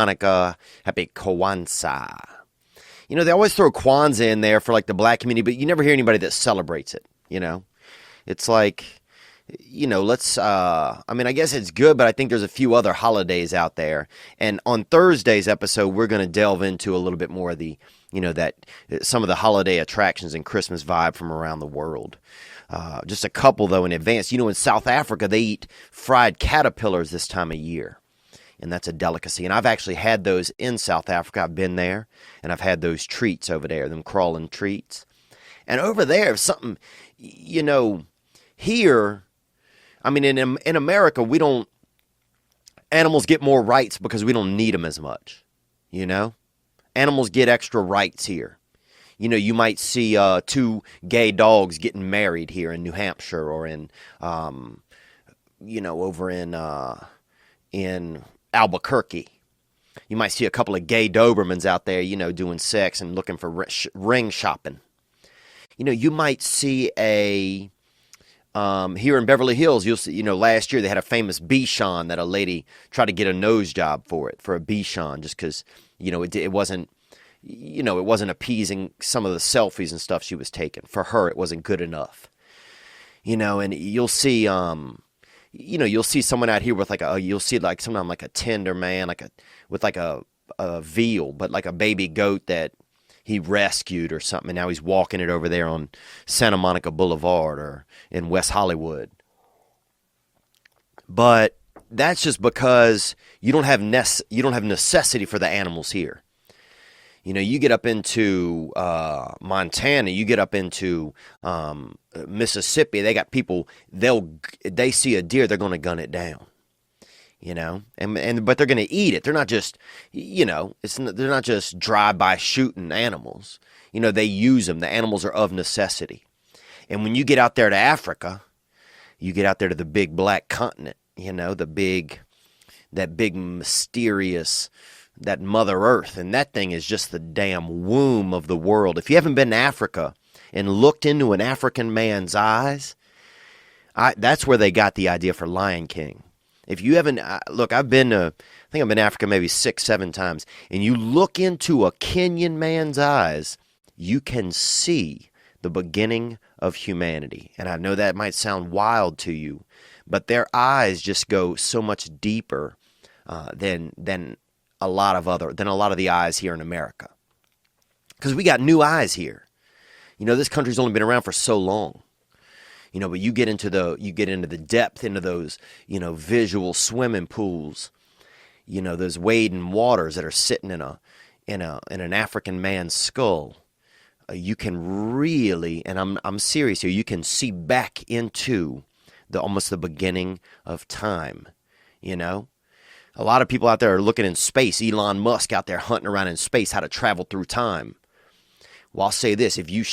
Hanukkah, happy Kwanzaa. You know, they always throw Kwanzaa in there for like the black community, but you never hear anybody that celebrates it, you know? It's like, I mean, I guess it's good, but I think there's a few other holidays out there. And on Thursday's episode, we're going to delve into a little bit more of the, some of the holiday attractions and Christmas vibe from around the world. Just a couple, though, in advance. You know, in South Africa, they eat fried caterpillars this time of year. And that's a delicacy. And I've actually had those in South Africa. I've been there, and I've had those treats over there, them crawling treats. And over there, something, here, I mean, in America, animals get more rights because we don't need them as much, Animals get extra rights here. You might see two gay dogs getting married here in New Hampshire or over in Albuquerque. You might see a couple of gay Dobermans out there, doing sex and looking for ring shopping. You might see here in Beverly Hills, you'll see, last year they had a famous Bichon that a lady tried to get a nose job for a Bichon just because, it wasn't appeasing some of the selfies and stuff she was taking. For her, it wasn't good enough. And you'll see someone out here with sometimes like a tender man, with a veal, but like a baby goat that he rescued or something. And now he's walking it over there on Santa Monica Boulevard or in West Hollywood. But that's just because you don't have necessity for the animals here. You get up into Montana, you get up into Mississippi. They got people. They see a deer, they're going to gun it down. But they're going to eat it. They're not just they're not just drive-by shooting animals. They use them. The animals are of necessity. And when you get out there to Africa, you get out there to the big black continent. That big mysterious. That Mother Earth, and that thing is just the damn womb of the world. If you haven't been to Africa and looked into an African man's eyes, that's where they got the idea for Lion King. If you haven't, look, I think I've been to Africa maybe 6, 7 times, and you look into a Kenyan man's eyes, you can see the beginning of humanity. And I know that might sound wild to you, but their eyes just go so much deeper than a lot of the eyes here in America. Because we got new eyes here. This country's only been around for so long. But you get into the depth, into those, visual swimming pools, those wading waters that are sitting in an African man's skull. You can really, and I'm serious here, you can see back into almost the beginning of time, A lot of people out there are looking in space. Elon Musk out there hunting around in space, how to travel through time. Well, I'll say this. If you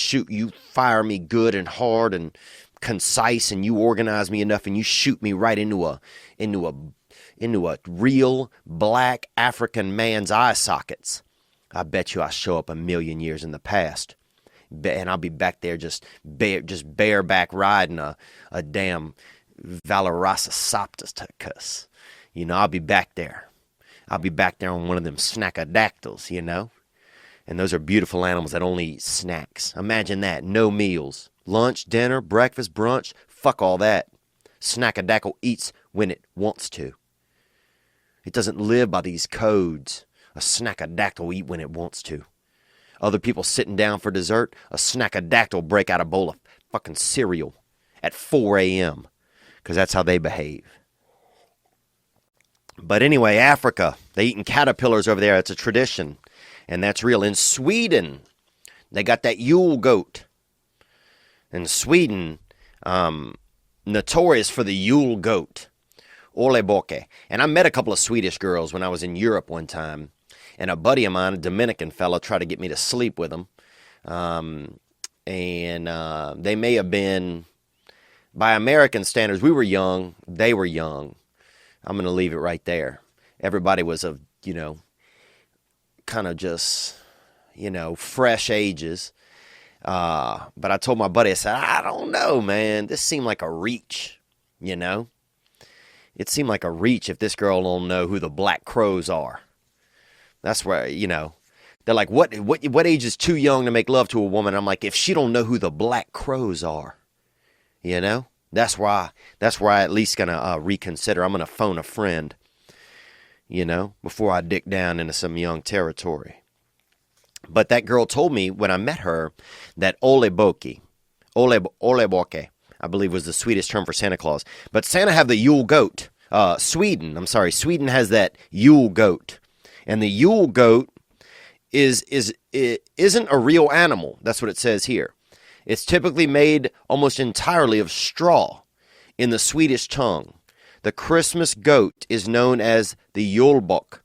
fire me good and hard and concise, and you organize me enough, and you shoot me right into a real black African man's eye sockets, I bet you I'll show up a million years in the past. And I'll be back there just bareback riding a damn Velociraptor. I'll be back there. I'll be back there on one of them snackadactyls, And those are beautiful animals that only eat snacks. Imagine that. No meals. Lunch, dinner, breakfast, brunch. Fuck all that. Snackadackle eats when it wants to. It doesn't live by these codes. A snackadactyl will eat when it wants to. Other people sitting down for dessert, a snackadactyl break out a bowl of fucking cereal at 4 a.m. Because that's how they behave. But anyway, Africa, they eating caterpillars over there. It's a tradition, and that's real. In Sweden, they got that Yule goat. In Sweden, notorious for the Yule goat, Oleboke. And I met a couple of Swedish girls when I was in Europe one time, and a buddy of mine, a Dominican fellow, tried to get me to sleep with him. They may have been, by American standards, we were young, they were young. I'm going to leave it right there. Everybody was of, kind of just, fresh ages. But I told my buddy, I said, I don't know, man. This seemed like a reach, It seemed like a reach if this girl don't know who the Black Crows are. That's where, they're like, what age is too young to make love to a woman? I'm like, if she don't know who the Black Crows are, that's why I at least gonna reconsider. I'm gonna phone a friend, before I dig down into some young territory. But that girl told me when I met her that oleboke, I believe was the Swedish term for Santa Claus. But Santa have the Yule goat. Sweden has that Yule goat. And the Yule goat isn't a real animal. That's what it says here. It's typically made almost entirely of straw in the Swedish tongue. The Christmas goat is known as the Julebock.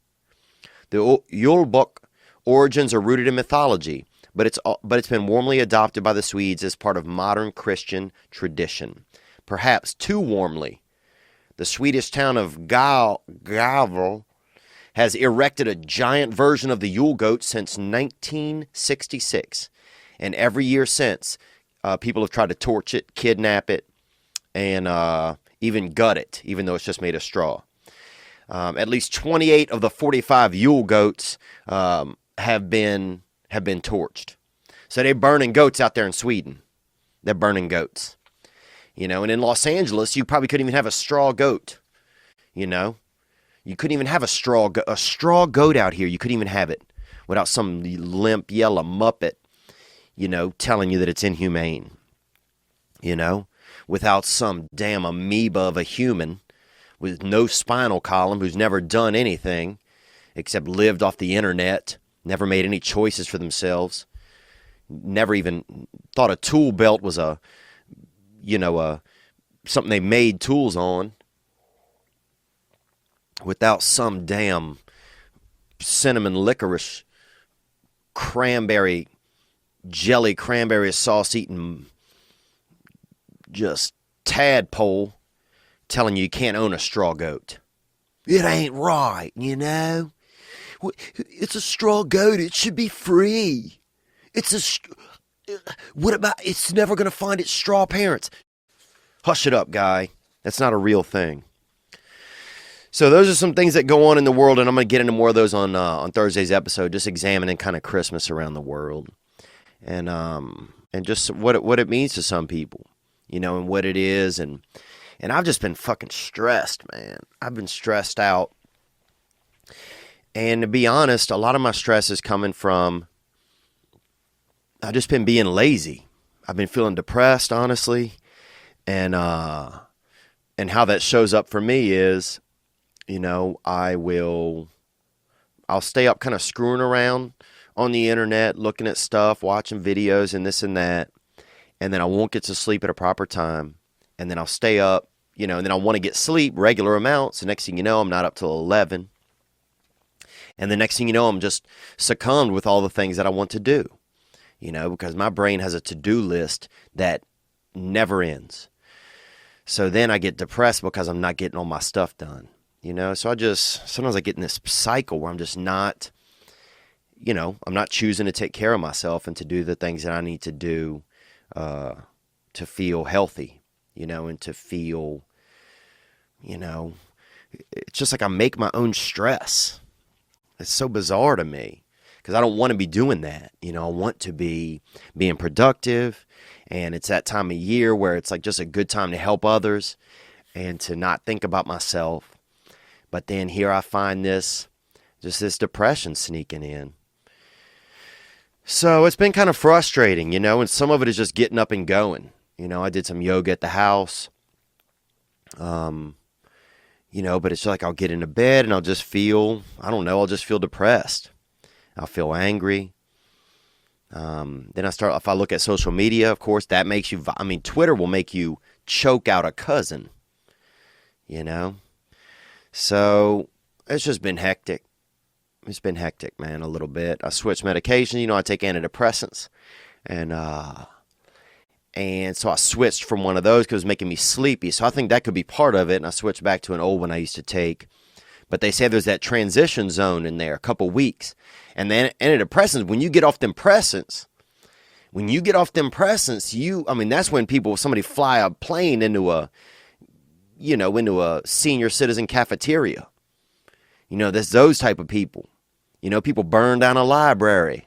The Julebock origins are rooted in mythology, but it's been warmly adopted by the Swedes as part of modern Christian tradition. Perhaps too warmly. The Swedish town of Gävle has erected a giant version of the Yule goat since 1966. And every year since, people have tried to torch it, kidnap it, and even gut it, even though it's just made of straw. At least 28 of the 45 Yule goats have been torched. So they're burning goats out there in Sweden. They're burning goats. And in Los Angeles, you probably couldn't even have a straw goat. You couldn't even have a straw goat out here. You couldn't even have it without some limp yellow muppet, telling you that it's inhumane. Without some damn amoeba of a human with no spinal column who's never done anything except lived off the internet, never made any choices for themselves, never even thought a tool belt was something they made tools on, without some damn cinnamon licorice cranberry jelly cranberry sauce eating just tadpole telling you can't own a straw goat. It ain't right, It's a straw goat. It should be free. What about, it's never going to find its straw parents. Hush it up, guy. That's not a real thing. So those are some things that go on in the world, and I'm going to get into more of those on Thursday's episode, just examining kind of Christmas around the world, and just what it means to some people, and what it is, and I've just been fucking stressed, man. I've been stressed out, and to be honest, a lot of my stress is coming from I've just been being lazy. I've been feeling depressed, honestly, and how that shows up for me is, I'll stay up kind of screwing around on the internet, looking at stuff, watching videos and this and that, and then I won't get to sleep at a proper time, and then I'll stay up, and then I want to get sleep, regular amounts, the next thing you know, I'm not up till 11, and the next thing you know, I'm just succumbed with all the things that I want to do, because my brain has a to-do list that never ends. So then I get depressed because I'm not getting all my stuff done. So sometimes I get in this cycle where I'm just not, I'm not choosing to take care of myself and to do the things that I need to do to feel healthy, and to feel, it's just like I make my own stress. It's so bizarre to me because I don't want to be doing that. I want to be being productive, and it's that time of year where it's like just a good time to help others and to not think about myself. But then here I find this depression sneaking in. So it's been kind of frustrating, and some of it is just getting up and going. I did some yoga at the house, but it's like I'll get into bed and I'll just feel, I'll just feel depressed. I'll feel angry. Then if I look at social media, of course, that makes you, Twitter will make you choke out a cousin, So it's just been hectic. It's been hectic, man, a little bit. I switched medication. I take antidepressants. And so I switched from one of those because it was making me sleepy. So I think that could be part of it. And I switched back to an old one I used to take. But they say there's that transition zone in there, a couple weeks. And then antidepressants, when you get off them presents, that's when somebody fly a plane into a senior citizen cafeteria. There's those type of people. People burn down a library.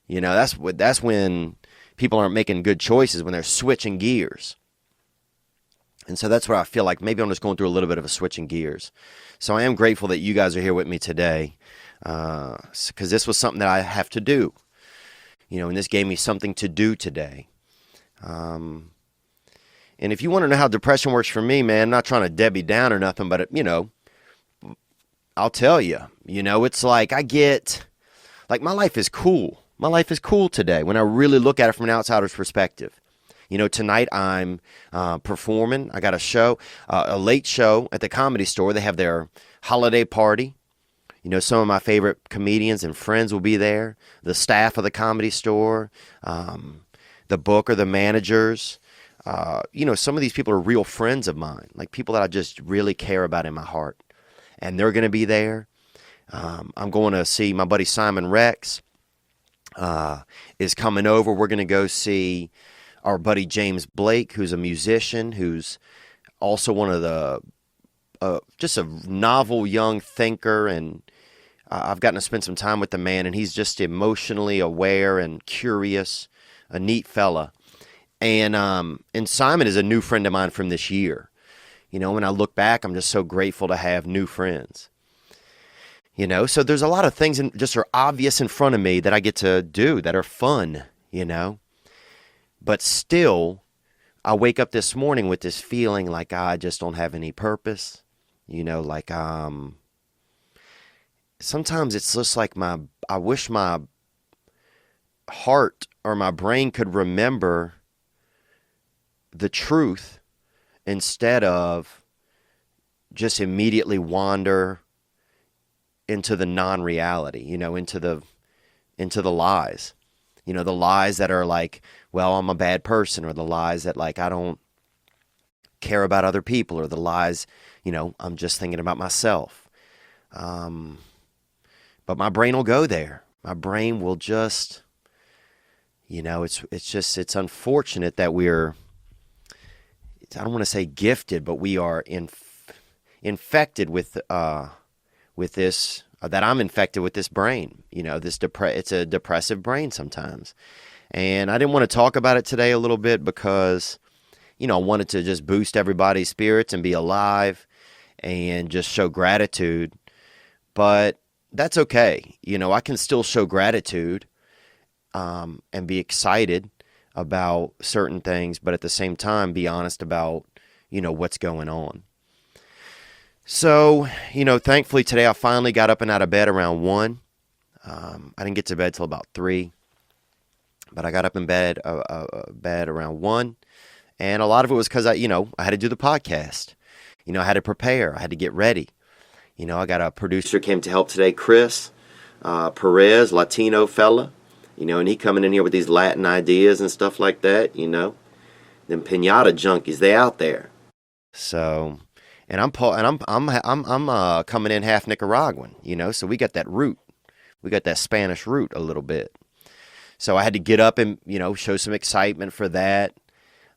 That's when people aren't making good choices, when they're switching gears. And so that's where I feel like maybe I'm just going through a little bit of a switching gears. So I am grateful that you guys are here with me today, because this was something that I have to do. And this gave me something to do today. And if you want to know how depression works for me, man, I'm not trying to Debbie down or nothing, but, I'll tell you, it's like my life is cool. My life is cool today when I really look at it from an outsider's perspective. Tonight I'm performing. I got a show, a late show at the Comedy Store. They have their holiday party. Some of my favorite comedians and friends will be there. The staff of the Comedy Store, the booker, the managers. Some of these people are real friends of mine, like people that I just really care about in my heart. And they're going to be there. I'm going to see my buddy Simon Rex is coming over. We're going to go see our buddy James Blake, who's a musician, who's also one of the, just a novel young thinker. And I've gotten to spend some time with the man, and he's just emotionally aware and curious, a neat fella. And Simon is a new friend of mine from this year. When I look back, I'm just so grateful to have new friends. So there's a lot of things just are obvious in front of me that I get to do that are fun, But still, I wake up this morning with this feeling like I just don't have any purpose. Sometimes it's just like I wish my heart or my brain could remember the truth instead of just immediately wander into the non-reality, into the lies, the lies that are like, well, I'm a bad person, or the lies that like, I don't care about other people, or the lies, I'm just thinking about myself. But my brain will go there. My brain will just, it's unfortunate that I don't want to say gifted, but we are infected with this, that I'm infected with this brain, it's a depressive brain sometimes. And I didn't want to talk about it today a little bit because, I wanted to just boost everybody's spirits and be alive and just show gratitude. But that's okay. I can still show gratitude and be excited about certain things, but at the same time, be honest about, what's going on. So, thankfully today I finally got up and out of bed around 1. I didn't get to bed till about 3, but I got up in bed around 1. And a lot of it was because I had to do the podcast. I had to prepare. I had to get ready. I got a producer came to help today, Chris Perez, Latino fella. And he coming in here with these Latin ideas and stuff like that. Them piñata junkies, they out there. So, and I'm coming in half Nicaraguan. So we got that root, we got that Spanish root a little bit. So I had to get up and show some excitement for that.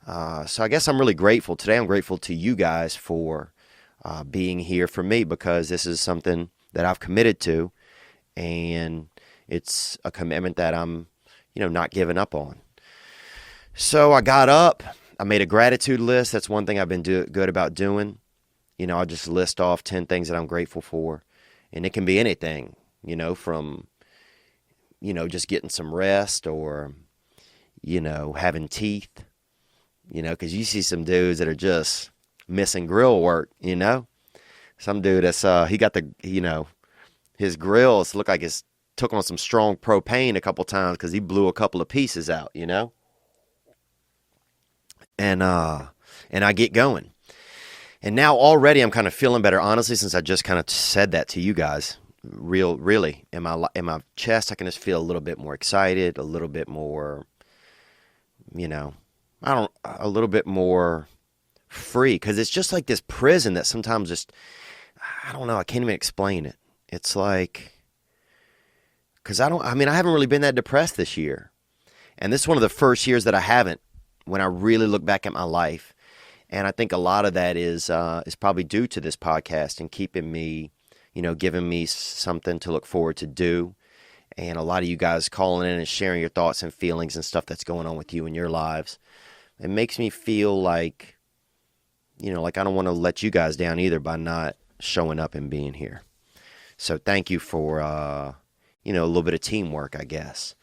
So I guess I'm really grateful today. I'm grateful to you guys for being here for me, because this is something that I've committed to, and it's a commitment that I'm, not giving up on. So I got up, I made a gratitude list. That's one thing I've been good about doing. I'll just list off 10 things that I'm grateful for, and it can be anything, from, just getting some rest, or, having teeth, because you see some dudes that are just missing grill work, some dude that's, he got the, his grills look like it's took on some strong propane a couple times because he blew a couple of pieces out, and I get going. And now already I'm kind of feeling better, honestly, since I just kind of said that to you guys. Really, in my chest, I can just feel a little bit more excited, a little bit more, a little bit more free, because it's just like this prison that sometimes just, I don't know, I can't even explain it. It's like, because I haven't really been that depressed this year. And this is one of the first years that I haven't, when I really look back at my life. And I think a lot of that is probably due to this podcast and keeping me, giving me something to look forward to do. And a lot of you guys calling in and sharing your thoughts and feelings and stuff that's going on with you in your lives. It makes me feel like, like I don't want to let you guys down either by not showing up and being here. So thank you for, a little bit of teamwork, I guess,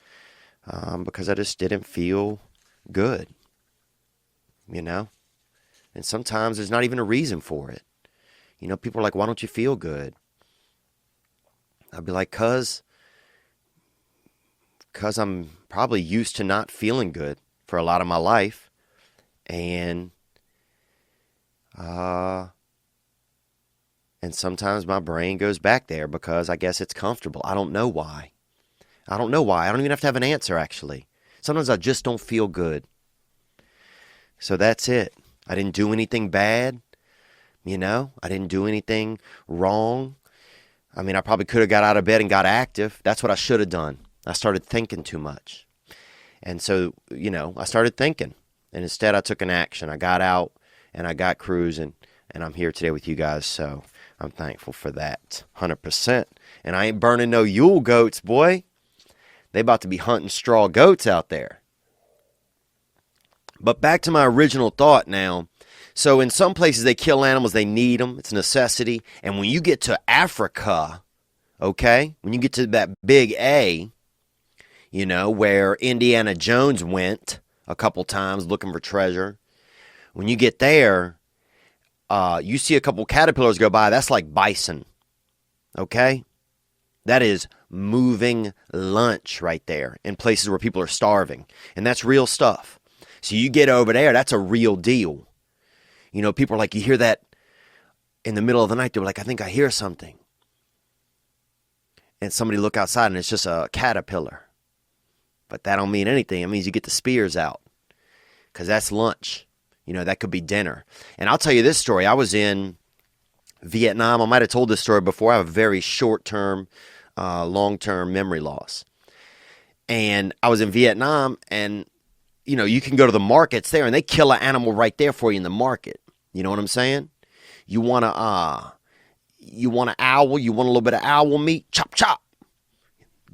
because I just didn't feel good, And sometimes there's not even a reason for it. People are like, why don't you feel good? I'd be like, cause I'm probably used to not feeling good for a lot of my life. And sometimes my brain goes back there because I guess it's comfortable. I don't know why. I don't even have to have an answer, actually. Sometimes I just don't feel good. So that's it. I didn't do anything bad. I didn't do anything wrong. I mean, I probably could have got out of bed and got active. That's what I should have done. I started thinking too much. And so, I started thinking. And instead I took an action. I got out and I got cruising. And I'm here today with you guys. So I'm thankful for that. 100%. And I ain't burning no Yule goats, boy. They about to be hunting straw goats out there. But back to my original thought now. So in some places they kill animals, they need them. It's a necessity. And when you get to Africa, okay, when you get to that big A, where Indiana Jones went a couple times looking for treasure. When you get there, you see a couple caterpillars go by. That's like bison, okay? That is moving lunch right there in places where people are starving. And that's real stuff. So you get over there, that's a real deal. People are like, you hear that in the middle of the night. They're like, I think I hear something. And somebody look outside and it's just a caterpillar. But that don't mean anything. It means you get the spears out. Because that's lunch. That could be dinner. And I'll tell you this story. I was in Vietnam. I might have told this story before. I have a very short-term, long-term memory loss. And I was in Vietnam and, you can go to the markets there and they kill an animal right there for you in the market. You know what I'm saying? You want an owl, you want a little bit of owl meat, chop, chop.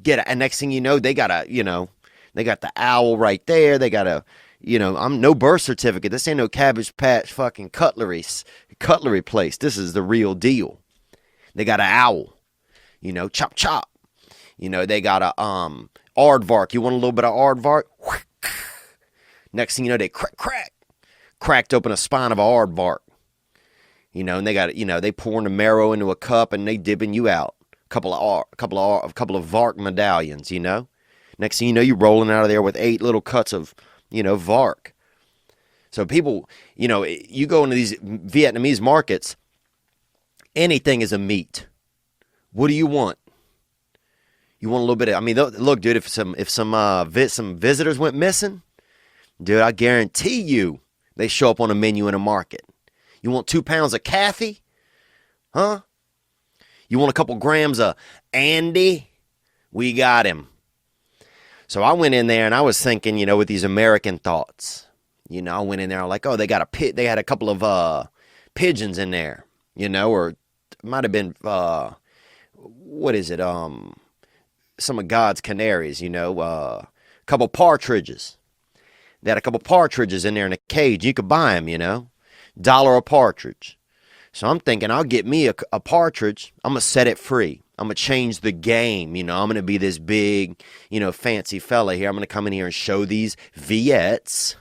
Get it. And next thing you know, they got they got the owl right there. They got I'm no birth certificate. This ain't no Cabbage Patch fucking cutlery place. This is the real deal. They got an owl, chop, chop. They got a aardvark. You want a little bit of aardvark? Next thing you know, they cracked open a spine of an aardvark. And they got they pouring the marrow into a cup and they dipping you out. A couple of vark medallions. Next thing you know, you're rolling out of there with 8 little cuts of vark. So people, you go into these Vietnamese markets, anything is a meat. What do you want? You want a little bit of, look, dude, if some visitors went missing, dude, I guarantee you they show up on a menu in a market. You want 2 pounds of Kathy? Huh? You want a couple grams of Andy? We got him. So I went in there and I was thinking, with these American thoughts. I went in there, I'm like, oh, they had a couple of pigeons in there, or it might have been, what is it? Some of God's canaries, a couple partridges. They had a couple partridges in there in a cage. You could buy them, $1 a partridge. So I'm thinking I'll get me a partridge. I'm going to set it free. I'm going to change the game. I'm going to be this big, fancy fella here. I'm going to come in here and show these Viets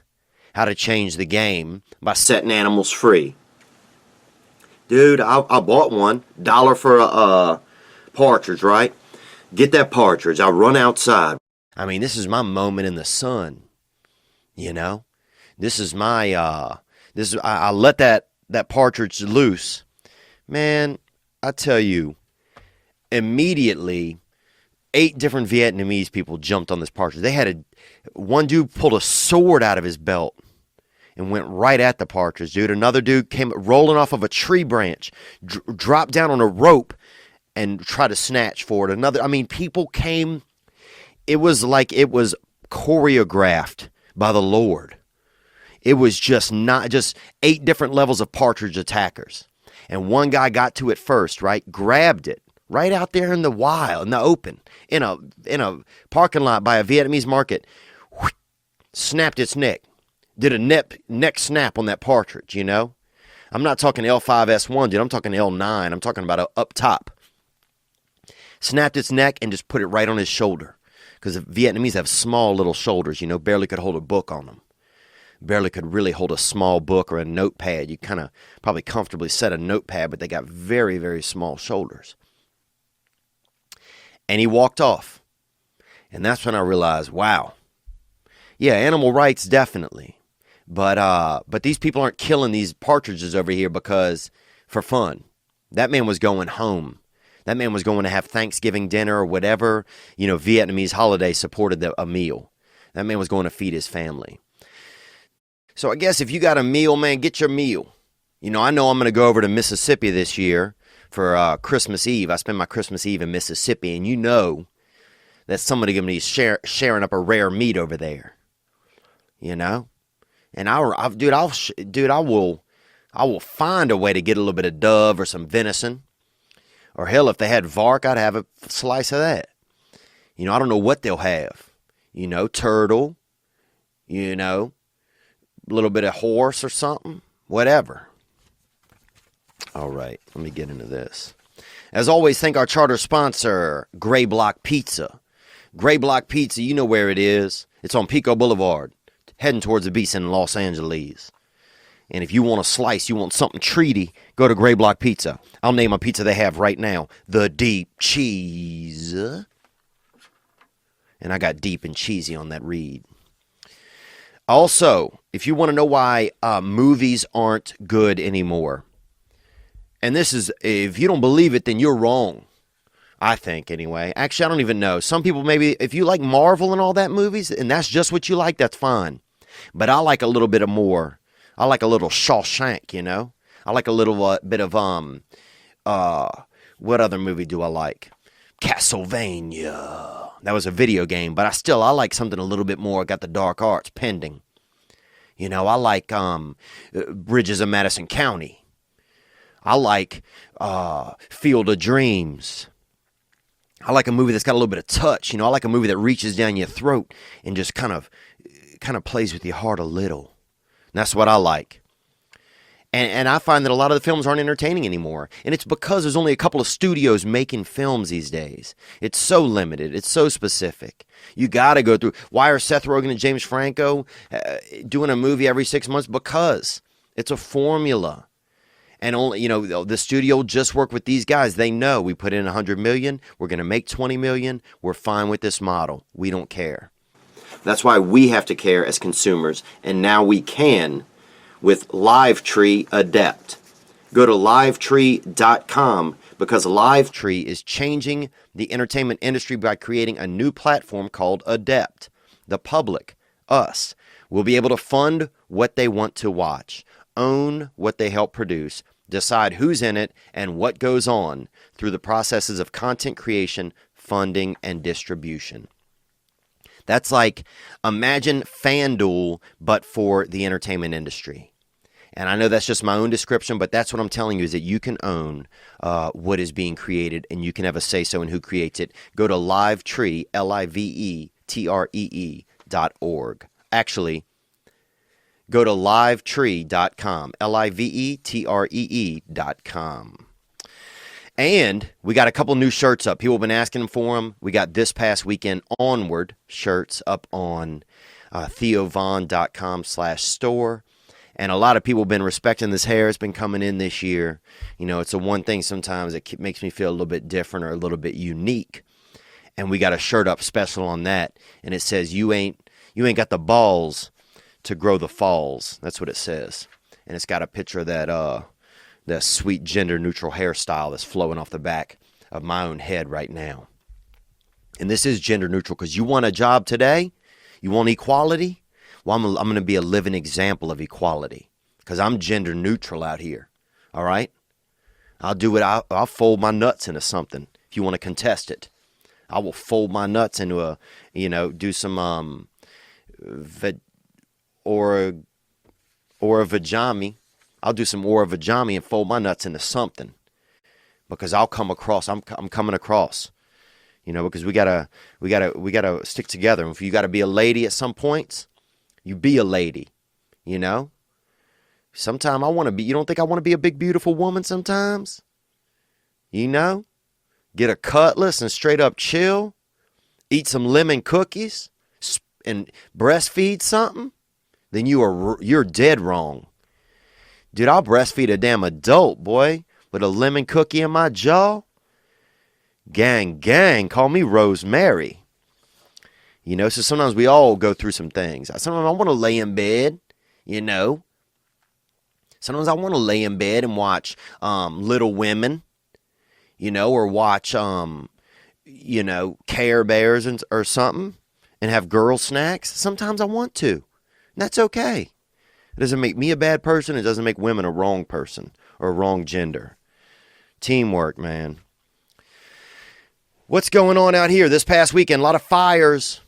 how to change the game by setting animals free. Dude, I bought one. $1 for a partridge, right? Get that partridge. I run outside. This is my moment in the sun. This is my, I let that partridge loose. Man, I tell you, immediately 8 different Vietnamese people jumped on this partridge. One dude pulled a sword out of his belt and went right at the partridge, dude. Another dude came rolling off of a tree branch, dropped down on a rope and tried to snatch for it. People came. It was like it was choreographed by the Lord. It was just 8 different levels of partridge attackers. And one guy got to it first, right? Grabbed it. right out there in the wild, in the open, in a parking lot by a Vietnamese market. Snapped its neck. Did a neck snap on that partridge, you know? I'm not talking L5S1, dude. I'm talking L9. I'm talking about up top. Snapped its neck and just put it right on his shoulder. Because the Vietnamese have small little shoulders, you know, barely could hold a book on them. Barely could really hold a small book or a notepad. You kind of probably comfortably set a notepad, but they got very, very small shoulders. And he walked off. And that's when I realized, wow. Yeah, animal rights, definitely. But these people aren't killing these partridges over here because for fun. That man was going home. That man was going to have Thanksgiving dinner or whatever, you know, Vietnamese holiday supported a meal. That man was going to feed his family. So I guess if you got a meal, man, get your meal. You know I'm going to go over to Mississippi this year for Christmas Eve. I spend my Christmas Eve in Mississippi, and you know that somebody going to be sharing up a rare meat over there. You know? And I will find a way to get a little bit of dove or some venison. Or hell, if they had vark, I'd have a slice of that. You know, I don't know what they'll have. You know, turtle. You know, a little bit of horse or something. Whatever. All right, let me get into this. As always, thank our charter sponsor, Gray Block Pizza. Gray Block Pizza, you know where it is. It's on Pico Boulevard, heading towards the beach in Los Angeles. And if you want a slice, you want something treaty, go to Gray Block Pizza. I'll name a pizza they have right now. The Deep Cheese. And I got deep and cheesy on that read. Also, if you want to know why movies aren't good anymore, and this is, if you don't believe it, then you're wrong. I think, anyway. Actually, I don't even know. Some people maybe, if you like Marvel and all that movies, and that's just what you like, that's fine. But I like a little bit of more. I like a little Shawshank, you know? I like a little bit of, what other movie do I like? Castlevania. That was a video game, but I like something a little bit more. Got the dark arts pending. You know, I like Bridges of Madison County. I like Field of Dreams. I like a movie that's got a little bit of touch. You know, I like a movie that reaches down your throat and just kind of plays with your heart a little. And that's what I like. And I find that a lot of the films aren't entertaining anymore. And it's because there's only a couple of studios making films these days. It's so limited. It's so specific. You got to go through. Why are Seth Rogen and James Franco doing a movie every 6 months? Because it's a formula. And only, you know, the studio will just work with these guys. They know we put in $100 million. We're going to make $20 million. We're fine with this model. We don't care. That's why we have to care as consumers. And now we can with LiveTree Adept. Go to livetree.com because LiveTree is changing the entertainment industry by creating a new platform called Adept. The public, us, will be able to fund what they want to watch, own what they help produce, decide who's in it and what goes on through the processes of content creation, funding, and distribution. That's like, imagine FanDuel, but for the entertainment industry. And I know that's just my own description, but that's what I'm telling you is that you can own what is being created and you can have a say-so in who creates it. Go to LiveTree, LiveTree.org. Actually, go to livetree.com, livetree.com. And we got a couple new shirts up. People have been asking for them. We got this past weekend Onward shirts up on theovon.com/store. And a lot of people have been respecting this hair. It's been coming in this year. You know, it's the one thing sometimes that makes me feel a little bit different or a little bit unique. And we got a shirt up special on that. And it says, you ain't got the balls to grow the falls. That's what it says. And it's got a picture of that sweet gender-neutral hairstyle that's flowing off the back of my own head right now. And this is gender-neutral because you want a job today? You want equality? Well, I'm going to be a living example of equality because I'm gender-neutral out here, all right? I'll do it. I'll fold my nuts into something if you want to contest it. I will fold my nuts into do some or a vajami. I'll do some vajami and fold my nuts into something because I'll come across. I'm coming across. Because we gotta stick together. If you gotta be a lady at some points, you be a lady. Sometimes I want to be. You don't think I want to be a big, beautiful woman sometimes? Get a cutlass and straight up chill. Eat some lemon cookies and breastfeed something. Then you're dead wrong. Dude, I'll breastfeed a damn adult, boy, with a lemon cookie in my jaw. Gang, call me Rosemary. So sometimes we all go through some things. Sometimes I want to lay in bed, Sometimes I want to lay in bed and watch Little Women, or watch, Care Bears or something and have girl snacks. Sometimes I want to. And that's okay. It doesn't make me a bad person. It doesn't make women a wrong person or a wrong gender. Teamwork, man. What's going on out here this past weekend? A lot of fires.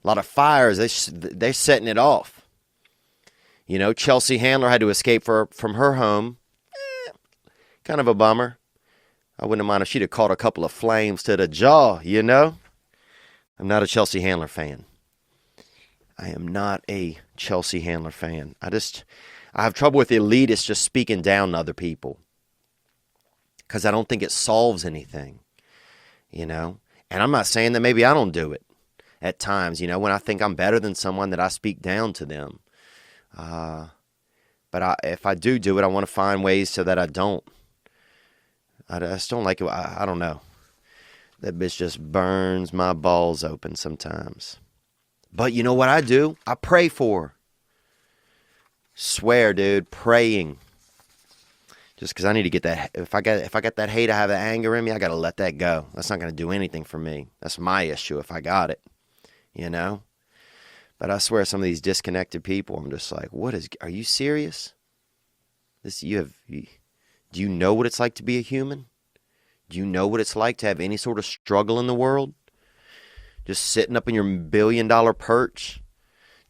They're setting it off. Chelsea Handler had to escape from her home. Kind of a bummer. I wouldn't mind if she'd have caught a couple of flames to the jaw, I'm not a Chelsea Handler fan. I am not a Chelsea Handler fan. I have trouble with elitists just speaking down to other people. Because I don't think it solves anything. And I'm not saying that maybe I don't do it at times, when I think I'm better than someone, that I speak down to them. But if I do it, I want to find ways so that I don't. I just don't like it. I don't know. That bitch just burns my balls open sometimes. But you know what I do? I pray for her. Swear, dude, praying. Just because I need to get that. If I got that hate, I have that anger in me, I got to let that go. That's not going to do anything for me. That's my issue if I got it. But I swear, some of these disconnected people, I'm just like, are you serious? Do you know what it's like to be a human? Do you know what it's like to have any sort of struggle in the world? Just sitting up in your $1 billion perch,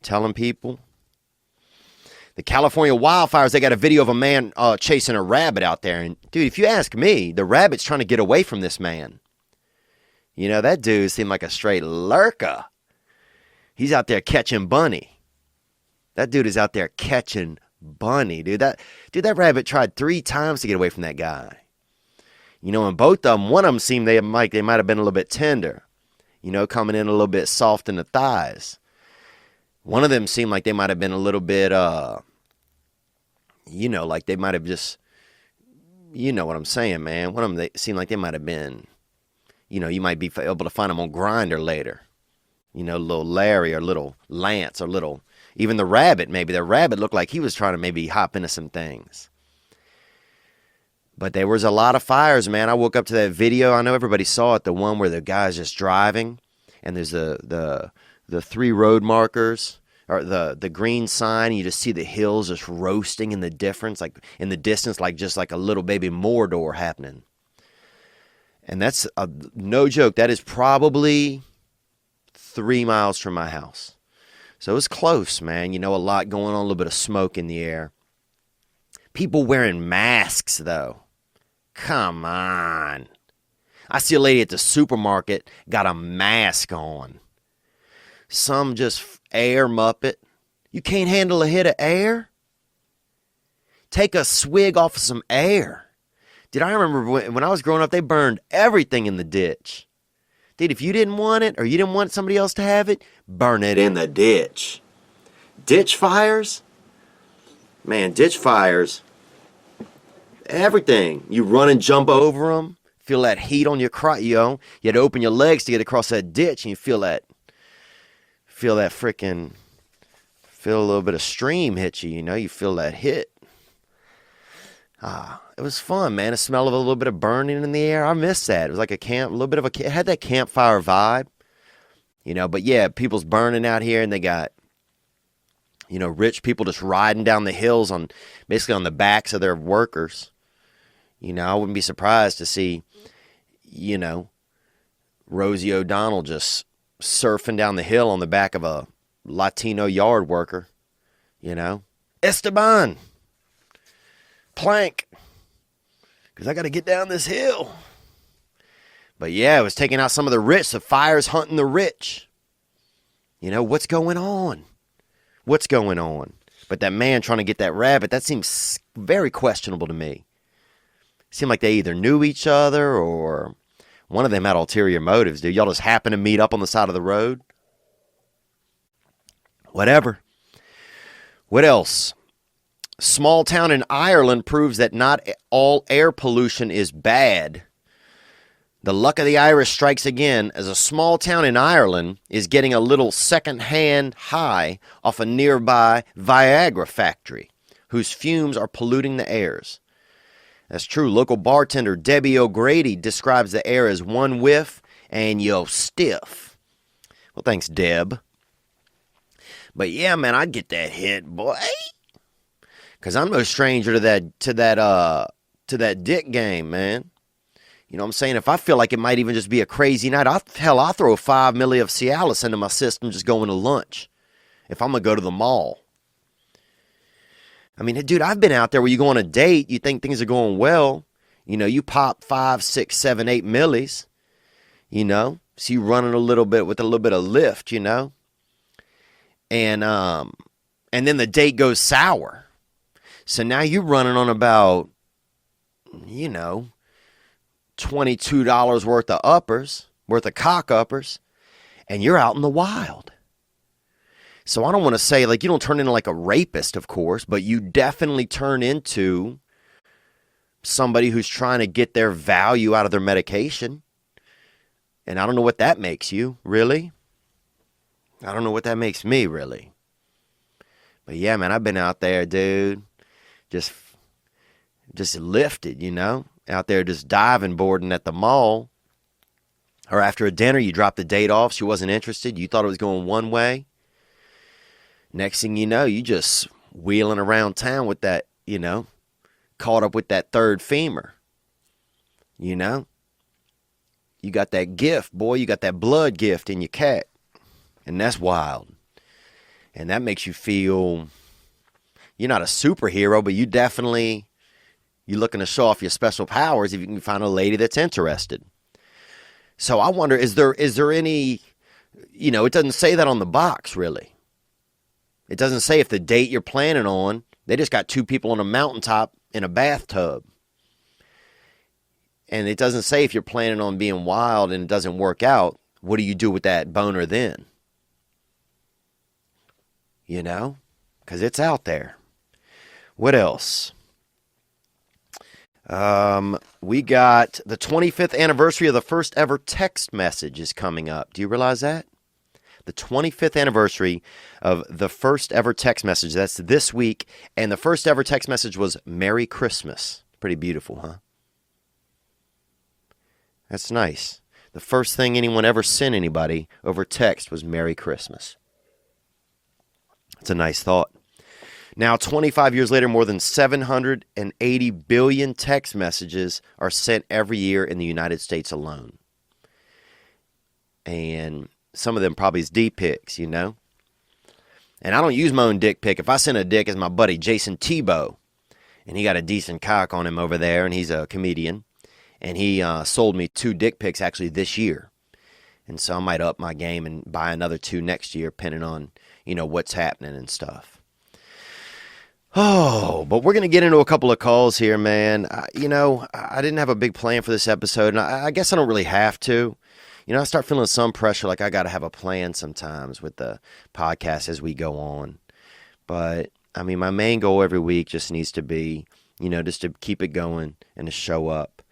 telling people. The California wildfires, they got a video of a man chasing a rabbit out there. And, dude, if you ask me, the rabbit's trying to get away from this man. That dude seemed like a straight lurker. He's out there catching bunny. That dude is out there catching bunny, dude. That rabbit tried 3 times to get away from that guy. And both of them, one of them seemed they might have been a little bit tender. Coming in a little bit soft in the thighs. One of them seemed like they might have been a little bit, like they might have just, you know what I'm saying, man. One of them, they seemed like they might have been, you might be able to find them on Grindr later. Little Larry or little Lance or little, even the rabbit, maybe. The rabbit looked like he was trying to maybe hop into some things. But there was a lot of fires, man. I woke up to that video. I know everybody saw it, the one where the guy's just driving, and there's the 3 road markers, or the green sign, and you just see the hills just roasting in the difference, like in the distance, like just like a little baby Mordor happening. And that's no joke. That is probably 3 miles from my house. So it was close, man. A lot going on, a little bit of smoke in the air. People wearing masks, though. Come on. I see a lady at the supermarket got a mask on. Some just air muppet. You can't handle a hit of air? Take a swig off of some air. Dude, I remember when I was growing up, they burned everything in the ditch. Dude, if you didn't want it, or you didn't want somebody else to have it, burn it in the ditch. Ditch fires? Man, ditch fires. Everything. You run and jump over them. Feel that heat on your crotch, You had to open your legs to get across that ditch, and you feel that freaking, feel a little bit of stream hit you, You feel that hit. It was fun, man. The smell of a little bit of burning in the air. I miss that. It was like a little bit of it had that campfire vibe, But yeah, people's burning out here, and they got, rich people just riding down the hills basically on the backs of their workers. I wouldn't be surprised to see, Rosie O'Donnell just surfing down the hill on the back of a Latino yard worker, Esteban, Plank, because I got to get down this hill. But yeah, it was taking out some of the rich. The fire's hunting the rich. You know, what's going on? What's going on? But that man trying to get that rabbit, that seems very questionable to me. It seemed like they either knew each other or one of them had ulterior motives, dude. Y'all just happened to meet up on the side of the road. Whatever. What else? Small town in Ireland proves that not all air pollution is bad. The luck of the Irish strikes again as a small town in Ireland is getting a little second-hand high off a nearby Viagra factory, whose fumes are polluting the airs. That's true. Local bartender Debbie O'Grady describes the air as one whiff and you're stiff. Well, thanks, Deb. But yeah, man, I'd get that hit, boy. Because I'm no stranger to that dick game, man. You know what I'm saying? If I feel like it might even just be a crazy night, I'll throw 5 milli of Cialis into my system just going to lunch. If I'm going to go to the mall. I mean, dude, I've been out there where you go on a date, you think things are going well. You know, you pop 5, 6, 7, 8 millis. You know, so you running a little bit with a little bit of lift, you know. And then the date goes sour. So now you're running on about, you know, $22 worth of cock uppers, and you're out in the wild. So I don't want to say, like, you don't turn into like a rapist, of course, but you definitely turn into somebody who's trying to get their value out of their medication. And I don't know what that makes you, really. I don't know what that makes me, really. But yeah, man, I've been out there, dude, just lifted, you know, out there just diving boarding at the mall. Or after a dinner, you dropped the date off. She wasn't interested. You thought it was going one way. Next thing you know, you just wheeling around town with that, you know, caught up with that third femur. You know? You got that gift, boy. You got that blood gift in your cat. And that's wild. And that makes you feel you're not a superhero, but you're looking to show off your special powers if you can find a lady that's interested. So I wonder, is there any, you know, it doesn't say that on the box, really. It doesn't say if the date you're planning on, they just got 2 people on a mountaintop in a bathtub. And it doesn't say if you're planning on being wild and it doesn't work out, what do you do with that boner then? You know? Because it's out there. What else? We got the 25th anniversary of the first ever text message is coming up. Do you realize that? The 25th anniversary of the first ever text message. That's this week. And the first ever text message was Merry Christmas. Pretty beautiful, huh? That's nice. The first thing anyone ever sent anybody over text was Merry Christmas. It's a nice thought. Now, 25 years later, more than 780 billion text messages are sent every year in the United States alone. And some of them probably is dick pics, you know. And I don't use my own dick pic. If I send a dick, it's my buddy Jason Tebow. And he got a decent cock on him over there, and he's a comedian. And he sold me 2 dick pics actually this year. And so I might up my game and buy another 2 next year, depending on, you know, what's happening and stuff. Oh, but we're going to get into a couple of calls here, man. I didn't have a big plan for this episode, and I guess I don't really have to. You know, I start feeling some pressure, like I got to have a plan sometimes with the podcast as we go on. But, I mean, my main goal every week just needs to be, you know, just to keep it going and to show up.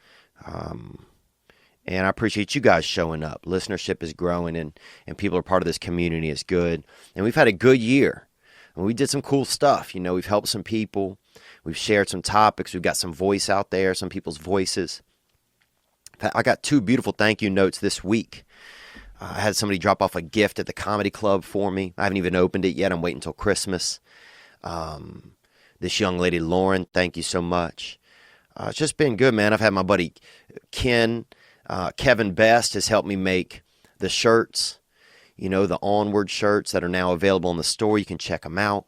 And I appreciate you guys showing up. Listenership is growing, and people are part of this community. It's good. And we've had a good year. And we did some cool stuff. You know, we've helped some people. We've shared some topics. We've got some voice out there, some people's voices. I got 2 beautiful thank you notes this week. I had somebody drop off a gift at the comedy club for me. I haven't even opened it yet. I'm waiting until Christmas. This young lady, Lauren, thank you so much. It's just been good, man. I've had my buddy Kevin Best has helped me make the shirts. You know, the Onward shirts that are now available in the store. You can check them out.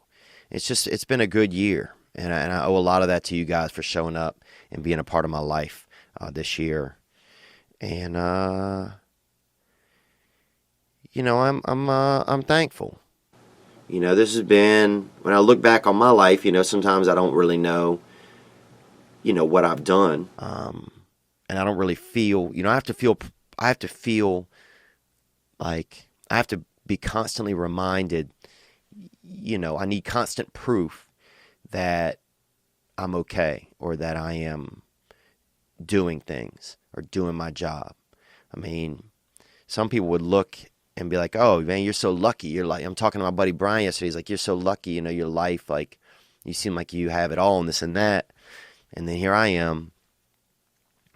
It's been a good year. And I owe a lot of that to you guys for showing up and being a part of my life this year. And I'm thankful. This has been, when I look back on my life, sometimes I don't really know, what I've done. And I don't really feel, I have to feel like I have to be constantly reminded, I need constant proof that I'm okay, or that I am doing things or doing my job. I mean, some people would look and be like, "Oh, man, you're so lucky." You're like, I'm talking to my buddy Brian yesterday. He's like, "You're so lucky, your life, like, you seem like you have it all and this and that." And then here I am,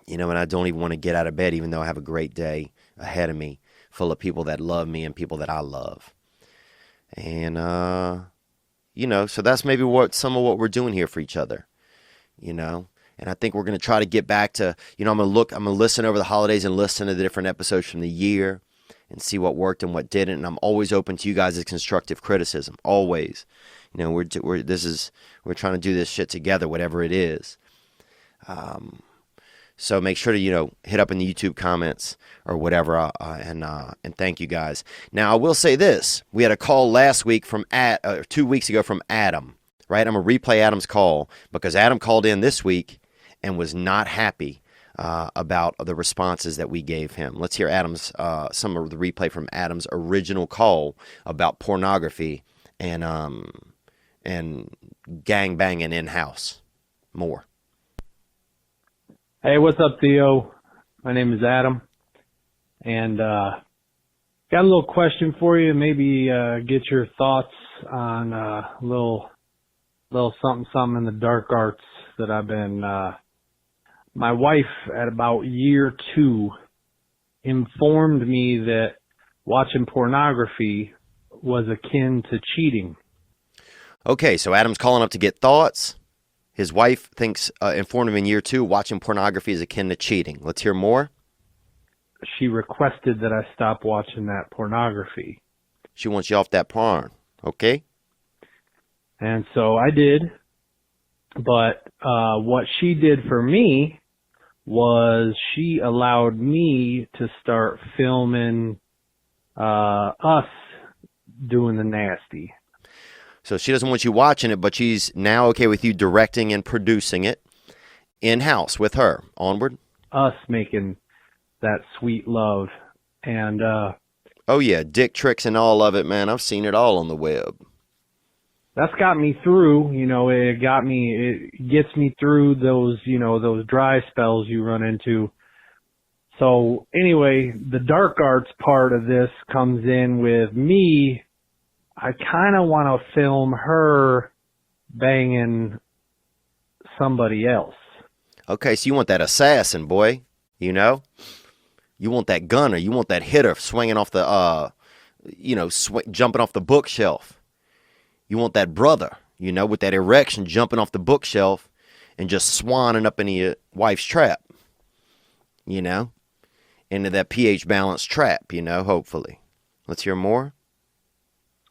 and I don't even want to get out of bed, even though I have a great day ahead of me, full of people that love me and people that I love. And, so that's maybe some of what we're doing here for each other, And I think we're going to try to get back to, I'm going to listen over the holidays and listen to the different episodes from the year and see what worked and what didn't. And I'm always open to you guys' constructive criticism. Always. We're trying to do this shit together, whatever it is. So make sure to, hit up in the YouTube comments or whatever, and thank you guys. Now, I will say this. We had a call last week 2 weeks ago from Adam, right? I'm going to replay Adam's call because Adam called in this week and was not happy about the responses that we gave him. Let's hear some of the replay from Adam's original call about pornography and gang banging in-house. More. Hey, what's up, Theo? My name is Adam, and got a little question for you. Maybe get your thoughts on a little something in the dark arts that I've been. My wife, at about year 2, informed me that watching pornography was akin to cheating. Okay, so Adam's calling up to get thoughts. His wife informed him in year 2, watching pornography is akin to cheating. Let's hear more. She requested that I stop watching that pornography. She wants you off that porn, okay? And so I did. But what she did for me was she allowed me to start filming us doing the nasty. So she doesn't want you watching it, but she's now okay with you directing and producing it in-house with her. Onward. Us making that sweet love. And oh, yeah, dick tricks and all of it, man. I've seen it all on the web. That's got me through, it gets me through those dry spells you run into. So anyway, the dark arts part of this comes in with me. I kind of want to film her banging somebody else. Okay, so you want that assassin, boy, You want that gunner. You want that hitter swinging off the, jumping off the bookshelf. You want that brother, with that erection jumping off the bookshelf and just swanning up into your wife's trap, into that pH balanced trap, hopefully. Let's hear more.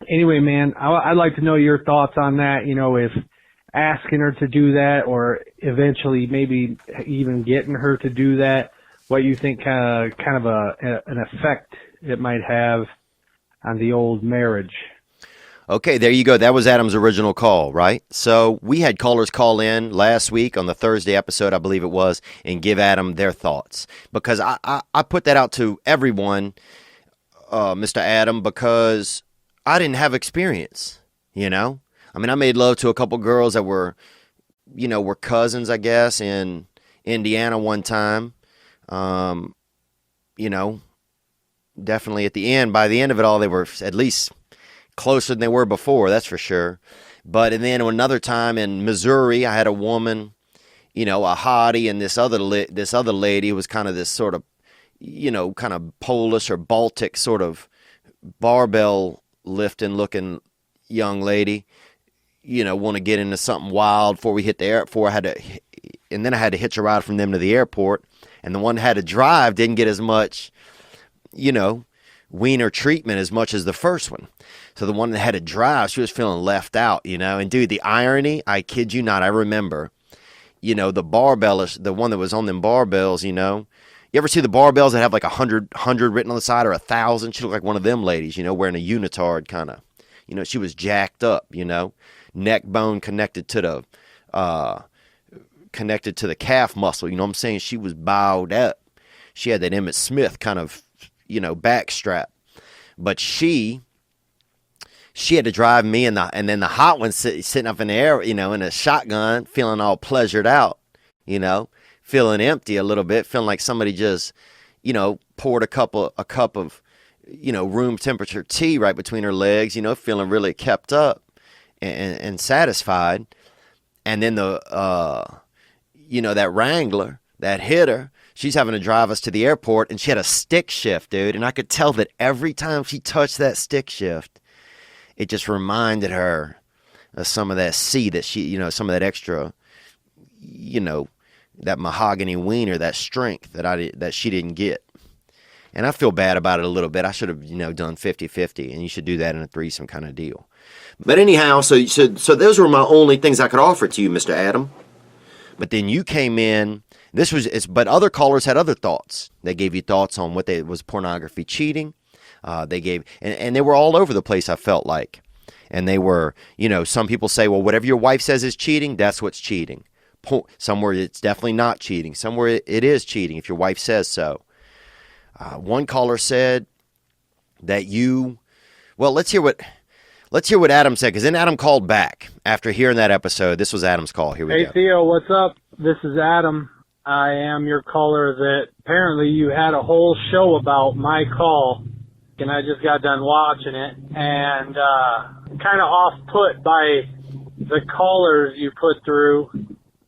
Anyway, man, I'd like to know your thoughts on that, if asking her to do that or eventually maybe even getting her to do that, what you think kind of an effect it might have on the old marriage. Okay, there you go. That was Adam's original call, right? So we had callers call in last week on the Thursday episode, I believe it was, and give Adam their thoughts. Because I put that out to everyone, Mr. Adam, because I didn't have experience, I made love to a couple girls that were cousins, I guess, in Indiana one time. Definitely by the end of it all, they were at least closer than they were before, that's for sure. But and then another time in Missouri, I had a woman, a hottie, and this other lady was kind of this sort of, kind of Polish or Baltic sort of barbell lifting looking young lady, want to get into something wild before we hit the airport. And then I had to hitch a ride from them to the airport. And the one that had to drive didn't get as much, wiener treatment as much as the first one. So the one that had to drive, she was feeling left out, And dude, the irony, I kid you not, I remember, the barbell, the one that was on them barbells, You ever see the barbells that have like 100 written on the side or 1,000? She looked like one of them ladies, wearing a unitard kind of. She was jacked up, neck bone connected to the calf muscle. You know what I'm saying? She was bowed up. She had that Emmett Smith kind of, back strap. But she had to drive me and then the hot one sitting up in the air, in a shotgun, feeling all pleasured out, feeling empty a little bit, feeling like somebody just, poured a cup of, room temperature tea right between her legs, feeling really kept up and satisfied. And then that Wrangler, that hitter, she's having to drive us to the airport, and she had a stick shift, dude. And I could tell that every time she touched that stick shift, it just reminded her of some of that that she, some of that extra, that mahogany wiener, that strength that she didn't get. And I feel bad about it a little bit. I should have, done 50-50, and you should do that in a threesome kind of deal. But anyhow, so those were my only things I could offer to you, Mr. Adam. But then you came in. But other callers had other thoughts. They gave you thoughts on what was pornography, cheating. They gave, and they were all over the place, I felt like. And they were, some people say, well, whatever your wife says is cheating, that's what's cheating. Somewhere it's definitely not cheating. Somewhere it is cheating if your wife says so. One caller said that let's hear what Adam said, because then Adam called back after hearing that episode. This was Adam's call. Here we go. Hey, Theo, what's up? This is Adam. I am your caller that apparently you had a whole show about my call, and I just got done watching it, and kind of off-put by the callers you put through.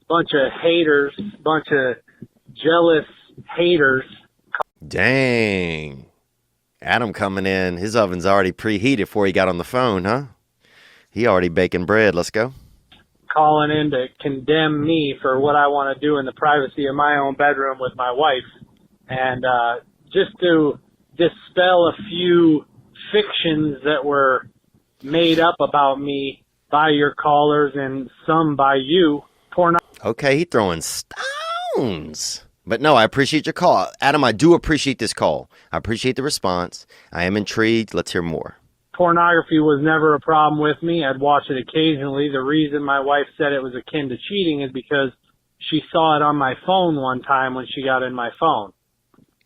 Bunch of haters, bunch of jealous haters. Dang. Adam coming in, his oven's already preheated before he got on the phone, huh? He already baking bread. Let's go. Calling in to condemn me for what I want to do in the privacy of my own bedroom with my wife. And just to dispel a few fictions that were made up about me by your callers and some by you. Okay, he throwing stones. But no, I appreciate your call. Adam, I do appreciate this call. I appreciate the response. I am intrigued. Let's hear more. Pornography was never a problem with me. I'd watch it occasionally. The reason my wife said it was akin to cheating is because she saw it on my phone one time when she got in my phone.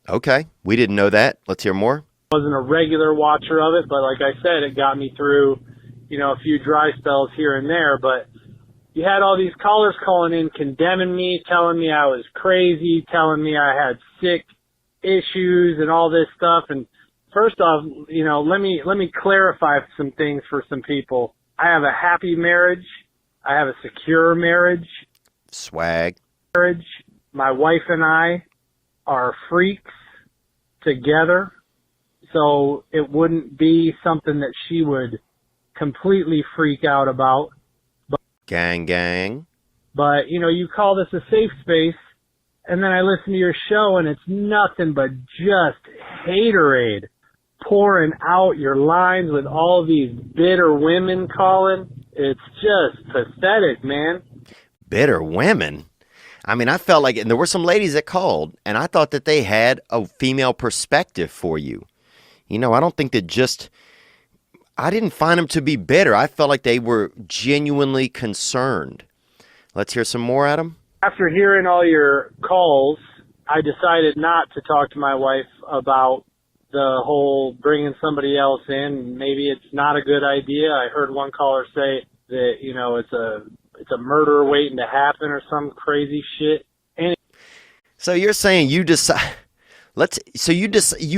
Okay, we didn't know that. Let's hear more. I wasn't a regular watcher of it, but like I said, it got me through, a few dry spells here and there. But you had all these callers calling in, condemning me, telling me I was crazy, telling me I had sick issues and all this stuff. And first off, let me clarify some things for some people. I have a happy marriage. I have a secure marriage. Swag. My wife and I are freaks together, so it wouldn't be something that she would completely freak out about. Gang. But, you call this a safe space, and then I listen to your show, and it's nothing but just haterade pouring out your lines with all these bitter women calling. It's just pathetic, man. Bitter women? I mean, I felt like, and there were some ladies that called, and I thought that they had a female perspective for you. I don't think that I didn't find them to be bitter. I felt like they were genuinely concerned. Let's hear some more, Adam. After hearing all your calls, I decided not to talk to my wife about the whole bringing somebody else in. Maybe it's not a good idea. I heard one caller say that, it's a murder waiting to happen or some crazy shit. So you're saying you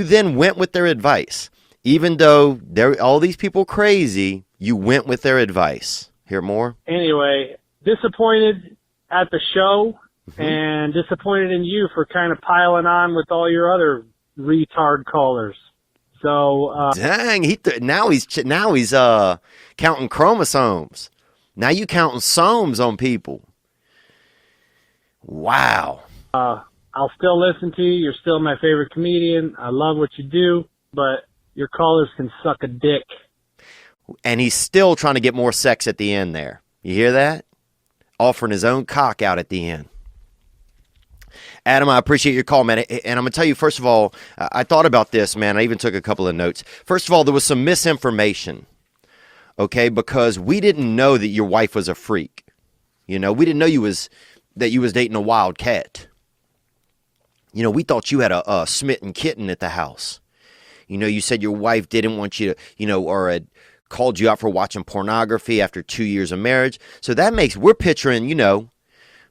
then went with their advice. Even though all these people crazy, you went with their advice. Hear more? Anyway, disappointed at the show and disappointed in you for kind of piling on with all your other retard callers. So dang, now he's counting chromosomes. Now you counting somes on people. Wow. I'll still listen to you. You're still my favorite comedian. I love what you do, but your callers can suck a dick. And he's still trying to get more sex at the end there. You hear that? Offering his own cock out at the end. Adam, I appreciate your call, man. And I'm going to tell you, first of all, I thought about this, man. I even took a couple of notes. First of all, there was some misinformation, okay, because we didn't know that your wife was a freak. You know, we didn't know that you was dating a wild cat. You know, we thought you had a smitten kitten at the house. You know, you said your wife didn't want you to, you know, or had called you out for watching pornography after 2 years of marriage. So that makes, we're picturing, you know,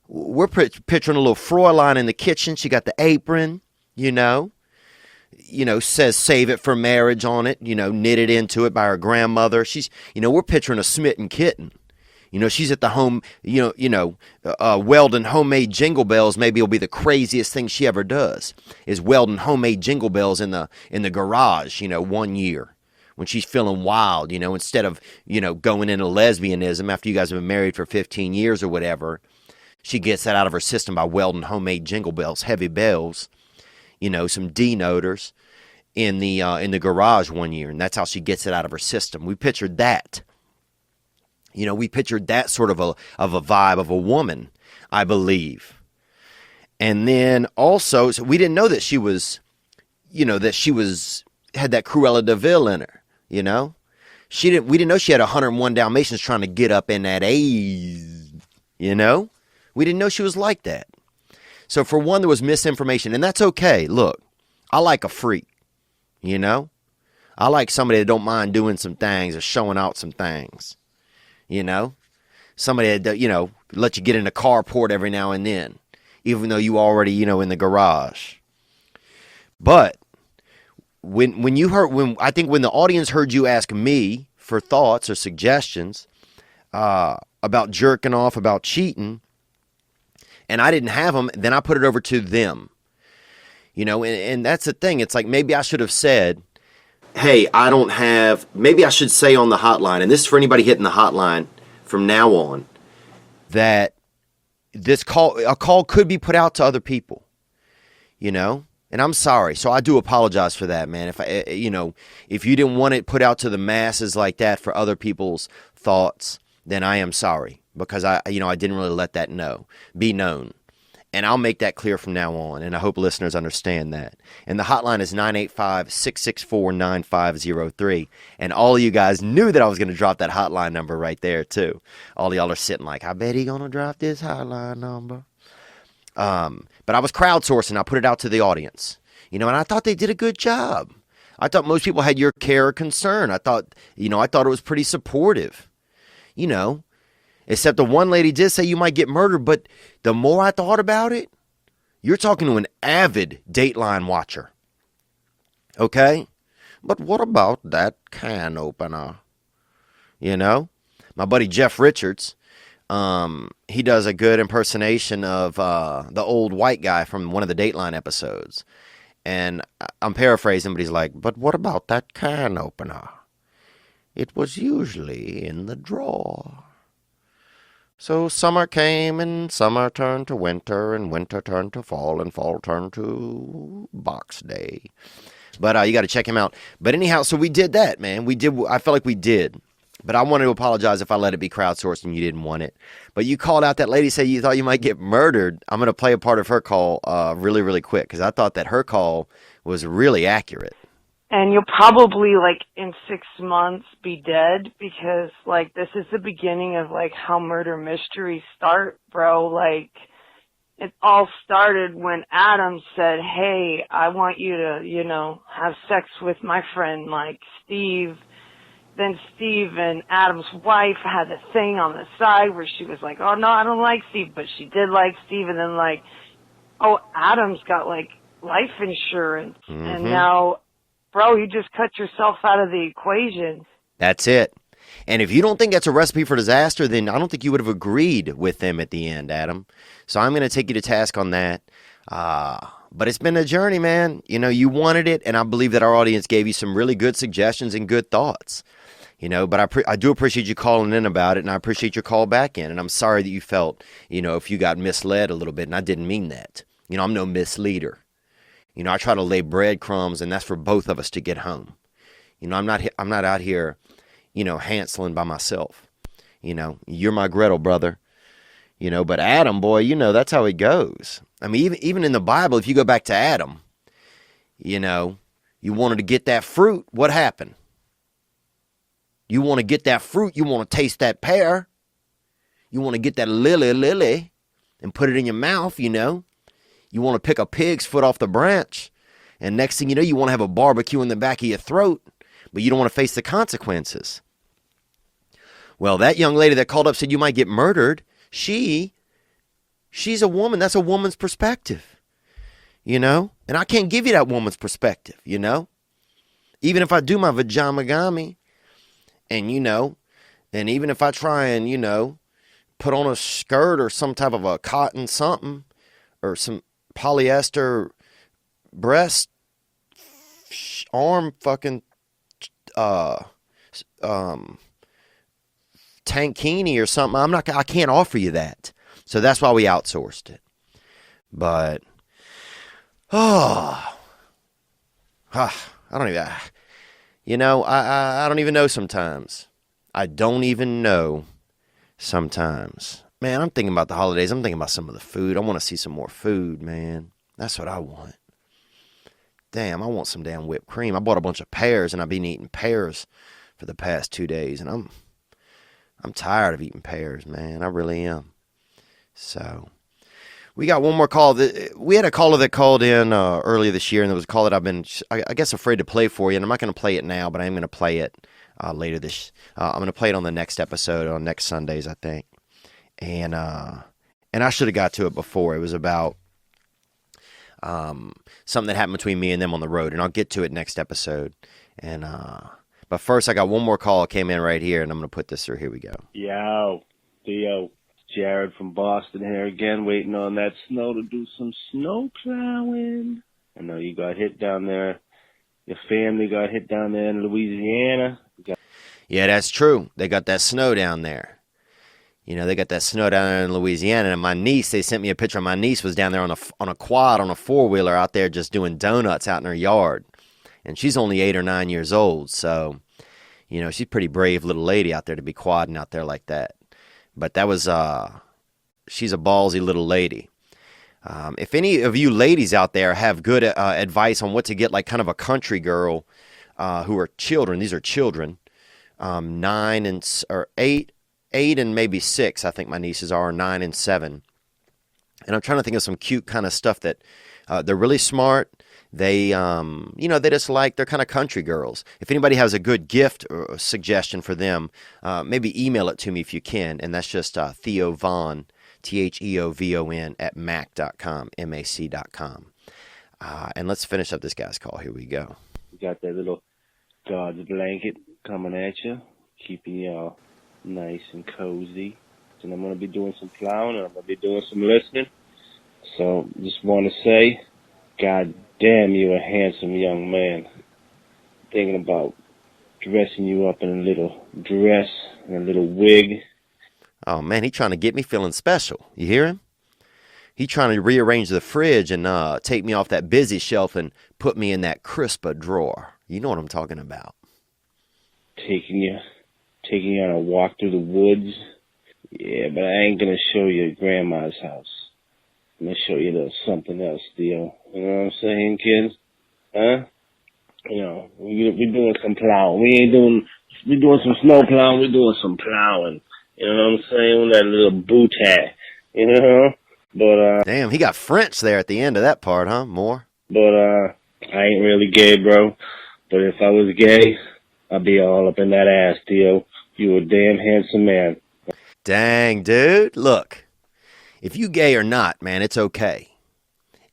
picturing a little Fräulein in the kitchen. She got the apron, you know, says save it for marriage on it, you know, knitted into it by her grandmother. She's, you know, we're picturing a smitten kitten. You know, she's at the home, welding homemade jingle bells. Maybe it'll be the craziest thing she ever does is welding homemade jingle bells in the garage, you know, 1 year when she's feeling wild, you know, instead of, you know, going into lesbianism after you guys have been married for 15 years or whatever. She gets that out of her system by welding homemade jingle bells, heavy bells, you know, some denoters in the garage 1 year. And that's how she gets it out of her system. We pictured that. You know, we pictured that sort of a vibe of a woman, I believe. And then also, so we didn't know that she was, you know, had that Cruella de Vil in her, you know. We didn't know she had 101 Dalmatians trying to get up in that age, you know. We didn't know she was like that. So for one, there was misinformation, and that's okay. Look, I like a freak, you know. I like somebody that don't mind doing some things or showing out some things. You know, somebody that, you know, let you get in the carport every now and then, even though you already, you know, in the garage. But when I think when the audience heard you ask me for thoughts or suggestions about jerking off, about cheating, and I didn't have them, then I put it over to them. You know, and that's the thing. It's like maybe I should have said, hey, maybe I should say on the hotline, and this is for anybody hitting the hotline from now on, that a call could be put out to other people, you know, and I'm sorry. So I do apologize for that, man. If you didn't want it put out to the masses like that for other people's thoughts, then I am sorry because I didn't really let that be known. And I'll make that clear from now on, and I hope listeners understand that. And the hotline is 985-664-9503. And all of you guys knew that I was going to drop that hotline number right there, too. All of y'all are sitting like, I bet he's going to drop this hotline number. But I was crowdsourcing. I put it out to the audience. You know, and I thought they did a good job. I thought most people had your care or concern. I thought it was pretty supportive. You know. Except the one lady did say you might get murdered, but the more I thought about it, you're talking to an avid Dateline watcher. Okay? But what about that can opener? You know? My buddy Jeff Richards, he does a good impersonation of the old white guy from one of the Dateline episodes. And I'm paraphrasing, but he's like, but what about that can opener? It was usually in the drawer. So summer came, and summer turned to winter, and winter turned to fall, and fall turned to Box Day. But you got to check him out. But anyhow, so we did that, man. I felt like we did. But I want to apologize if I let it be crowdsourced and you didn't want it. But you called out that lady, said you thought you might get murdered. I'm going to play a part of her call really, really quick because I thought that her call was really accurate. And you'll probably, like, in 6 months be dead because, like, this is the beginning of, like, how murder mysteries start, bro. Like, it all started when Adam said, hey, I want you to, you know, have sex with my friend, like, Steve. Then Steve and Adam's wife had a thing on the side where she was like, oh, no, I don't like Steve, but she did like Steve. And then, like, oh, Adam's got, like, life insurance. Mm-hmm. And now... Bro, you just cut yourself out of the equation. That's it. And if you don't think that's a recipe for disaster, then I don't think you would have agreed with them at the end, Adam. So I'm going to take you to task on that. But it's been a journey, man. You know, you wanted it, and I believe that our audience gave you some really good suggestions and good thoughts. You know, but I do appreciate you calling in about it, and I appreciate your call back in. And I'm sorry that you felt, you know, if you got misled a little bit, and I didn't mean that. You know, I'm no misleader. You know, I try to lay breadcrumbs, and that's for both of us to get home. You know, I'm not out here, you know, Hanseling by myself. You know, you're my Gretel, brother. You know, but Adam, boy, you know, that's how it goes. I mean, even in the Bible, if you go back to Adam, you know, you wanted to get that fruit. What happened? You want to get that fruit. You want to taste that pear. You want to get that lily, and put it in your mouth, you know. You want to pick a pig's foot off the branch. And next thing you know, you want to have a barbecue in the back of your throat, but you don't want to face the consequences. Well, that young lady that called up said you might get murdered. She's a woman. That's a woman's perspective, you know. And I can't give you that woman's perspective, you know. Even if I do my vajamagami, and, you know, and even if I try and, you know, put on a skirt or some type of a cotton something or some polyester breast arm fucking tankini or something, I can't offer you that. So that's why we outsourced it. But I don't even, you know, I don't even know sometimes. I don't even know sometimes. Man, I'm thinking about the holidays. I'm thinking about some of the food. I want to see some more food, man. That's what I want. Damn, I want some damn whipped cream. I bought a bunch of pears, and I've been eating pears for the past 2 days, and I'm tired of eating pears, man. I really am. So we got one more call. We had a caller that called in earlier this year, and there was a call that I've been, I guess, afraid to play for you, and I'm not going to play it now, but I am going to play it later this. I'm going to play it on the next episode, on next Sundays, I think. And I should have got to it before. It was about something that happened between me and them on the road, and I'll get to it next episode. And but first, I got one more call that came in right here, and I'm going to put this through. Here we go. Yo, Theo, Jared from Boston here again, waiting on that snow to do some snow plowing. I know you got hit down there. Your family got hit down there in Louisiana. Yeah, that's true. They got that snow down there. You know, they got that snow down there in Louisiana. And my niece, they sent me a picture of my niece was down there on a quad, on a four-wheeler out there just doing donuts out in her yard. And she's only 8 or 9 years old. So, you know, she's a pretty brave little lady out there to be quadding out there like that. But that was, she's a ballsy little lady. If any of you ladies out there have good advice on what to get, like kind of a country girl who are children, these are children, 8 and maybe 6, I think my nieces are, 9 and 7. And I'm trying to think of some cute kind of stuff that they're really smart. They, you know, they just like, they're kind of country girls. If anybody has a good gift or a suggestion for them, maybe email it to me if you can. And that's just Theo Von, TheoVon at mac.com, MAC.com. And let's finish up this guy's call. Here we go. You got that little God's blanket coming at you, keeping y'all nice and cozy. And I'm going to be doing some plowing, and I'm going to be doing some listening. So just want to say, God damn, you a handsome young man. Thinking about dressing you up in a little dress and a little wig. Oh, man, he trying to get me feeling special. You hear him? He trying to rearrange the fridge and take me off that busy shelf and put me in that crisper drawer. You know what I'm talking about. Taking you on a walk through the woods. Yeah, but I ain't going to show you Grandma's house. I'm going to show you a little something else, Theo. You know what I'm saying, kids? Huh? You know, we're doing some plowing. We're doing some snow plowing. We're doing some plowing. You know what I'm saying? With that little boot hat. You know? But, damn, he got French there at the end of that part, huh? More? But, I ain't really gay, bro. But if I was gay, I'd be all up in that ass, Theo. You a damn handsome man. Dang, dude. Look, if you gay or not, man, it's okay.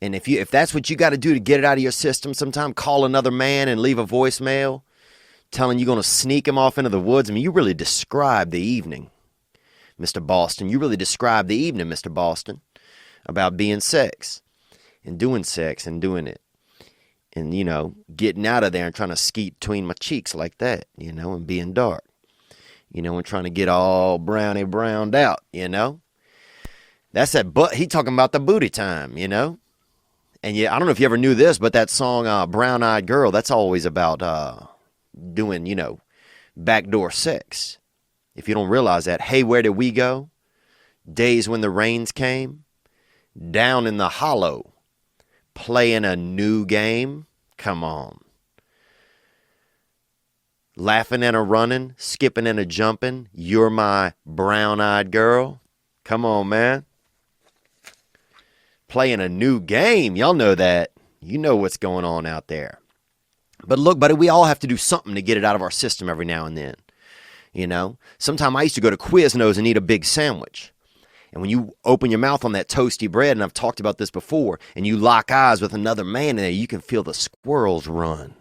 And if that's what you got to do to get it out of your system sometime, call another man and leave a voicemail telling you going to sneak him off into the woods. I mean, you really described the evening, Mr. Boston. You really described the evening, Mr. Boston, about being sex and doing it. And, you know, getting out of there and trying to skeet between my cheeks like that, you know, and being dark. You know, and trying to get all browned out, you know. That's that butt. He talking about the booty time, you know. And yeah, I don't know if you ever knew this, but that song, Brown Eyed Girl, that's always about doing, backdoor sex. If you don't realize that, hey, where did we go? Days when the rains came, down in the hollow, playing a new game. Come on. Laughing and a running, skipping and a jumping. You're my brown-eyed girl. Come on, man. Playing a new game. Y'all know that. You know what's going on out there. But look, buddy, we all have to do something to get it out of our system every now and then. Sometimes I used to go to Quiznos and eat a big sandwich. And when you open your mouth on that toasty bread, and I've talked about this before, and you lock eyes with another man in there, you can feel the squirrels run.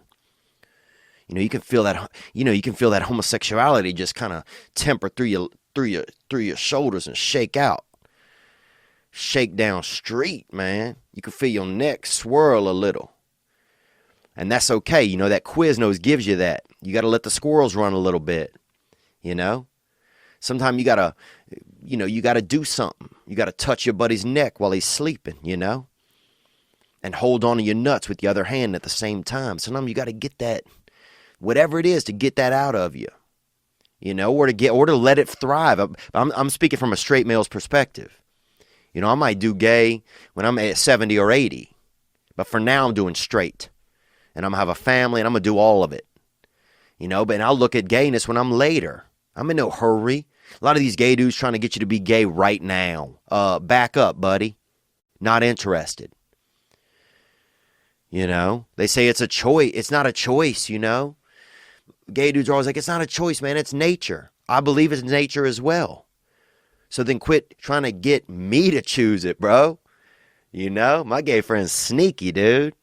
You can feel that. You can feel that homosexuality just kind of temper through your shoulders and shake out, shake down street, man. You can feel your neck swirl a little, and that's okay. That Quiznos gives you that. You got to let the squirrels run a little bit. Sometimes you gotta do something. You gotta touch your buddy's neck while he's sleeping. And hold on to your nuts with the other hand at the same time. Sometimes you gotta get that. Whatever it is to get that out of you, or to let it thrive. I'm speaking from a straight male's perspective. I might do gay when I'm at 70 or 80, but for now I'm doing straight, and I'm gonna have a family, and I'm gonna do all of it. But I'll look at gayness when I'm later. I'm in no hurry. A lot of these gay dudes trying to get you to be gay right now. Back up, buddy. Not interested. They say it's a choice. It's not a choice, Gay dudes are always like, it's not a choice, man. It's nature. I believe it's nature as well. So then quit trying to get me to choose it, bro. My gay friend's sneaky, dude.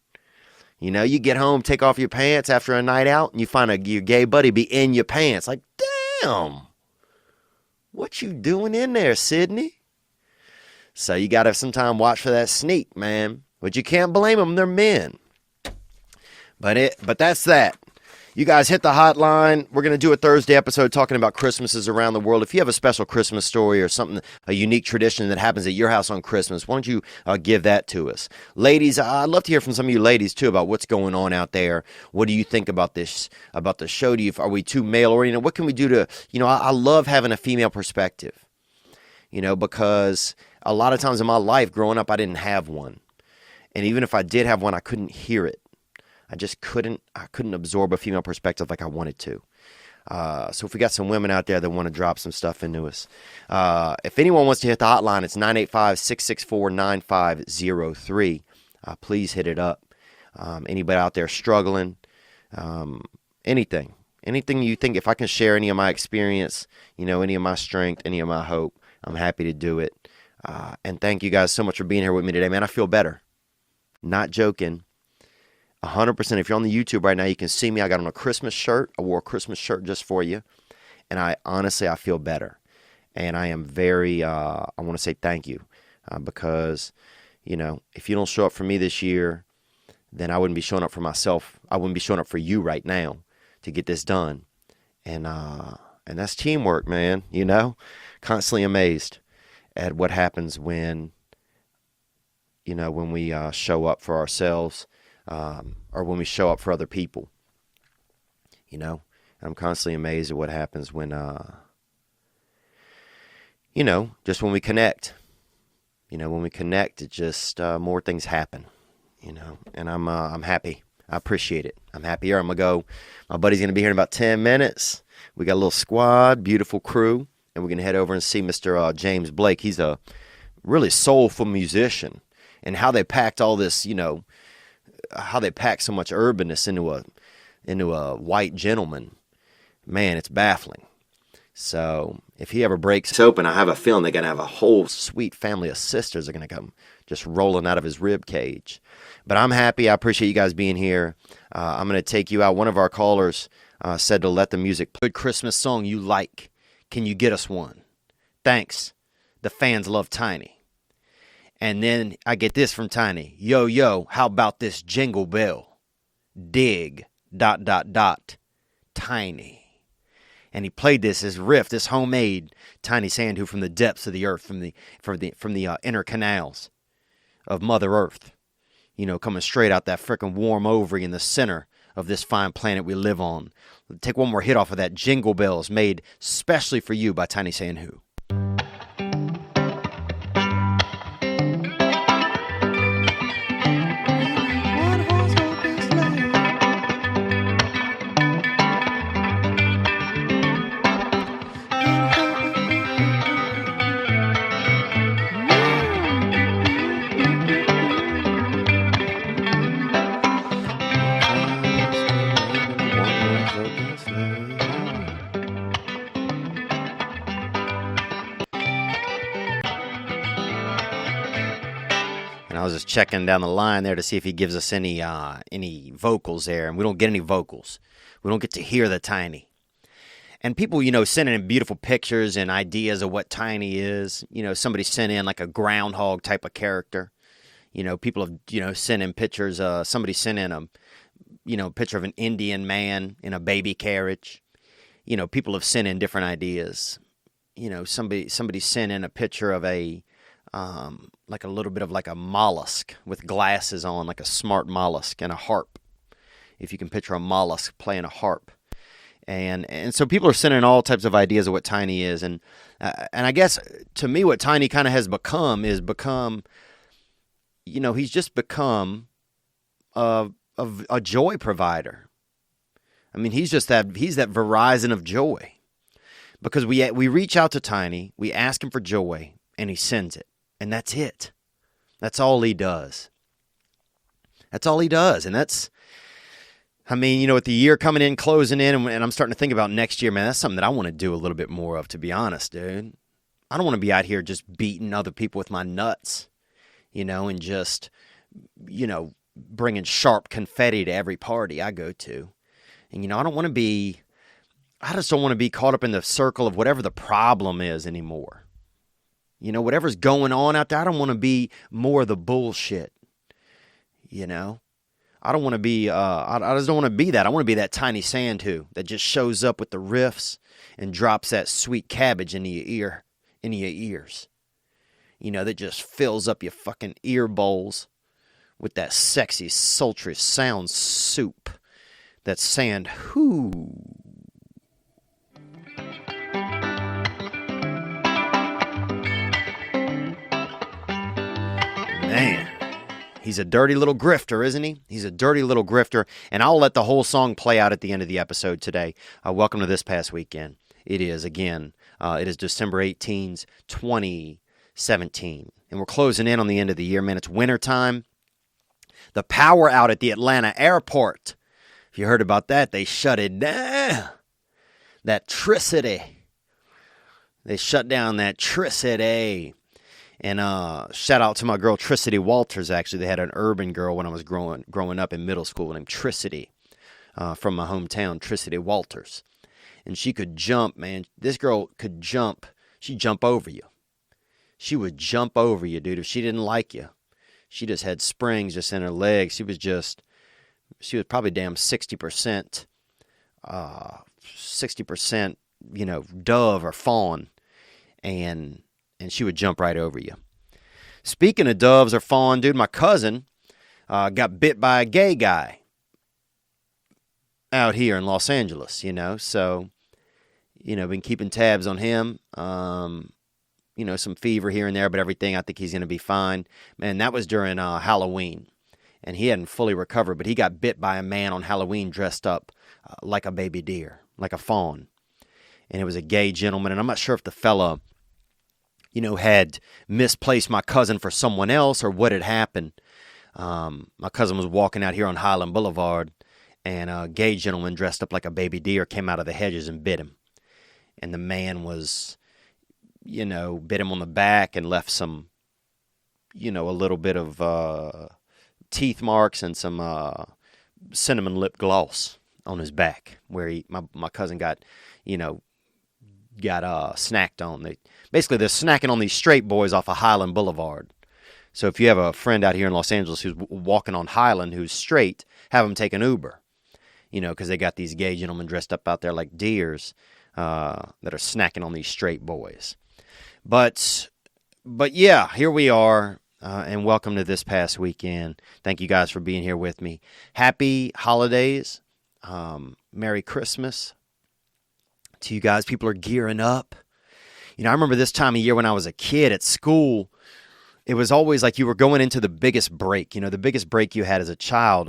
You get home, take off your pants after a night out, and you find your gay buddy be in your pants. Like, damn. What you doing in there, Sydney? So you got to sometime watch for that sneak, man. But you can't blame them. They're men. But that's that. You guys hit the hotline. We're going to do a Thursday episode talking about Christmases around the world. If you have a special Christmas story or something, a unique tradition that happens at your house on Christmas, why don't you give that to us? Ladies, I'd love to hear from some of you ladies, too, about what's going on out there. What do you think about this, about the show? Are we too male-oriented? What can we do to, I love having a female perspective, because a lot of times in my life growing up, I didn't have one. And even if I did have one, I couldn't hear it. I couldn't absorb a female perspective like I wanted to. So if we got some women out there that want to drop some stuff into us, if anyone wants to hit the hotline, it's 985-664-9503. Please hit it up. Anybody out there struggling, anything you think, if I can share any of my experience, any of my strength, any of my hope, I'm happy to do it. And thank you guys so much for being here with me today, man. I feel better. Not joking. 100%. If you're on the YouTube right now, you can see me. I got on a Christmas shirt. I wore a Christmas shirt just for you. And I feel better. And I am very, I want to say thank you. Because, if you don't show up for me this year, then I wouldn't be showing up for myself. I wouldn't be showing up for you right now to get this done. And that's teamwork, man. Constantly amazed at what happens when, when we show up for ourselves. Or when we show up for other people, I'm constantly amazed at what happens when, just when we connect, when we connect, it just, more things happen, and I'm happy. I appreciate it. I'm happier. I'm going to go. My buddy's going to be here in about 10 minutes. We got a little squad, beautiful crew, and we're going to head over and see Mr. James Blake. He's a really soulful musician, and how they packed all this, how they pack so much urbanness into a white gentleman, man, it's baffling. So if he ever breaks open, I have a feeling they're going to have a whole sweet family of sisters are going to come just rolling out of his rib cage. But I'm happy. I appreciate you guys being here. I'm going to take you out. One of our callers said to let the music play. Good Christmas song you like. Can you get us one? Thanks. The fans love Tiny. And then I get this from Tiny. Yo, how about this Jingle Bell? Dig, ... Tiny. And he played this riff, this homemade Tiny Sandu from the depths of the earth, from the inner canals of Mother Earth. Coming straight out that frickin' warm ovary in the center of this fine planet we live on. Take one more hit off of that Jingle Bells, made specially for you by Tiny Saying Who. And I was just checking down the line there to see if he gives us any vocals there, and we don't get any vocals. We don't get to hear the Tiny. And people, sending in beautiful pictures and ideas of what Tiny is. Somebody sent in like a groundhog type of character. People have, sent in pictures. Somebody sent in a picture of an Indian man in a baby carriage. People have sent in different ideas. Somebody sent in a picture of like a little bit of like a mollusk with glasses on, like a smart mollusk, and a harp. If you can picture a mollusk playing a harp. And so people are sending all types of ideas of what Tiny is. And I guess to me what Tiny kind of has become is he's just become a joy provider. I mean, he's that Verizon of joy. Because we reach out to Tiny, we ask him for joy, and he sends it. And that's it. That's all he does. That's all he does. And with the year coming in, closing in, and I'm starting to think about next year, man, that's something that I want to do a little bit more of, to be honest, dude. I don't want to be out here just beating other people with my nuts, and just, bringing sharp confetti to every party I go to. And, I just don't want to be caught up in the circle of whatever the problem is anymore. Whatever's going on out there, I don't want to be more of the bullshit. I don't want to be, I just don't want to be that. I want to be that Tiny Sand who that just shows up with the riffs and drops that sweet cabbage into your ears. That just fills up your fucking ear bowls with that sexy, sultry sound soup. That sand whoo. Man, he's a dirty little grifter, isn't he? He's a dirty little grifter, and I'll let the whole song play out at the end of the episode today. Welcome to This Past Weekend. It is December 18th, 2017, and we're closing in on the end of the year, man. It's wintertime. The power out at the Atlanta airport. If you heard about that, they shut it down. That tricity. They shut down that tricity. And shout out to my girl Tricity Walters, actually. They had an urban girl when I was growing up in middle school named Tricity from my hometown, Tricity Walters. And she could jump, man. This girl could jump. She'd jump over you. She would jump over you, dude, if she didn't like you. She just had springs just in her legs. She was probably damn 60%, dove or fawn. And she would jump right over you. Speaking of doves or fawn, dude, my cousin got bit by a gay guy out here in Los Angeles, So, been keeping tabs on him. Some fever here and there, but everything, I think he's going to be fine. Man, that was during Halloween. And he hadn't fully recovered, but he got bit by a man on Halloween dressed up like a baby deer, like a fawn. And it was a gay gentleman, and I'm not sure if the fella had misplaced my cousin for someone else or what had happened. My cousin was walking out here on Highland Boulevard, and a gay gentleman dressed up like a baby deer came out of the hedges and bit him. And the man was, bit him on the back and left some, a little bit of teeth marks and some cinnamon lip gloss on his back where my cousin got snacked on. They're snacking on these straight boys off of Highland Boulevard. So if you have a friend out here in Los Angeles who's walking on Highland who's straight, have them take an Uber. Because they got these gay gentlemen dressed up out there like deers that are snacking on these straight boys. But yeah, here we are, and welcome to This Past Weekend. Thank you guys for being here with me. Happy holidays. Merry Christmas to you guys. People are gearing up. You know, I remember this time of year when I was a kid at school, it was always like you were going into the biggest break. You know, the biggest break you had as a child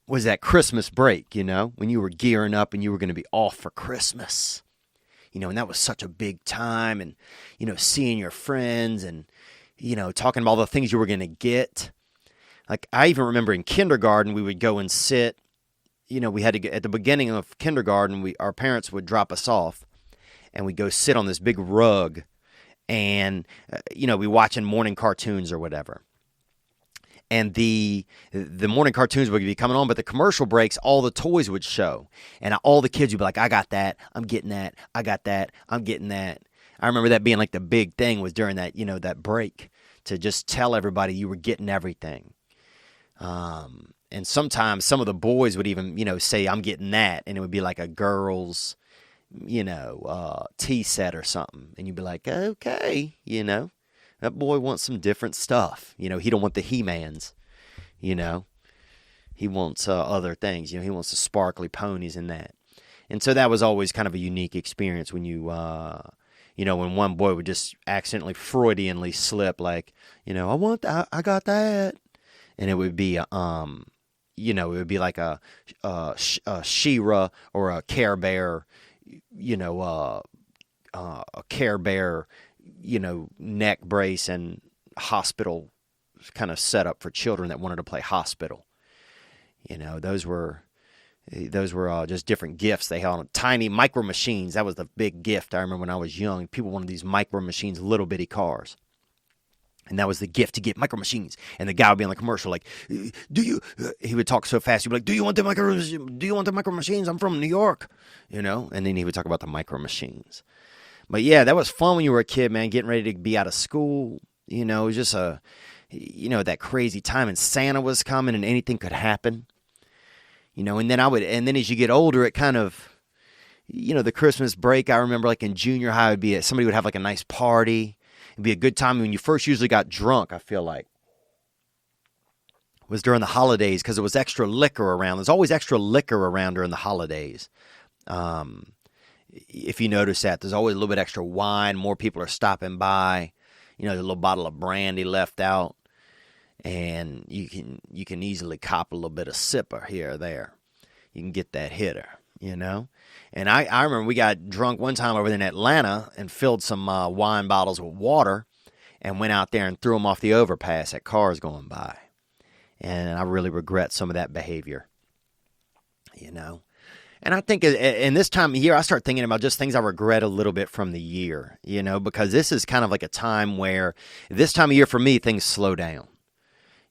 was that Christmas break, you know, when you were gearing up and you were going to be off for Christmas. You know, and that was such a big time, and, you know, seeing your friends and, you know, talking about all the things you were going to get. Like, I even remember in kindergarten, we would go and sit, you know, we had to get, at the beginning of kindergarten, our parents would drop us off, and we'd go sit on this big rug, and, you know, we watching morning cartoons or whatever. And the morning cartoons would be coming on, but the commercial breaks, all the toys would show. And all the kids would be like, I got that, I'm getting that, I got that, I'm getting that. I remember that being like the big thing was during that, you know, that break, to just tell everybody you were getting everything. And sometimes some of the boys would even, you know, say, I'm getting that. And it would be like a girl's, you know, tea set or something. And you'd be like, okay, you know. That boy wants some different stuff. You know, he don't want the He-Mans, you know. He wants other things. You know, he wants the sparkly ponies and that. And so that was always kind of a unique experience when you, you know, when one boy would just accidentally Freudianly slip like, you know, I want that, I got that. And it would be, you know, it would be like a She-Ra or a Care Bear, you know, a Care Bear, you know, neck brace and hospital kind of setup for children that wanted to play hospital. You know, those were just different gifts they had on tiny micro machines. That was the big gift. I remember when I was young, people wanted these micro machines, little bitty cars. And that was the gift, to get micro machines. And the guy would be on the commercial like, he would talk so fast. He'd be like, do you want the micro machines? I'm from New York, you know? And then he would talk about the micro machines. But yeah, that was fun when you were a kid, man, getting ready to be out of school. You know, it was just you know, that crazy time, and Santa was coming and anything could happen. You know, and then as you get older, it kind of, you know, the Christmas break, I remember like in junior high, somebody would have like a nice party. It'd be a good time when you first usually got drunk, I feel like. It was during the holidays because there was extra liquor around. There's always extra liquor around during the holidays. If you notice that, there's always a little bit extra wine. More people are stopping by. You know, there's a little bottle of brandy left out. And you can easily cop a little bit of sipper here or there. You can get that hitter, you know. And I remember we got drunk one time over there in Atlanta and filled some wine bottles with water and went out there and threw them off the overpass at cars going by. And I really regret some of that behavior, you know. And I think in this time of year, I start thinking about just things I regret a little bit from the year, you know, because this is kind of like a time where this time of year for me, things slow down.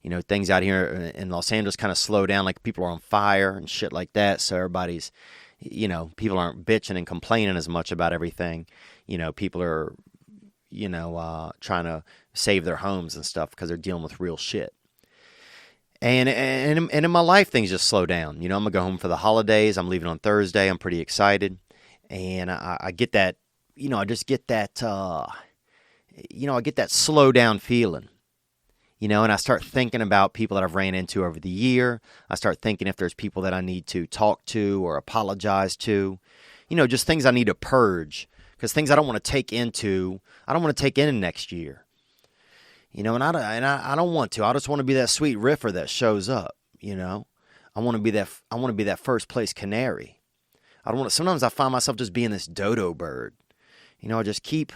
You know, things out here in Los Angeles kind of slow down, like people are on fire and shit like that. So everybody's, you know, people aren't bitching and complaining as much about everything. You know, people are, you know, trying to save their homes and stuff because they're dealing with real shit. And in my life, things just slow down. You know, I'm going to go home for the holidays. I'm leaving on Thursday. I'm pretty excited. And I get that, you know, I just get that, you know, I get that slow down feeling. You know, and I start thinking about people that I've ran into over the year. I start thinking if there's people that I need to talk to or apologize to. You know, just things I need to purge. Because things I don't want to take into next year. You know, and I don't want to. I just want to be that sweet riffer that shows up. You know, I want to be that first place canary. I don't want to. Sometimes I find myself just being this dodo bird. You know, I just keep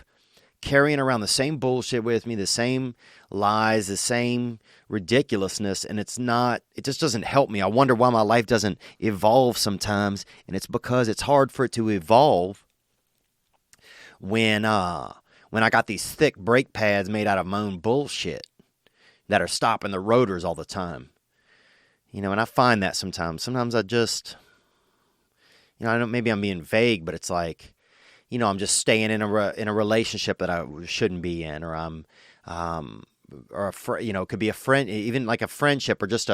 carrying around the same bullshit with me, the same lies, the same ridiculousness, and it just doesn't help me. I wonder why my life doesn't evolve sometimes, and it's because it's hard for it to evolve when I got these thick brake pads made out of my own bullshit that are stopping the rotors all the time. You know, and I find that sometimes. Sometimes I just, you know, I don't, maybe I'm being vague, but it's like, you know, I'm just staying in a relationship that I shouldn't be in, or I'm, you know, it could be a friend, even like a friendship, or just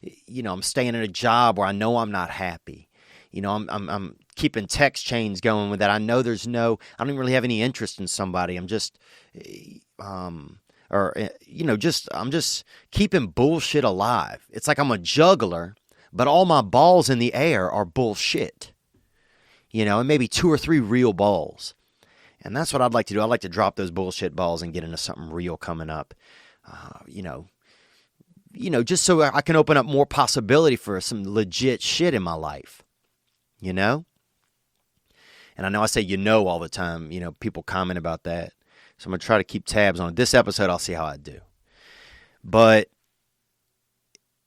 you know, I'm staying in a job where I know I'm not happy. You know, I'm keeping text chains going with that. I know I don't even really have any interest in somebody. I'm just, you know, I'm just keeping bullshit alive. It's like I'm a juggler, but all my balls in the air are bullshit. And maybe 2 or 3 real balls. And that's what I'd like to do. I'd like to drop those bullshit balls and get into something real coming up. Just so I can open up more possibility for some legit shit in my life. And I know I say all the time. People comment about that. So I'm going to try to keep tabs on it. This episode, I'll see how I do. But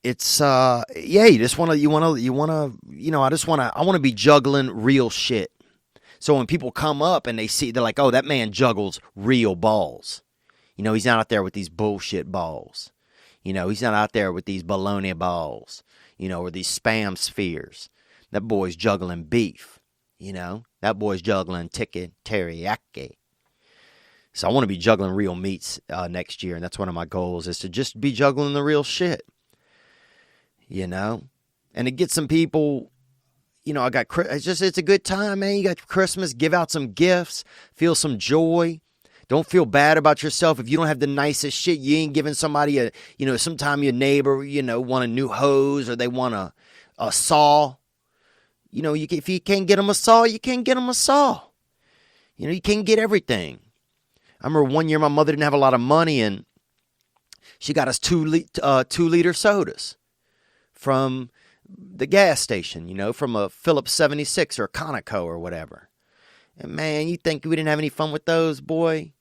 it's, I want to be juggling real shit. So when people come up and they're like, oh, that man juggles real balls. He's not out there with these bullshit balls. He's not out there with these baloney balls, or these spam spheres. That boy's juggling beef, That boy's juggling chicken teriyaki. So I want to be juggling real meats next year, and that's one of my goals, is to just be juggling the real shit, And to get some people, it's a good time, man. You got Christmas, give out some gifts, feel some joy. Don't feel bad about yourself if you don't have the nicest shit. You ain't giving somebody sometime your neighbor, want a new hose, or they want a saw. If you can't get them a saw, you can't get them a saw. You can't get everything. I remember one year my mother didn't have a lot of money, and she got us 2-liter sodas from the gas station, from a Phillips 76 or a Conoco or whatever. And man, you think we didn't have any fun with those, boy?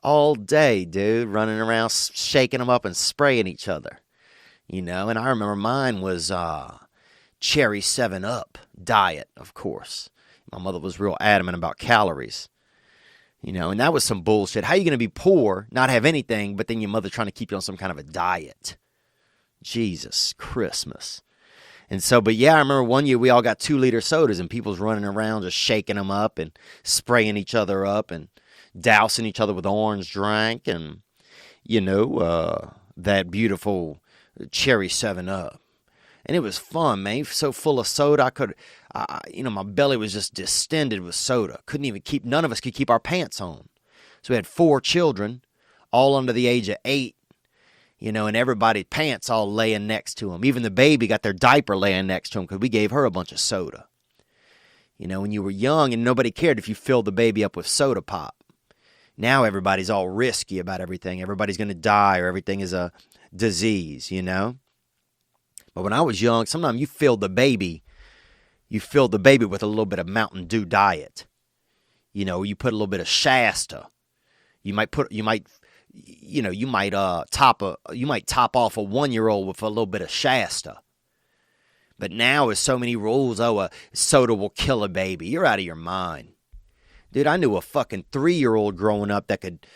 All day, dude, running around, shaking them up and spraying each other. And I remember mine was cherry 7-Up diet, of course. My mother was real adamant about calories. And that was some bullshit. How are you going to be poor, not have anything, but then your mother trying to keep you on some kind of a diet? Jesus Christmas. And so, I remember one year we all got 2-liter sodas, and people's running around just shaking them up and spraying each other up and dousing each other with orange drink and, that beautiful cherry 7-Up. And it was fun, man. So full of soda, my belly was just distended with soda. None of us could keep our pants on. So we had 4 children, all under the age of 8, and everybody's pants all laying next to them. Even the baby got their diaper laying next to him because we gave her a bunch of soda. When you were young and nobody cared if you filled the baby up with soda pop. Now everybody's all risky about everything. Everybody's going to die, or everything is a disease, But when I was young, sometimes you filled the baby with a little bit of Mountain Dew diet. You put a little bit of Shasta. You might top off a 1-year-old with a little bit of Shasta. But now there's so many rules. Soda will kill a baby. You're out of your mind. Dude, I knew a fucking 3-year-old growing up that could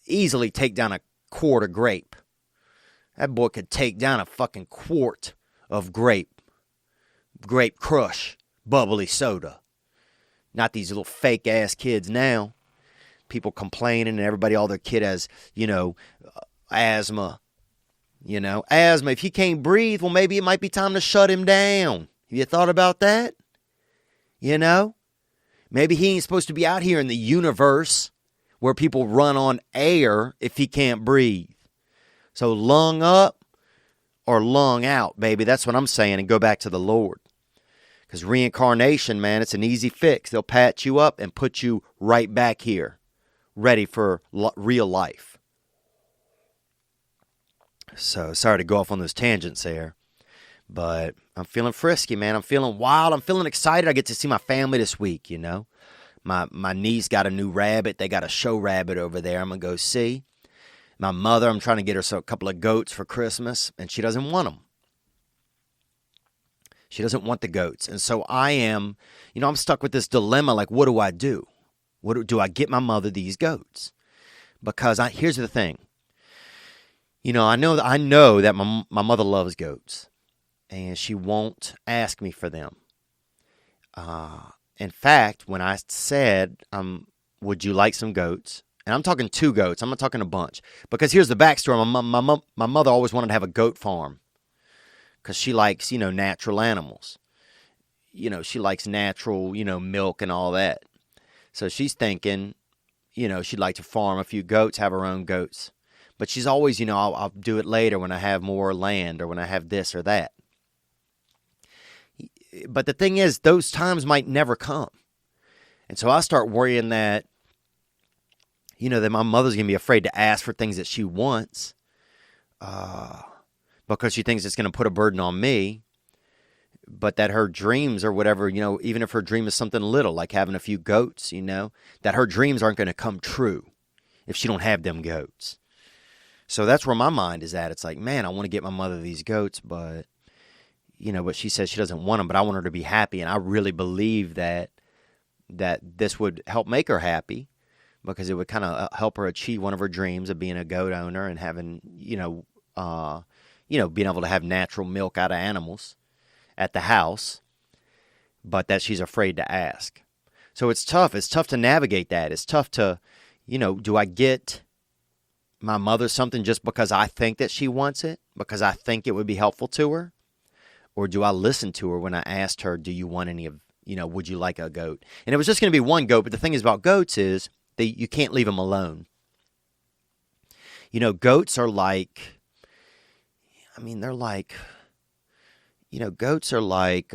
easily take down a quart of grape. That boy could take down a fucking quart of grape crush, bubbly soda. Not these little fake ass kids now. People complaining, and all their kid has, asthma. Asthma. If he can't breathe, well, maybe it might be time to shut him down. Have you thought about that? Maybe he ain't supposed to be out here in the universe where people run on air if he can't breathe. So lung up or lung out, baby. That's what I'm saying, and go back to the Lord. Because reincarnation, man, it's an easy fix. They'll patch you up and put you right back here, ready for real life. So sorry to go off on those tangents there. But I'm feeling frisky, man. I'm feeling wild. I'm feeling excited. I get to see my family this week, My niece got a new rabbit. They got a show rabbit over there I'm going to go see. My mother, I'm trying to get her a couple of goats for Christmas, and she doesn't want them. She doesn't want the goats. And so I'm stuck with this dilemma, like, what do I do? Do I get my mother these goats? Because here's the thing. I know that my mother loves goats, and she won't ask me for them. In fact, when I said, would you like some goats? And I'm talking 2 goats. I'm not talking a bunch. Because here's the backstory. My mother always wanted to have a goat farm. Because she likes, natural animals. She likes natural, milk and all that. So she's thinking, she'd like to farm a few goats, have her own goats. But she's always, I'll do it later when I have more land or when I have this or that. but the thing is, those times might never come. And so I start worrying that, that my mother's going to be afraid to ask for things that she wants because she thinks it's going to put a burden on me. But that her dreams or whatever, even if her dream is something little, like having a few goats, that her dreams aren't going to come true if she don't have them goats. So that's where my mind is at. It's like, man, I want to get my mother these goats, but, but she says she doesn't want them, but I want her to be happy. And I really believe that this would help make her happy because it would kind of help her achieve one of her dreams of being a goat owner and having, being able to have natural milk out of animals at the house, but that she's afraid to ask. So it's tough. It's tough to navigate that. It's tough to, do I get my mother something just because I think that she wants it, because I think it would be helpful to her? Or do I listen to her when I asked her, do you want any of, would you like a goat? And it was just going to be one goat, but the thing is about goats is you can't leave them alone. Goats are like, they're like, goats are like,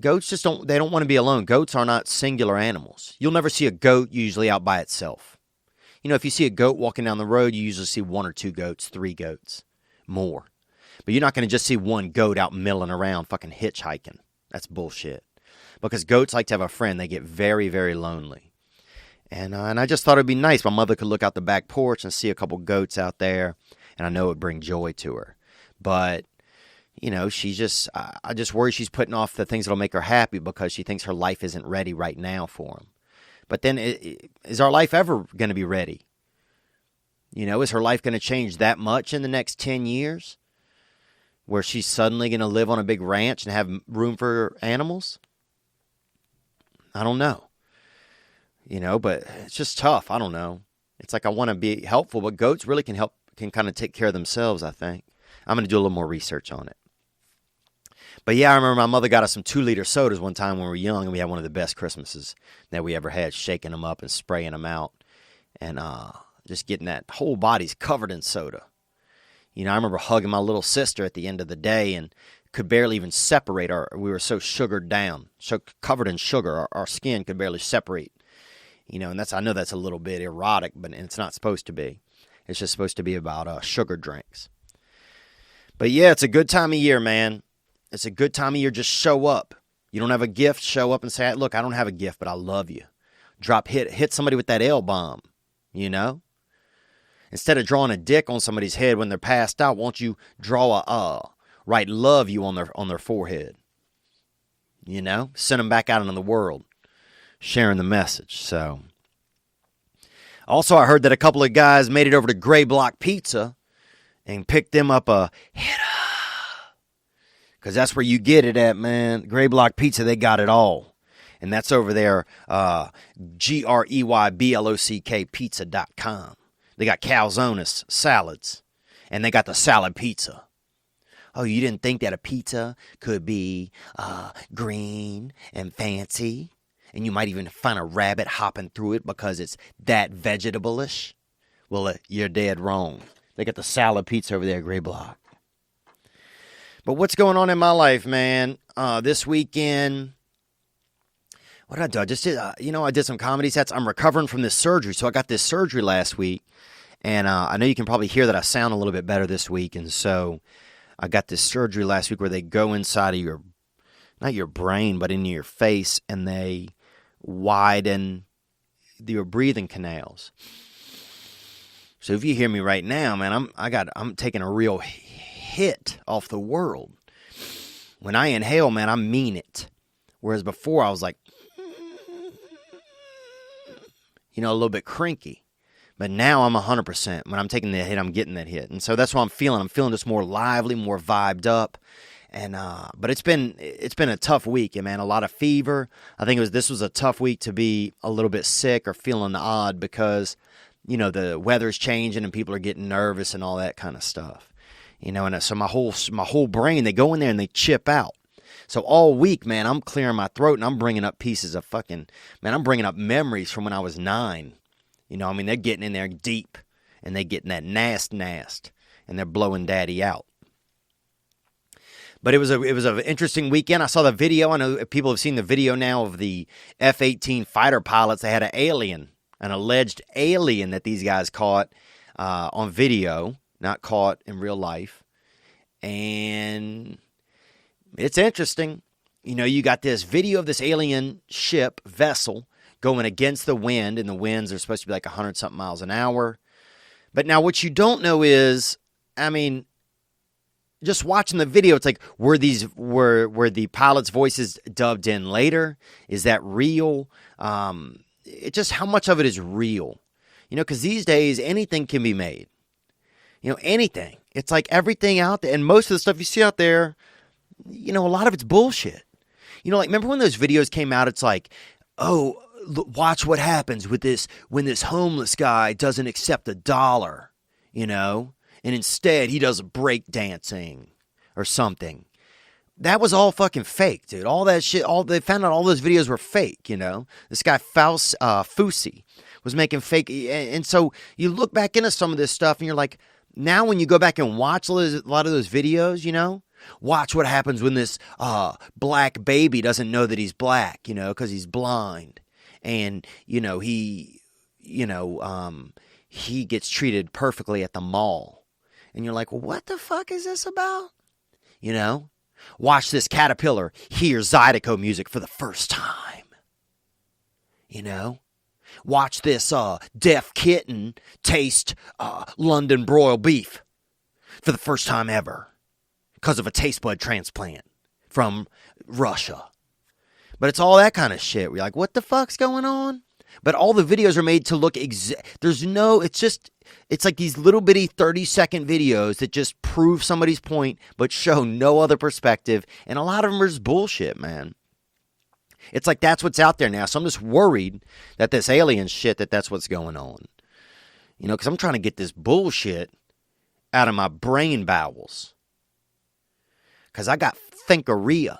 goats just don't want to be alone. Goats are not singular animals. You'll never see a goat usually out by itself. If you see a goat walking down the road, you usually see 1 or 2 goats, 3 goats, more. But you're not going to just see one goat out milling around fucking hitchhiking. That's bullshit. Because goats like to have a friend. They get very, very lonely. And I just thought it'd be nice. My mother could look out the back porch and see a couple goats out there. And I know it would bring joy to her. But I just worry she's putting off the things that'll make her happy because she thinks her life isn't ready right now for them. But then, is our life ever going to be ready? Is her life going to change that much in the next 10 years? Where she's suddenly going to live on a big ranch and have room for animals? I don't know. But it's just tough. I don't know. It's like I want to be helpful, but goats really can kind of take care of themselves, I think. I'm going to do a little more research on it. But yeah, I remember my mother got us some 2-liter sodas one time when we were young, and we had one of the best Christmases that we ever had, shaking them up and spraying them out, and just getting that whole body's covered in soda. I remember hugging my little sister at the end of the day and could barely even separate we were so sugared down, so covered in sugar, our skin could barely separate. And I know that's a little bit erotic, but it's not supposed to be. It's just supposed to be about sugar drinks. But yeah, it's a good time of year, man. It's a good time of year. Just show up. You don't have a gift, show up and say, look, I don't have a gift, but I love you. Hit somebody with that L-bomb, Instead of drawing a dick on somebody's head when they're passed out, won't you draw write love you on their forehead? Send them back out into the world, sharing the message. So, also I heard that a couple of guys made it over to Gray Block Pizza and picked them up a hitter. Because that's where you get it at, man. Gray Block Pizza, they got it all. And that's over there, GREYBLOCK pizza.com. They got calzones, salads, and they got the salad pizza. Oh, you didn't think that a pizza could be green and fancy? And you might even find a rabbit hopping through it because it's that vegetable-ish? Well, you're dead wrong. They got the salad pizza over there at Gray Block. But what's going on in my life, man? This weekend, what did I do? I just did, I did some comedy sets. I'm recovering from this surgery. So I got this surgery last week. And I know you can probably hear that I sound a little bit better this week. And so I got this surgery last week where they go inside of not your brain, but into your face. And they widen your breathing canals. So if you hear me right now, man, I'm taking a real hit off the world. When I inhale, man, I mean it. Whereas before I was like, a little bit cranky. But now I'm 100%. When I'm taking that hit, I'm getting that hit. And so that's what I'm feeling. I'm feeling just more lively, more vibed up. And but it's been a tough week, man. A lot of fever. I think this was a tough week to be a little bit sick or feeling odd because, the weather's changing and people are getting nervous and all that kind of stuff. And so my whole brain, they go in there and they chip out. So all week, man, I'm clearing my throat and I'm bringing up pieces of I'm bringing up memories from when I was 9. They're getting in there deep and they're getting that nast and they're blowing daddy out. But it was an interesting weekend. I saw the video. I know people have seen the video now of the F-18 fighter pilots. They had an alleged alien that these guys caught on video, not caught in real life. And it's interesting. You know, you got this video of this alien ship, vessel, going against the wind, and the winds are supposed to be like 100-something miles an hour. But now what you don't know is, I mean, just watching the video, it's like, were the pilots' voices dubbed in later? Is that real? It just, how much of it is real? You know, because these days, anything can be made. You know, anything. It's like everything out there, and most of the stuff you see out there, you know, a lot of it's bullshit. You know, like, remember when those videos came out? It's like, oh, watch what happens with this when this homeless guy doesn't accept $1, you know? And instead, he does break dancing or something. That was all fucking fake, dude. All that shit, they found out all those videos were fake, you know? This guy, Fusi, was making fake. And so you look back into some of this stuff, and you're like, now when you go back and watch a lot of those videos, you know? Watch what happens when this black baby doesn't know that he's black, you know, because he's blind. And, you know, he gets treated perfectly at the mall. And you're like, well, what the fuck is this about? You know? Watch this caterpillar hear Zydeco music for the first time. You know? Watch this deaf kitten taste London broiled beef for the first time ever because of a taste bud transplant from Russia. But it's all that kind of shit. We're like, what the fuck's going on? But all the videos are made to look it's like these little bitty 30-second videos that just prove somebody's point but show no other perspective. And a lot of them are just bullshit, man. It's like that's what's out there now. So I'm just worried that this alien shit, that's what's going on. You know, because I'm trying to get this bullshit out of my brain bowels. Because I got thinkeria.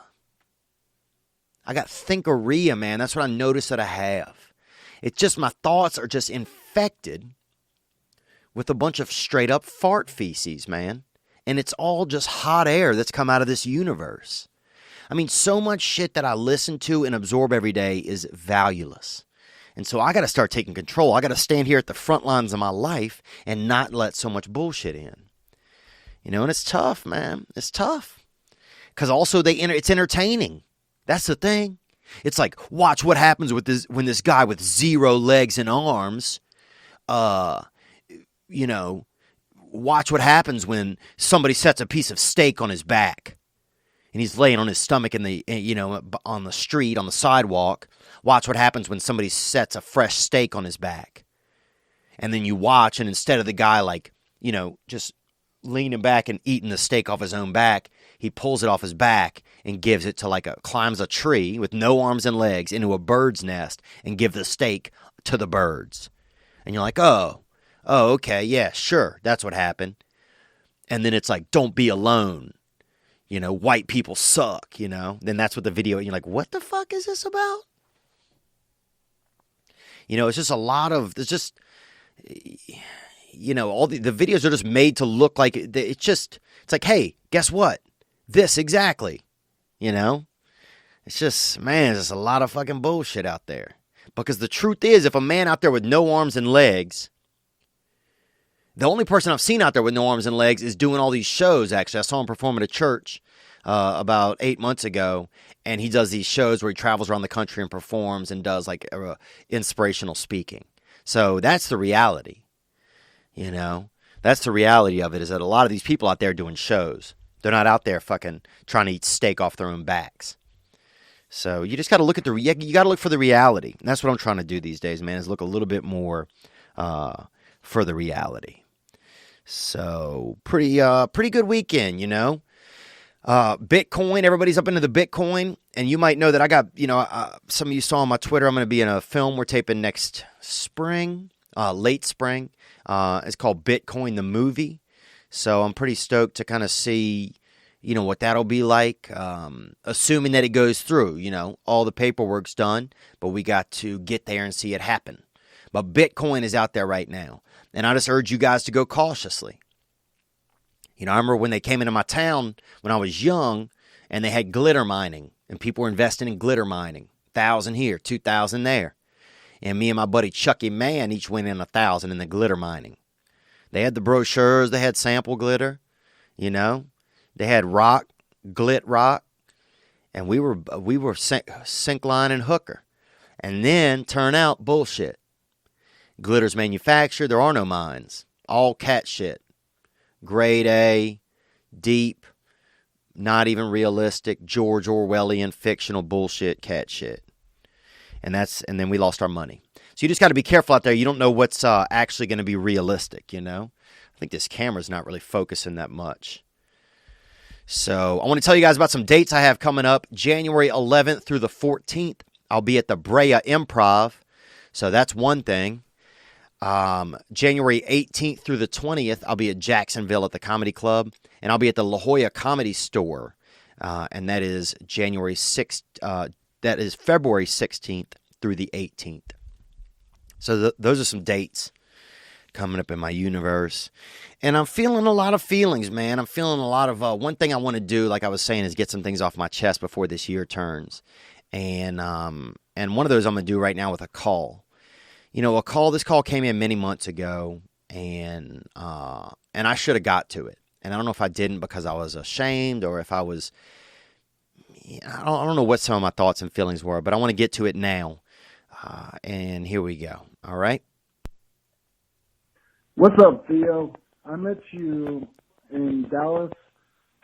Man. That's what I notice that I have. It's just my thoughts are just infected with a bunch of straight up fart feces, man. And it's all just hot air that's come out of this universe. I mean, so much shit that I listen to and absorb every day is valueless. And so I got to start taking control. I got to stand here at the front lines of my life and not let so much bullshit in. You know, and it's tough, man. It's tough. Because also it's entertaining. That's the thing. It's like, watch what happens when this guy with 0 legs and arms, you know, watch what happens when somebody sets a piece of steak on his back and he's laying on his stomach on the street, on the sidewalk. Watch what happens when somebody sets a fresh steak on his back. And then you watch, and instead of the guy, like, you know, just leaning back and eating the steak off his own back, he pulls it off his back and gives it to climbs a tree with no arms and legs into a bird's nest and give the steak to the birds. And you're like, oh, okay, yeah, sure, that's what happened. And then it's like, don't be alone. You know, white people suck, you know. Then that's what the video, and you're like, what the fuck is this about? You know, it's just you know, all the videos are just made to look like, it's like, hey, guess what? This exactly, you know? It's just, man, there's a lot of fucking bullshit out there. Because the truth is, if a man out there with no arms and legs, the only person I've seen out there with no arms and legs is doing all these shows, actually. I saw him perform at a church about 8 months ago, and he does these shows where he travels around the country and performs and does, like, inspirational speaking. So that's the reality, you know? That's the reality of it, is that a lot of these people out there doing shows, they're not out there fucking trying to eat steak off their own backs. So you just got to look at you got to look for the reality. And that's what I'm trying to do these days, man, is look a little bit more for the reality. So pretty good weekend, you know. Bitcoin, everybody's up into the Bitcoin, and you might know that I got, you know, some of you saw on my Twitter, I'm going to be in a film we're taping next spring, late spring. It's called Bitcoin the Movie. So I'm pretty stoked to kind of see, you know, what that'll be like, assuming that it goes through, you know, all the paperwork's done, but we got to get there and see it happen. But Bitcoin is out there right now, and I just urge you guys to go cautiously. You know, I remember when they came into my town when I was young, And they had glitter mining, and people were investing in glitter mining. 1,000 here, 2,000 there. And me and my buddy Chucky Mann each went in 1,000 in the glitter mining. They had the brochures, they had sample glitter, you know. They had rock, glit rock, and we were sink, line, and hooker. And then turn out bullshit. Glitter's manufactured, there are no mines. All cat shit. Grade A, deep, not even realistic, George Orwellian fictional bullshit cat shit. And then we lost our money. So you just got to be careful out there. You don't know what's actually going to be realistic, you know. I think this camera's not really focusing that much. So I want to tell you guys about some dates I have coming up. January 11th through the 14th, I'll be at the Brea Improv. So that's one thing. January 18th through the 20th, I'll be at Jacksonville at the Comedy Club. And I'll be at the La Jolla Comedy Store. And that is January 6th. That is February 16th through the 18th. So those are some dates coming up in my universe. And I'm feeling a lot of feelings, man. I'm feeling a lot of... one thing I want to do, like I was saying, is get some things off my chest before this year turns. And one of those I'm going to do right now with a call. You know, this call came in many months ago, and I should have got to it. And I don't know if I didn't because I was ashamed or if I was... I don't know what some of my thoughts and feelings were, but I want to get to it now. And here we go. All right? What's up, Theo? I met you in Dallas,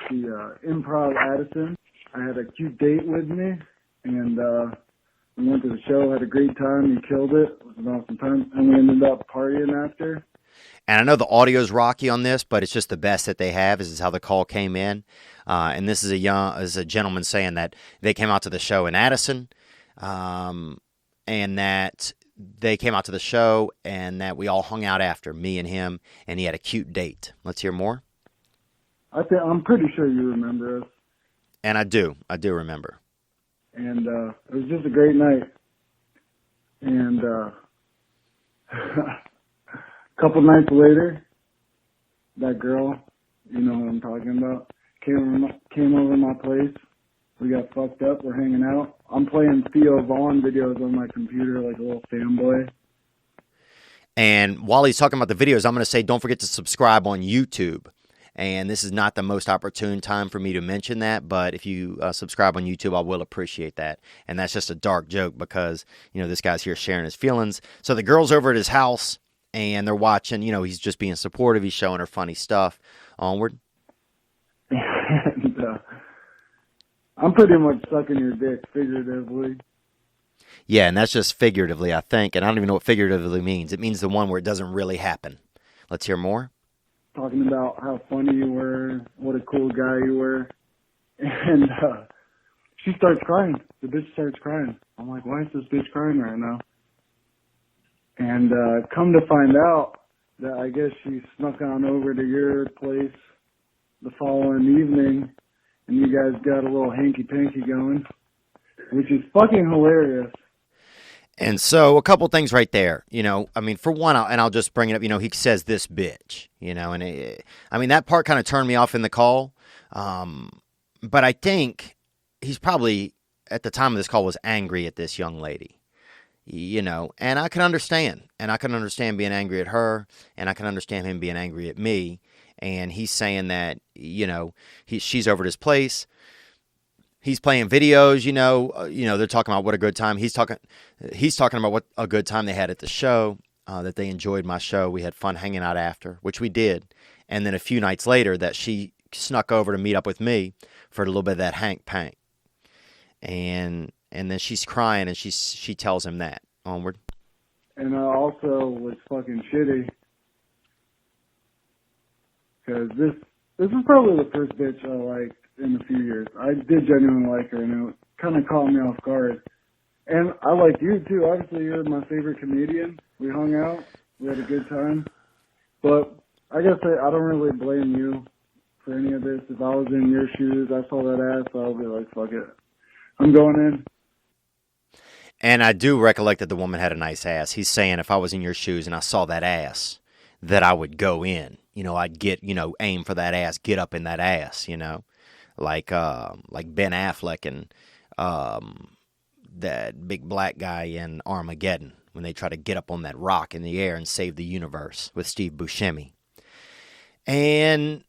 the Improv Addison. I had a cute date with me, and we went to the show, had a great time. You killed it. It was an awesome time. And we ended up partying after. And I know the audio's rocky on this, but it's just the best that they have. This is how the call came in. And this is a gentleman saying that they came out to the show in Addison, and that they came out to the show and that we all hung out after, me and him, and he had a cute date. Let's hear more. I'm pretty sure you remember us. And I do remember. And it was just a great night. And a couple nights later, that girl, you know what I'm talking about, came over to my place. We got fucked up. We're hanging out. I'm playing Theo Vaughn videos on my computer like a little fanboy. And while he's talking about the videos, I'm going to say don't forget to subscribe on YouTube. And this is not the most opportune time for me to mention that, but if you subscribe on YouTube, I will appreciate that. And that's just a dark joke because, you know, this guy's here sharing his feelings. So the girl's over at his house, and they're watching. You know, he's just being supportive. He's showing her funny stuff. Onward. And, I'm pretty much sucking your dick figuratively. Yeah, and that's just figuratively, I think. And I don't even know what figuratively means. It means the one where it doesn't really happen. Let's hear more. Talking about how funny you were, what a cool guy you were. And she starts crying. The bitch starts crying. I'm like, why is this bitch crying right now? And come to find out that I guess she snuck on over to your place the following evening, and you guys got a little hanky-panky going, which is fucking hilarious. And so a couple things right there, you know, I mean, for one, I'll just bring it up, you know, he says this bitch, you know, and I mean, that part kind of turned me off in the call. But I think he's probably at the time of this call was angry at this young lady, you know, and I can understand being angry at her, and I can understand him being angry at me. And he's saying that, you know, she's over at his place. He's playing videos, you know, they're talking about what a good time. He's talking about what a good time they had at the show, that they enjoyed my show. We had fun hanging out after, which we did. And then a few nights later that she snuck over to meet up with me for a little bit of that hank pank. And then she's crying and she tells him that. Onward. And I also was fucking shitty. Because this is probably the first bitch I liked in a few years. I did genuinely like her, and it kind of caught me off guard. And I like you, too. Obviously, you're my favorite comedian. We hung out. We had a good time. But I guess I don't really blame you for any of this. If I was in your shoes, I saw that ass, I would be like, fuck it. I'm going in. And I do recollect that the woman had a nice ass. He's saying if I was in your shoes and I saw that ass, that I would go in. You know, I'd get, you know, aim for that ass, get up in that ass, you know. like Ben Affleck and that big black guy in Armageddon when they try to get up on that rock in the air and save the universe with Steve Buscemi. And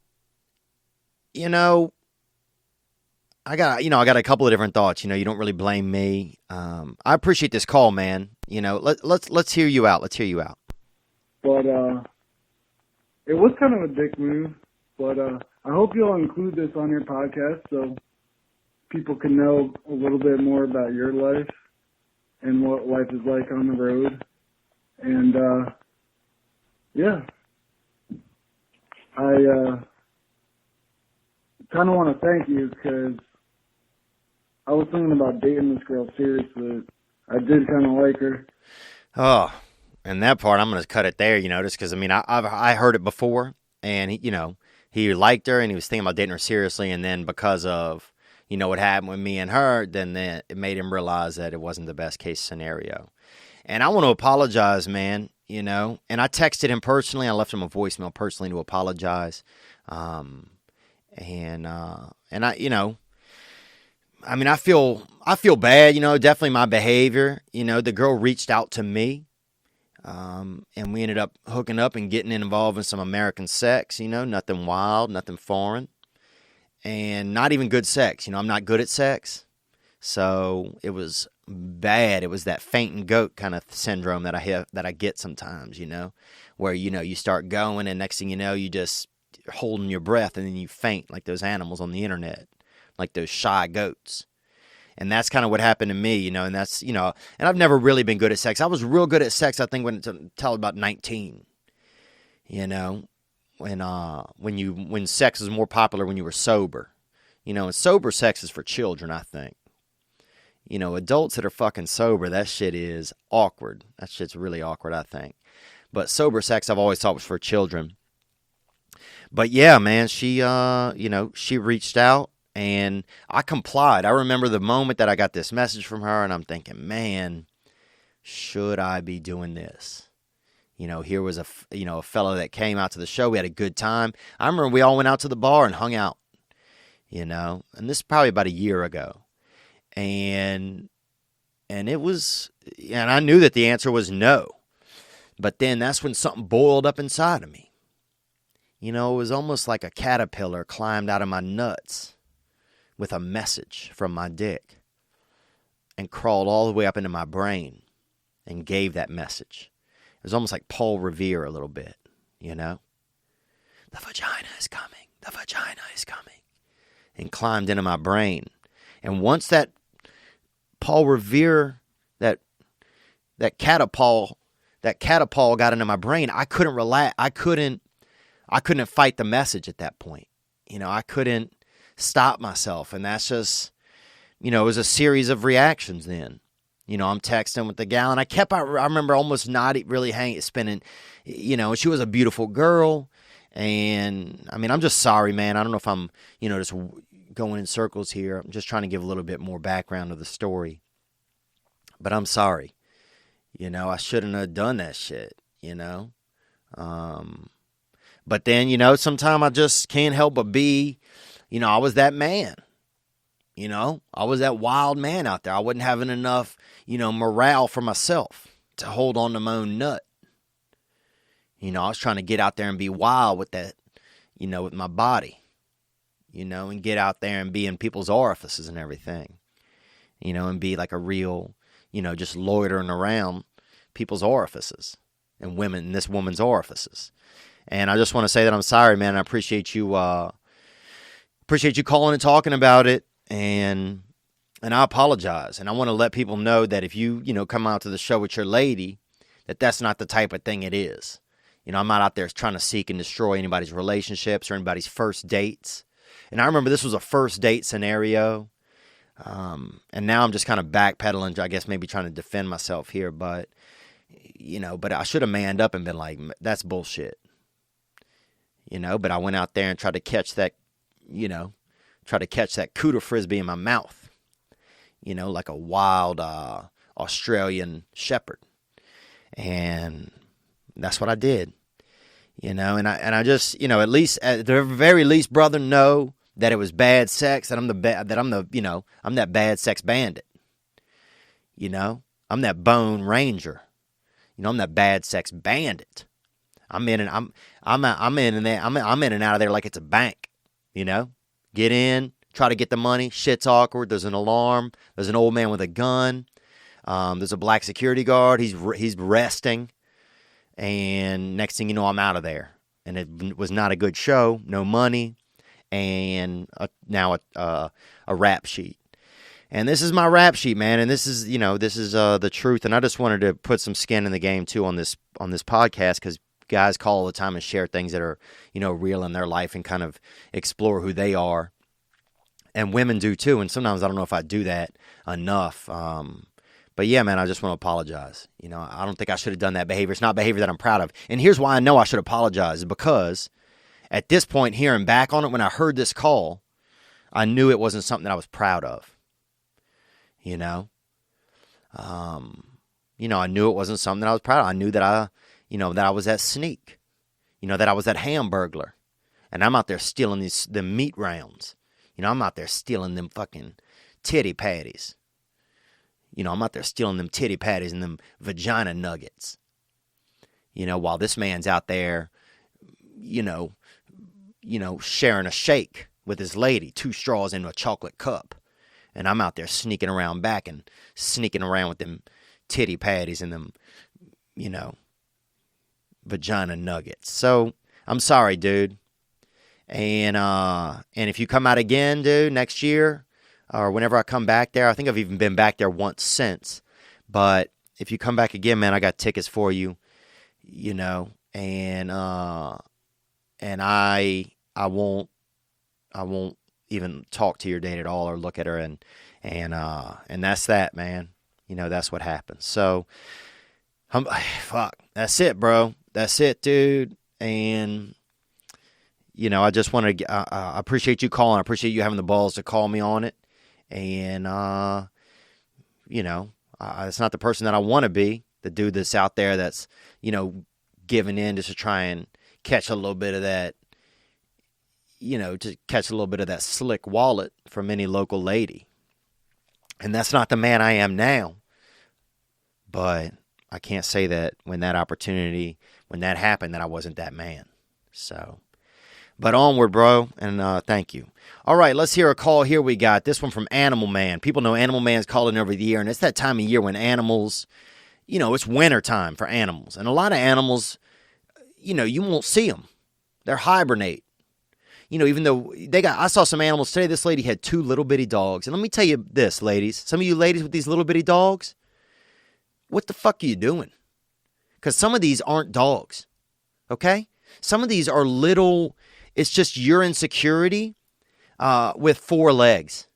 I got a couple of different thoughts. You don't really blame me. I appreciate this call, man. Let's hear you out. But it was kind of a dick move. But I hope you'll include this on your podcast so people can know a little bit more about your life and what life is like on the road. And yeah, I kind of want to thank you because I was thinking about dating this girl seriously. I did kind of like her. Oh, and that part I'm going to cut it there, just because I heard it before, and he liked her and he was thinking about dating her seriously, and then because of what happened with me and her, then it made him realize that it wasn't the best case scenario. And I want to apologize, man. And I texted him personally. I left him a voicemail personally to apologize. And I feel bad, definitely my behavior. The girl reached out to me, and we ended up hooking up and getting involved in some American sex, nothing wild, nothing foreign, and not even good sex. I'm not good at sex. So it was bad. It was that fainting goat kind of syndrome that I get sometimes, where, you start going and next thing you know, you just holding your breath and then you faint like those animals on the internet, like those shy goats. And that's kind of what happened to me, and that's, and I've never really been good at sex. I was real good at sex, I think, until about 19, when sex was more popular when you were sober, and sober sex is for children, I think. Adults that are fucking sober, that shit is awkward. That shit's really awkward, I think. But sober sex I've always thought was for children. But yeah, man, she reached out and I complied. I remember the moment that I got this message from her and I'm thinking, man, should I be doing this? Here was a fellow that came out to the show. We had a good time. I remember we all went out to the bar and hung out, and this is probably about a year ago. And it was, and I knew that the answer was no. But then that's when something boiled up inside of me. It was almost like a caterpillar climbed out of my nuts with a message from my dick and crawled all the way up into my brain and gave that message. It was almost like Paul Revere a little bit, The vagina is coming. The vagina is coming. And climbed into my brain. And once that Paul Revere, that catapult got into my brain, I couldn't relax. I couldn't fight the message at that point. I couldn't stop myself. And that's just, it was a series of reactions then. I'm texting with the gal, and I remember almost not really spinning, and she was a beautiful girl. And I'm just sorry, man. I don't know if I'm, just going in circles here. I'm just trying to give a little bit more background to the story. But I'm sorry. I shouldn't have done that shit, But then, sometimes I just can't help but be, I was that man. I was that wild man out there. I wasn't having enough, morale for myself to hold on to my own nut. I was trying to get out there and be wild with that, with my body, and get out there and be in people's orifices and everything, and be like a real, just loitering around people's orifices and this woman's orifices. And I just want to say that I'm sorry, man. I appreciate you calling and talking about it. And I apologize. And I want to let people know that if you, come out to the show with your lady, that's not the type of thing it is. I'm not out there trying to seek and destroy anybody's relationships or anybody's first dates. And I remember this was a first date scenario. And now I'm just kind of backpedaling, I guess maybe trying to defend myself here. But I should have manned up and been like, that's bullshit. But I went out there and tried to catch that, cooter frisbee in my mouth, like a wild Australian shepherd. And that's what I did, and I just, at least, at the very least, brother, know that it was bad sex, that I'm that bad sex bandit. I'm that Bone Ranger. I'm that bad sex bandit. I'm in and out of there like it's a bank. Get in, try to get the money. Shit's awkward. There's an alarm. There's an old man with a gun. There's a black security guard. He's resting. And next thing you know, I'm out of there. And it was not a good show. No money. And now a rap sheet. And this is my rap sheet, man. And this is the truth. And I just wanted to put some skin in the game too on this podcast, because guys call all the time and share things that are, real in their life and kind of explore who they are. And women do too. And sometimes I don't know if I do that enough. But yeah, man, I just want to apologize. I don't think I should have done that behavior. It's not behavior that I'm proud of. And here's why I know I should apologize, because at this point, hearing back on it, when I heard this call, I knew it wasn't something that I was proud of. I knew it wasn't something that I was proud of. I knew that I was that sneak, that I was that hamburglar, and I'm out there stealing the meat rounds. I'm out there stealing them fucking titty patties. I'm out there stealing them titty patties and them vagina nuggets. While this man's out there, sharing a shake with his lady, 2 straws in a chocolate cup. And I'm out there sneaking around back and sneaking around with them titty patties and them, vagina nuggets. So I'm sorry, dude. And if you come out again, dude, next year or whenever I come back there, I think I've even been back there once since. But if you come back again, man, I got tickets for you, and I won't even talk to your date at all or look at her, and that's that, man. That's what happens. So, fuck, that's it, bro. That's it, dude. And I just want to. I appreciate you calling. I appreciate you having the balls to call me on it. And it's not the person that I want to be. The dude that's out there that's giving in just to try and catch a little bit of that. To catch a little bit of that slick wallet from any local lady. And that's not the man I am now. But I can't say that when that happened, that I wasn't that man. So, but onward, bro, and thank you. All right, let's hear a call here. We got this one from Animal Man. People know Animal Man's calling every year, and it's that time of year when animals, it's winter time for animals. And a lot of animals, you won't see them. They're hibernate. Even though I saw some animals today. This lady had 2 little bitty dogs. And let me tell you this, ladies. Some of you ladies with these little bitty dogs, what the fuck are you doing? Because some of these aren't dogs, okay? Some of these are little, it's just your insecurity with 4 legs.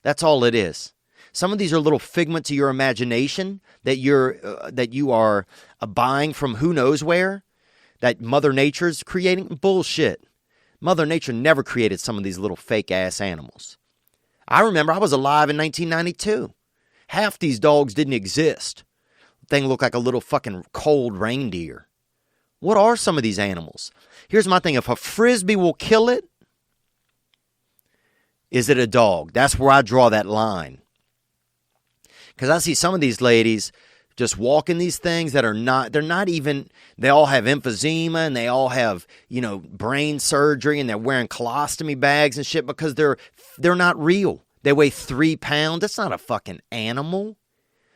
That's all it is. Some of these are little figments of your imagination that you are buying from who knows where, that Mother Nature's creating. Bullshit. Mother Nature never created some of these little fake-ass animals. I remember I was alive in 1992. Half these dogs didn't exist. The thing looked like a little fucking cold reindeer. What are some of these animals? Here's my thing. If a Frisbee will kill it, is it a dog? That's where I draw that line. Because I see some of these ladies just walking these things that they all have emphysema and they all have, brain surgery, and they're wearing colostomy bags and shit because they're not real. They weigh 3 pounds. That's not a fucking animal.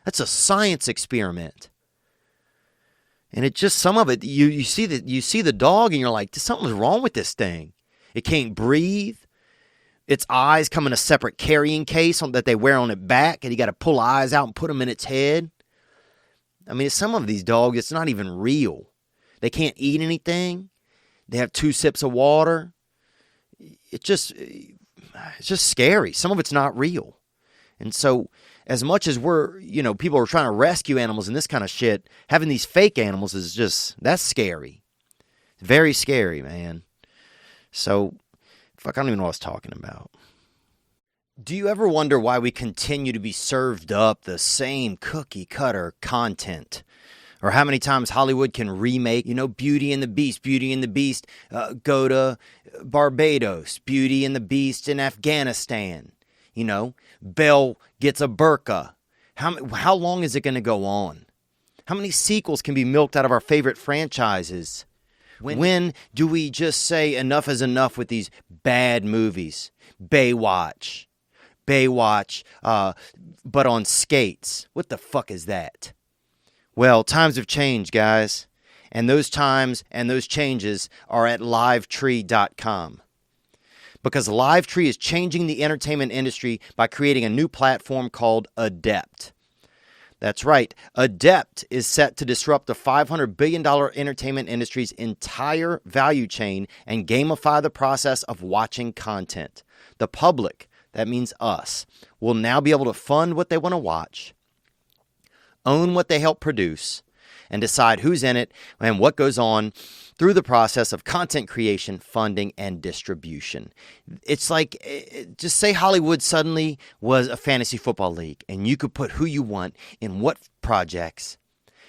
That's a science experiment. And it just, some of it, you see the dog and you're like, something's wrong with this thing. It can't breathe. Its eyes come in a separate carrying case that they wear on its back, and you got to pull eyes out and put them in its head. I mean, some of these dogs, it's not even real. They can't eat anything. They have 2 sips of water. It's just scary. Some of it's not real. And so as much as people are trying to rescue animals and this kind of shit, having these fake animals that's scary. Very scary, man. So, fuck, I don't even know what I was talking about. Do you ever wonder why we continue to be served up the same cookie cutter content Or how many times Hollywood can remake, Beauty and the Beast, go to Barbados, Beauty and the Beast in Afghanistan. Belle gets a burqa. How long is it going to go on? How many sequels can be milked out of our favorite franchises? When do we just say enough is enough with these bad movies? Baywatch, but on skates. What the fuck is that? Well, times have changed, guys. And those times and those changes are at livetree.com. Because Livetree is changing the entertainment industry by creating a new platform called Adept. That's right. Adept is set to disrupt the $500 billion entertainment industry's entire value chain and gamify the process of watching content. The public, that means us, will now be able to fund what they want to watch, own what they help produce, and decide who's in it and what goes on through the process of content creation, funding, and distribution. It's like, just say Hollywood suddenly was a fantasy football league, and you could put who you want in what projects.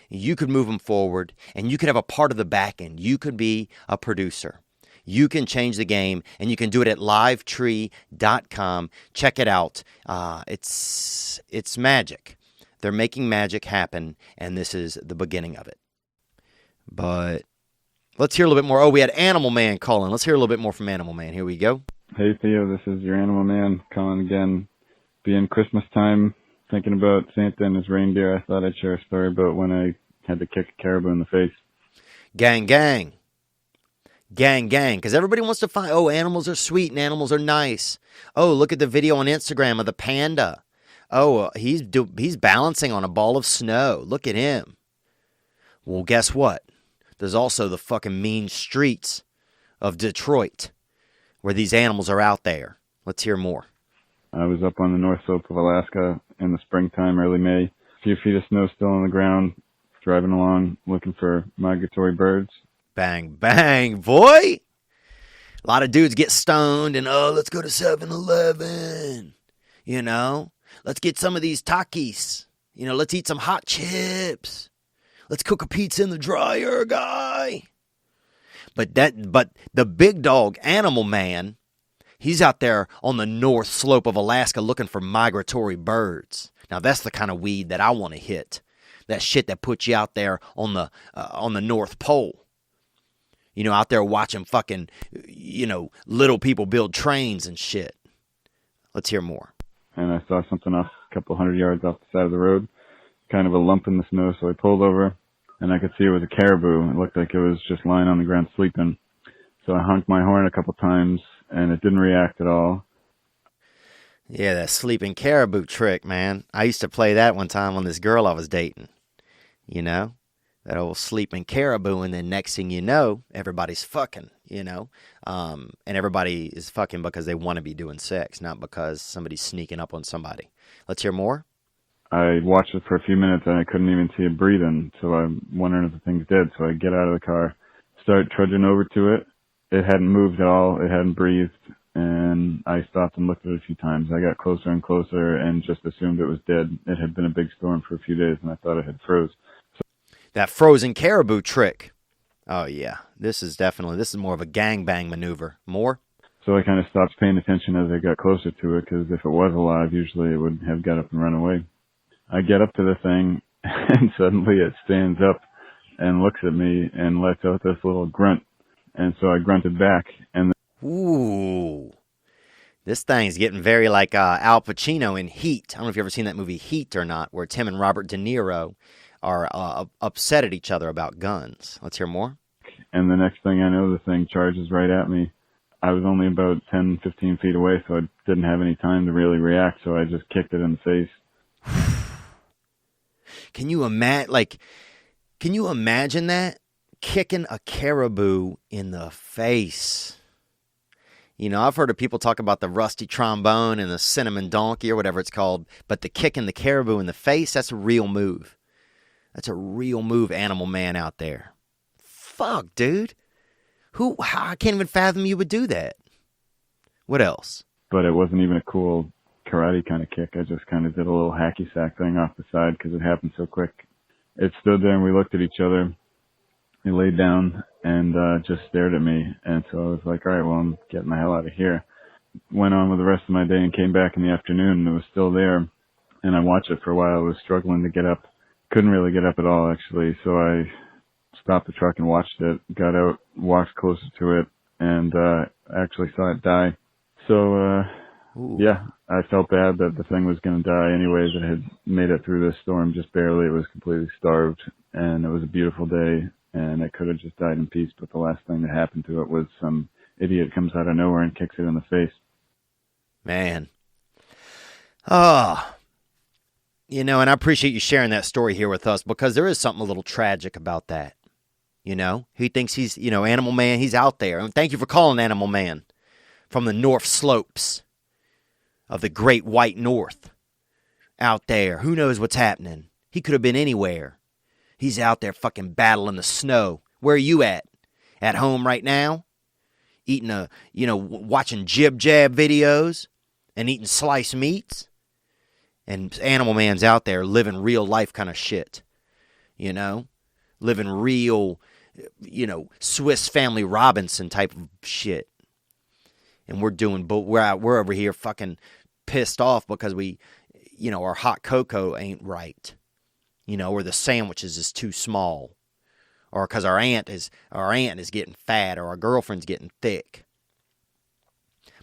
You could move them forward, and you could have a part of the back end. You could be a producer. You can change the game, and you can do it at livetree.com. Check it out. It's magic. They're making magic happen, and this is the beginning of it. But let's hear a little bit more. Oh, we had Animal Man calling. Let's hear a little bit more from Animal Man. Here we go. Hey, Theo, this is your Animal Man calling again. Being Christmas time, thinking about Santa and his reindeer, I thought I'd share a story about when I had to kick a caribou in the face. Gang, gang. Gang, gang. Because everybody wants to find, animals are sweet and animals are nice. Oh, look at the video on Instagram of the panda. Oh, he's balancing on a ball of snow. Look at him. Well, guess what? There's also the fucking mean streets of Detroit where these animals are out there. Let's hear more. I was up on the north slope of Alaska in the springtime, early May. A few feet of snow still on the ground, driving along looking for migratory birds. Bang, bang, boy. A lot of dudes get stoned and, let's go to 7-Eleven. Let's get some of these Takis. Let's eat some hot chips. Let's cook a pizza in the dryer, guy. But the big dog, Animal Man, he's out there on the north slope of Alaska looking for migratory birds. Now, that's the kind of weed that I want to hit. That shit that puts you out there on the North Pole. Out there watching fucking, little people build trains and shit. Let's hear more. And I saw something off a couple 100 yards off the side of the road, kind of a lump in the snow, so I pulled over, and I could see it was a caribou. It looked like it was just lying on the ground sleeping. So I honked my horn a couple times, and it didn't react at all. Yeah, that sleeping caribou trick, man. I used to play that one time on this girl I was dating. That old sleeping caribou, and then next thing you know, everybody's fucking, and everybody is fucking because they want to be doing sex, not because somebody's sneaking up on somebody. Let's hear more. I watched it for a few minutes, and I couldn't even see it breathing, so I'm wondering if the thing's dead. So I get out of the car, start trudging over to it. It hadn't moved at all. It hadn't breathed, and I stopped and looked at it a few times. I got closer and closer and just assumed it was dead. It had been a big storm for a few days, and I thought it had froze. That frozen caribou trick. Oh, yeah. This is more of a gangbang maneuver. More? So I kind of stopped paying attention as I got closer to it, because if it was alive, usually it would have got up and run away. I get up to the thing, and suddenly it stands up and looks at me and lets out this little grunt. And so I grunted back. And ooh. This thing's getting very like Al Pacino in Heat. I don't know if you've ever seen that movie Heat or not, where it's him and Robert De Niro are upset at each other about guns. Let's hear more. And the next thing I know, the thing charges right at me. I was only about 10, 15 feet away, so I didn't have any time to really react, so I just kicked it in the face. Can you imagine that? Kicking a caribou in the face. I've heard of people talk about the rusty trombone and the cinnamon donkey or whatever it's called, but the kicking the caribou in the face, that's a real move. That's a real move, Animal Man out there. Fuck, dude. I can't even fathom you would do that. What else? But it wasn't even a cool karate kind of kick. I just kind of did a little hacky sack thing off the side because it happened so quick. it stood there and we looked at each other. He laid down and just stared at me. And so I was like, all right, well, I'm getting the hell out of here. Went on with the rest of my day and came back in the afternoon and it was still there. And I watched it for a while. I was struggling to get up. Couldn't really get up at all, actually. So I stopped the truck and watched it, got out, walked closer to it, and actually saw it die. So, yeah, I felt bad that the thing was going to die anyways. It had made it through this storm just barely. It was completely starved, and it was a beautiful day, and it could have just died in peace. But the last thing that happened to it was some idiot comes out of nowhere and kicks it in the face. Man. Oh. You know, and I appreciate you sharing that story here with us because there is something a little tragic about that. You know, he thinks he's, Animal Man. He's out there. And thank you for calling Animal Man from the North Slopes of the Great White North. Out there. Who knows what's happening? He could have been anywhere. He's out there fucking battling the snow. Where are you at? At home right now? Eating watching jib jab videos and eating sliced meats? And Animal Man's out there living real life kind of shit, living real, Swiss Family Robinson type of shit. And we're over here fucking pissed off because our hot cocoa ain't right, or the sandwiches is too small, or because our aunt is getting fat, or our girlfriend's getting thick.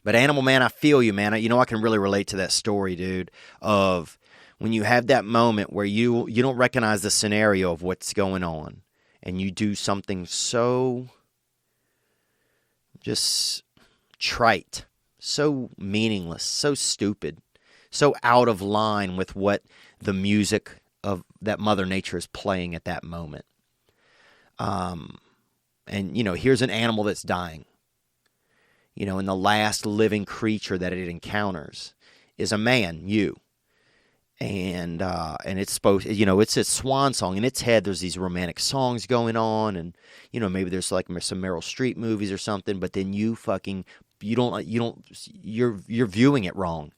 But Animal Man, I feel you, man. I can really relate to that story, dude, of when you have that moment where you don't recognize the scenario of what's going on, and you do something so just trite, so meaningless, so stupid, so out of line with what the music of that Mother Nature is playing at that moment. And here's an animal that's dying. And the last living creature that it encounters is a man, you. And it's supposed, it's its swan song. In its head, there's these romantic songs going on, and maybe there's like some Meryl Streep movies or something. But then you're viewing it wrong.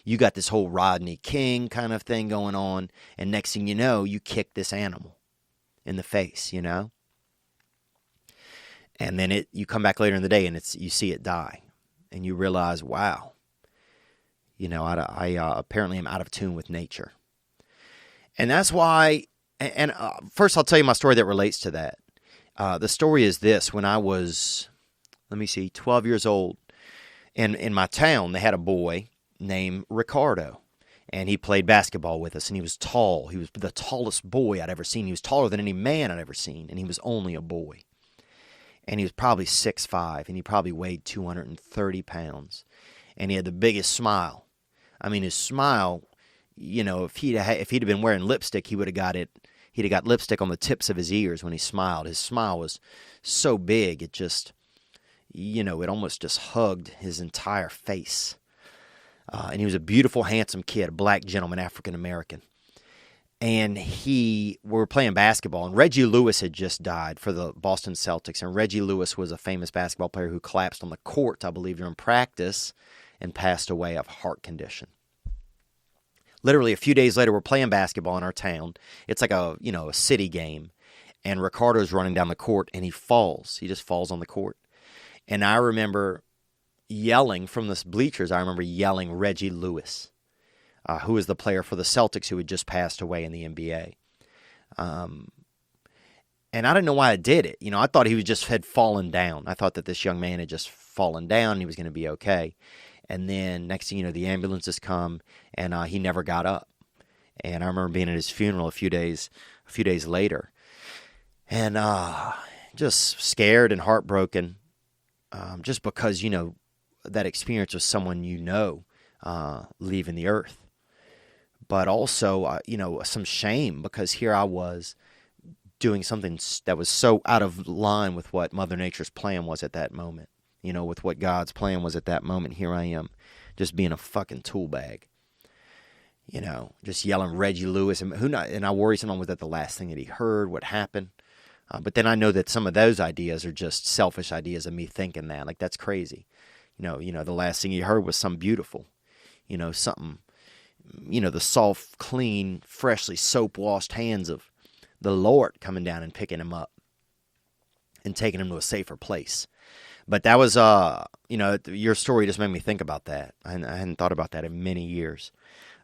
You got this whole Rodney King kind of thing going on, and next thing you know, you kick this animal in the face, And then you come back later in the day and you see it die, and you realize, wow, I apparently am out of tune with nature. And that's why, and first I'll tell you my story that relates to that. The story is this: when I was, 12 years old, in my town, they had a boy named Ricardo, and he played basketball with us, and he was tall. He was the tallest boy I'd ever seen. He was taller than any man I'd ever seen, and he was only a boy. And he was probably 6'5", and he probably weighed 230 pounds. And he had the biggest smile. I mean, his smile, if he'd have been wearing lipstick, he'd have got lipstick on the tips of his ears when he smiled. His smile was so big, it just, it almost just hugged his entire face. And he was a beautiful, handsome kid, a black gentleman, African American. And we were playing basketball, and Reggie Lewis had just died for the Boston Celtics. And Reggie Lewis was a famous basketball player who collapsed on the court, I believe, during practice and passed away of a heart condition. Literally a few days later, we're playing basketball in our town. It's like a city game. And Ricardo's running down the court, and he falls. He just falls on the court. And I remember yelling from the bleachers, Reggie Lewis. Who was the player for the Celtics who had just passed away in the NBA. And I didn't know why I did it. I thought he had fallen down. I thought that this young man had just fallen down and he was going to be okay. And then next thing you know, the ambulances come, and he never got up. And I remember being at his funeral a few days later. And just scared and heartbroken, just because, that experience with someone leaving the earth. But also, some shame, because here I was doing something that was so out of line with what Mother Nature's plan was at that moment. With what God's plan was at that moment. Here I am, just being a fucking tool bag. Just yelling Reggie Lewis. And I worry someone was that the last thing that he heard, what happened. But then I know that some of those ideas are just selfish ideas of me thinking that. Like, that's crazy. The last thing he heard was something beautiful. Something... the soft, clean, freshly soap-washed hands of the Lord coming down and picking him up and taking him to a safer place. But that was, your story just made me think about that. I hadn't thought about that in many years.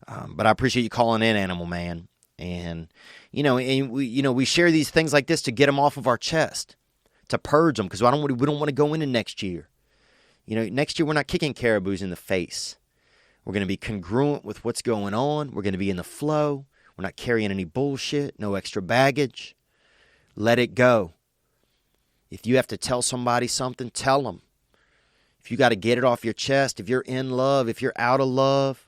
But I appreciate you calling in, Animal Man. And, we share these things like this to get them off of our chest, to purge them, because we don't want to go into next year. Next year we're not kicking caribous in the face. We're going to be congruent with what's going on. We're going to be in the flow. We're not carrying any bullshit, no extra baggage. Let it go. If you have to tell somebody something, tell them. If you got to get it off your chest, if you're in love, if you're out of love,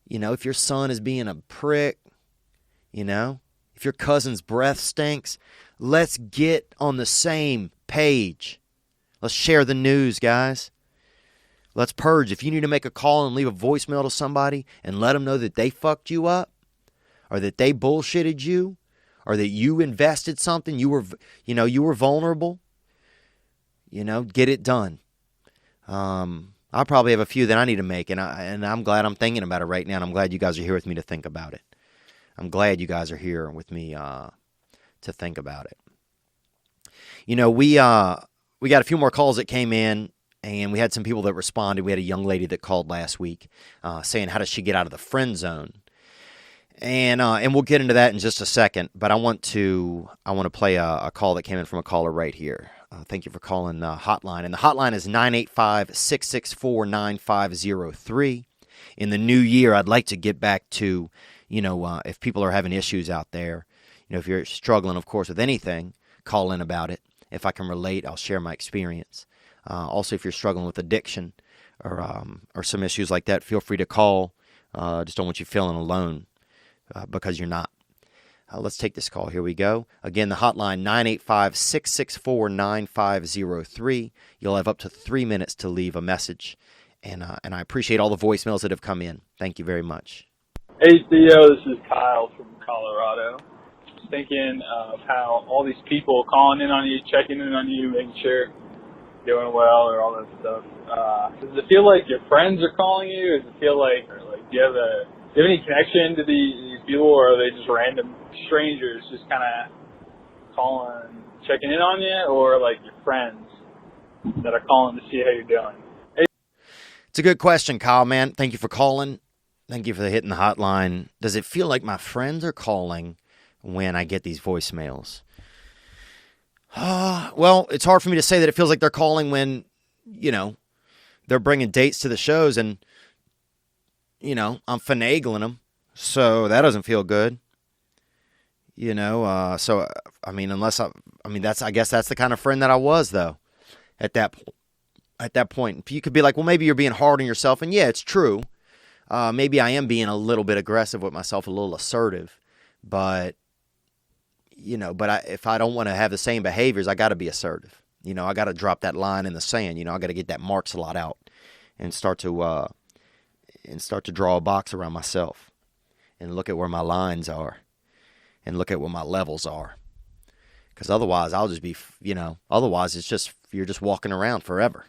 if your son is being a prick, if your cousin's breath stinks, let's get on the same page. Let's share the news, guys. Let's purge. If you need to make a call and leave a voicemail to somebody and let them know that they fucked you up, or that they bullshitted you, or that you invested something, you were vulnerable, get it done. I probably have a few that I need to make, and I'm glad I'm thinking about it right now, and I'm glad you guys are here with me to think about it. I'm glad you guys are here with me to think about it. We got a few more calls that came in, and we had some people that responded. We had a young lady that called last week saying, how does she get out of the friend zone? And we'll get into that in just a second, but I want to play a call that came in from a caller right here. Thank you for calling the hotline. And the hotline is 985-664-9503. In the new year, I'd like to get back to, if people are having issues out there, if you're struggling, of course, with anything, call in about it. If I can relate, I'll share my experience. Also, if you're struggling with addiction or some issues like that, feel free to call. Just don't want you feeling alone. Because you're not. Let's take this call. Here we go. Again, the hotline, 985-664-9503. You'll have up to 3 minutes to leave a message. And I appreciate all the voicemails that have come in. Thank you very much. Hey, Theo. This is Kyle from Colorado. Just thinking of how all these people calling in on you, checking in on you, making sure you're doing well or all that stuff. Does it feel like your friends are calling you? Does it feel like do you have any connection to these people, or are they just random strangers just kind of calling, checking in on you, or like your friends that are calling to see how you're doing? Hey. It's a good question, Kyle, man. Thank you for calling. Thank you for hitting the hotline. Does it feel like my friends are calling when I get these voicemails? Well, it's hard for me to say that it feels like they're calling when, they're bringing dates to the shows and, I'm finagling them, so that doesn't feel good. I guess that's the kind of friend that I was, though, at that point. You could be like, well, maybe you're being hard on yourself, and yeah, it's true. Maybe I am being a little bit aggressive with myself, a little assertive, but if I don't want to have the same behaviors, I got to be assertive. I got to drop that line in the sand. I got to get that marks a lot out and start to draw a box around myself and look at where my lines are and look at what my levels are. Because otherwise I'll just be, otherwise it's just, you're just walking around forever.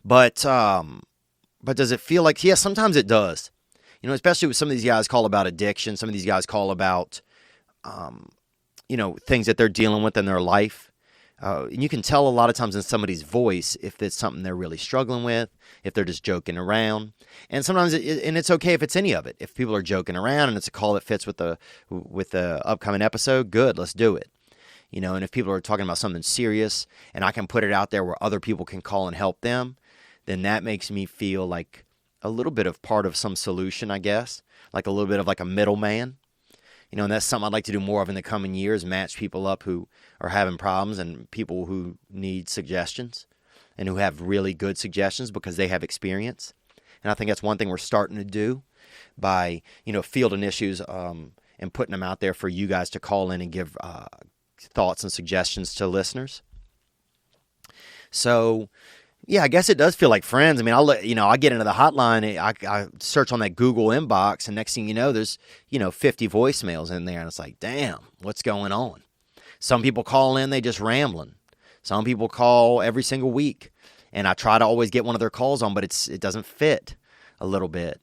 But does it feel like, yeah, sometimes it does. Especially with some of these guys call about addiction. Some of these guys call about, things that they're dealing with in their life. And you can tell a lot of times in somebody's voice if it's something they're really struggling with, if they're just joking around. And sometimes, it's okay if it's any of it. If people are joking around and it's a call that fits with the upcoming episode, good, let's do it. And if people are talking about something serious and I can put it out there where other people can call and help them, then that makes me feel like a little bit of part of some solution, I guess, like a little bit of like a middleman. And that's something I'd like to do more of in the coming years, match people up who are having problems and people who need suggestions and who have really good suggestions because they have experience. And I think that's one thing we're starting to do by, fielding issues and putting them out there for you guys to call in and give thoughts and suggestions to listeners. So, yeah, I guess it does feel like friends. I mean, I get into the hotline, I search on that Google inbox, and next thing you know, there's, 50 voicemails in there, and it's like, damn, what's going on? Some people call in, they just rambling. Some people call every single week, and I try to always get one of their calls on, but it doesn't fit a little bit.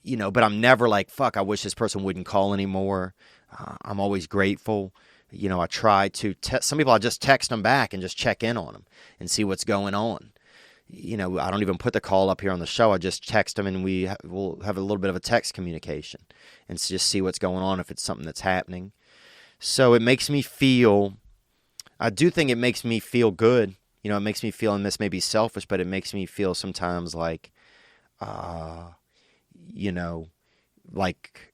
but I'm never like, fuck, I wish this person wouldn't call anymore. I'm always grateful. I try to some people, I just text them back and just check in on them and see what's going on. I don't even put the call up here on the show. I just text them, and we'll have a little bit of a text communication and just see what's going on, if it's something that's happening. So it makes me feel, I do think it makes me feel good. It makes me feel, and this may be selfish, but it makes me feel sometimes like, like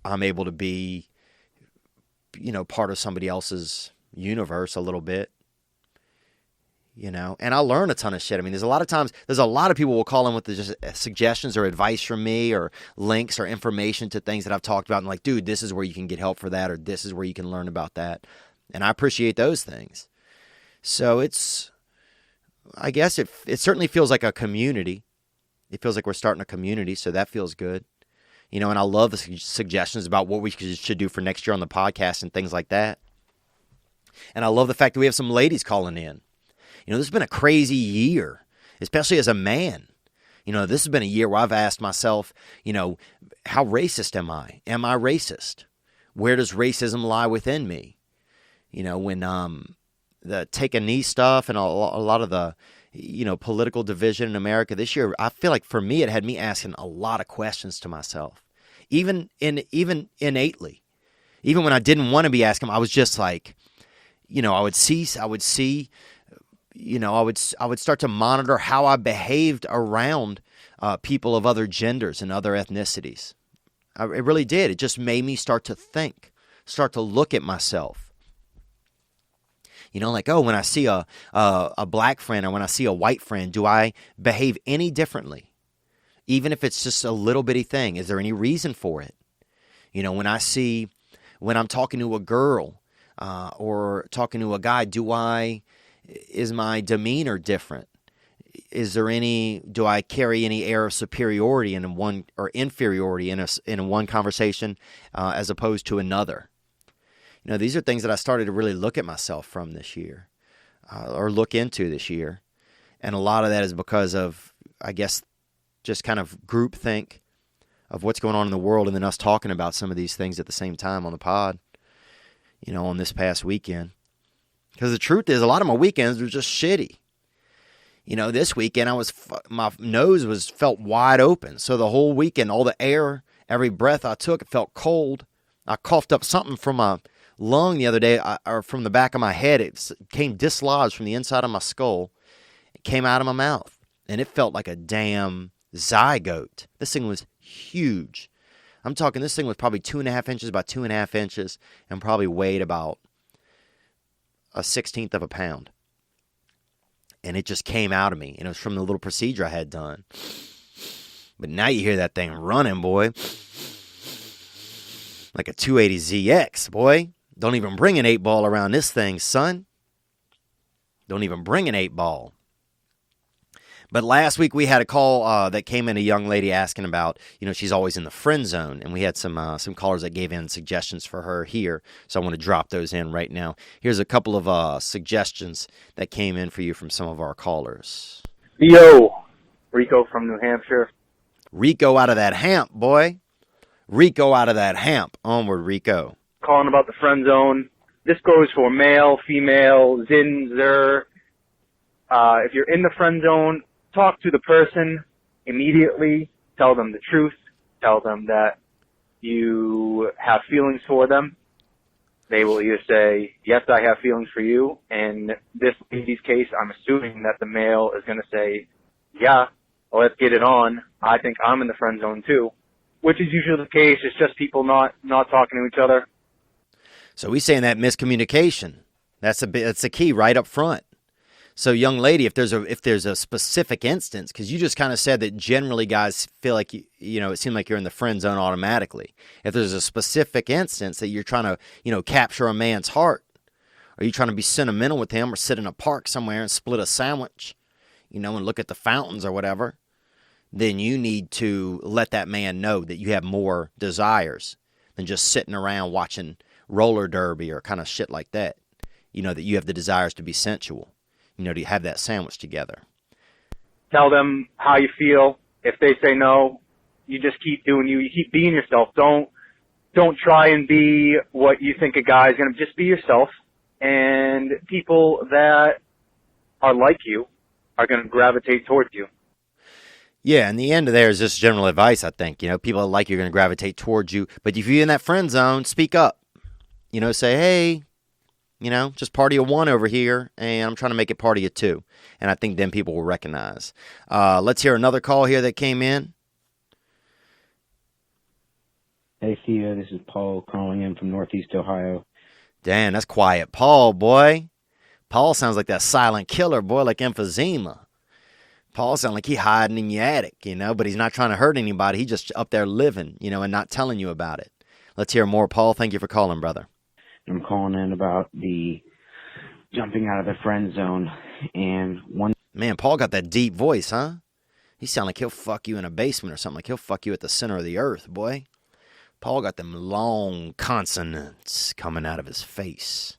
I'm able to be, part of somebody else's universe a little bit, and I learn a ton of shit. I mean, there's a lot of people will call in with just suggestions or advice from me, or links or information to things that I've talked about, and like, dude, this is where you can get help for that, or this is where you can learn about that. And I appreciate those things. So I guess it certainly feels like a community. It feels like we're starting a community, so that feels good. And I love the suggestions about what we should do for next year on the podcast and things like that. And I love the fact that we have some ladies calling in. This has been a crazy year, especially as a man. This has been a year where I've asked myself, how racist am I? Am I racist? Where does racism lie within me? When the take a knee stuff and a lot of the, political division in America this year, I feel like for me, it had me asking a lot of questions to myself, even innately. Even when I didn't want to be asking, I was just like, I would start to monitor how I behaved around people of other genders and other ethnicities. It really did. It just made me start to think, start to look at myself. Like, oh, when I see a black friend or when I see a white friend, do I behave any differently? Even if it's just a little bitty thing, is there any reason for it? When I'm talking to a girl or talking to a guy, is my demeanor different? Do I carry any air of superiority in one or inferiority in one conversation as opposed to another? These are things that I started to really look at myself from this year, or look into this year. And a lot of that is because of, I guess, just kind of groupthink of what's going on in the world, and then us talking about some of these things at the same time on the pod, on this past weekend. Because the truth is, a lot of my weekends were just shitty. This weekend, my nose felt wide open. So the whole weekend, all the air, every breath I took, it felt cold. I coughed up something from my lung the other day, or from the back of my head. It came dislodged from the inside of my skull. It came out of my mouth, and it felt like a damn zygote. This thing was huge. I'm talking, this thing was probably 2.5 inches by 2.5 inches, and probably weighed about 1/16 of a pound. And it just came out of me, and it was from the little procedure I had done. But now you hear that thing running, boy. Like a 280ZX, boy. Don't even bring an 8-ball around this thing, son. Don't even bring an 8-ball. But last week we had a call that came in, a young lady asking about, she's always in the friend zone. And we had some callers that gave in suggestions for her here. So I want to drop those in right now. Here's a couple of suggestions that came in for you from some of our callers. Theo, Rico from New Hampshire. Rico out of that hamp, boy. Rico out of that hamp. Onward, Rico. Calling about the friend zone. This goes for male, female, zin, zer. If you're in the friend zone, talk to the person immediately. Tell them the truth. Tell them that you have feelings for them. They will either say, yes, I have feelings for you. In this lady's case, I'm assuming that the male is going to say, yeah, well, let's get it on. I think I'm in the friend zone too. Which is usually the case. It's just people not talking to each other. So he's saying that miscommunication. That's a key right up front. So, young lady, if there's a specific instance, because you just kind of said that generally guys feel like it seemed like you're in the friend zone automatically. If there's a specific instance that you're trying to capture a man's heart, are you trying to be sentimental with him, or sit in a park somewhere and split a sandwich, and look at the fountains or whatever, then you need to let that man know that you have more desires than just sitting around watching roller derby or kind of shit like that. That you have the desires to be sensual. To have that sandwich together. Tell them how you feel. If they say no, you just keep doing you. You keep being yourself. Don't try and be what you think a guy is going to. Just be yourself, and people that are like you are going to gravitate towards you. Yeah, and the end of there is just general advice, I think. You know, people that like you are going to gravitate towards you. But if you're in that friend zone, speak up. You know, say, hey, you know, just party of one over here, and I'm trying to make it party of two. And I think then people will recognize. Let's hear another call here that came in. Hey, Theo, this is Paul calling in from Northeast Ohio. Damn, that's quiet Paul, boy. Paul sounds like that silent killer, boy, like emphysema. Paul sounds like he hiding in your attic, you know, but he's not trying to hurt anybody. He's just up there living, you know, and not telling you about it. Let's hear more. Paul, thank you for calling, brother. I'm calling in about the jumping out of the friend zone. And one... Man, Paul got that deep voice, huh? He sound like he'll fuck you in a basement or something. Like he'll fuck you at the center of the earth, boy. Paul got them long consonants coming out of his face.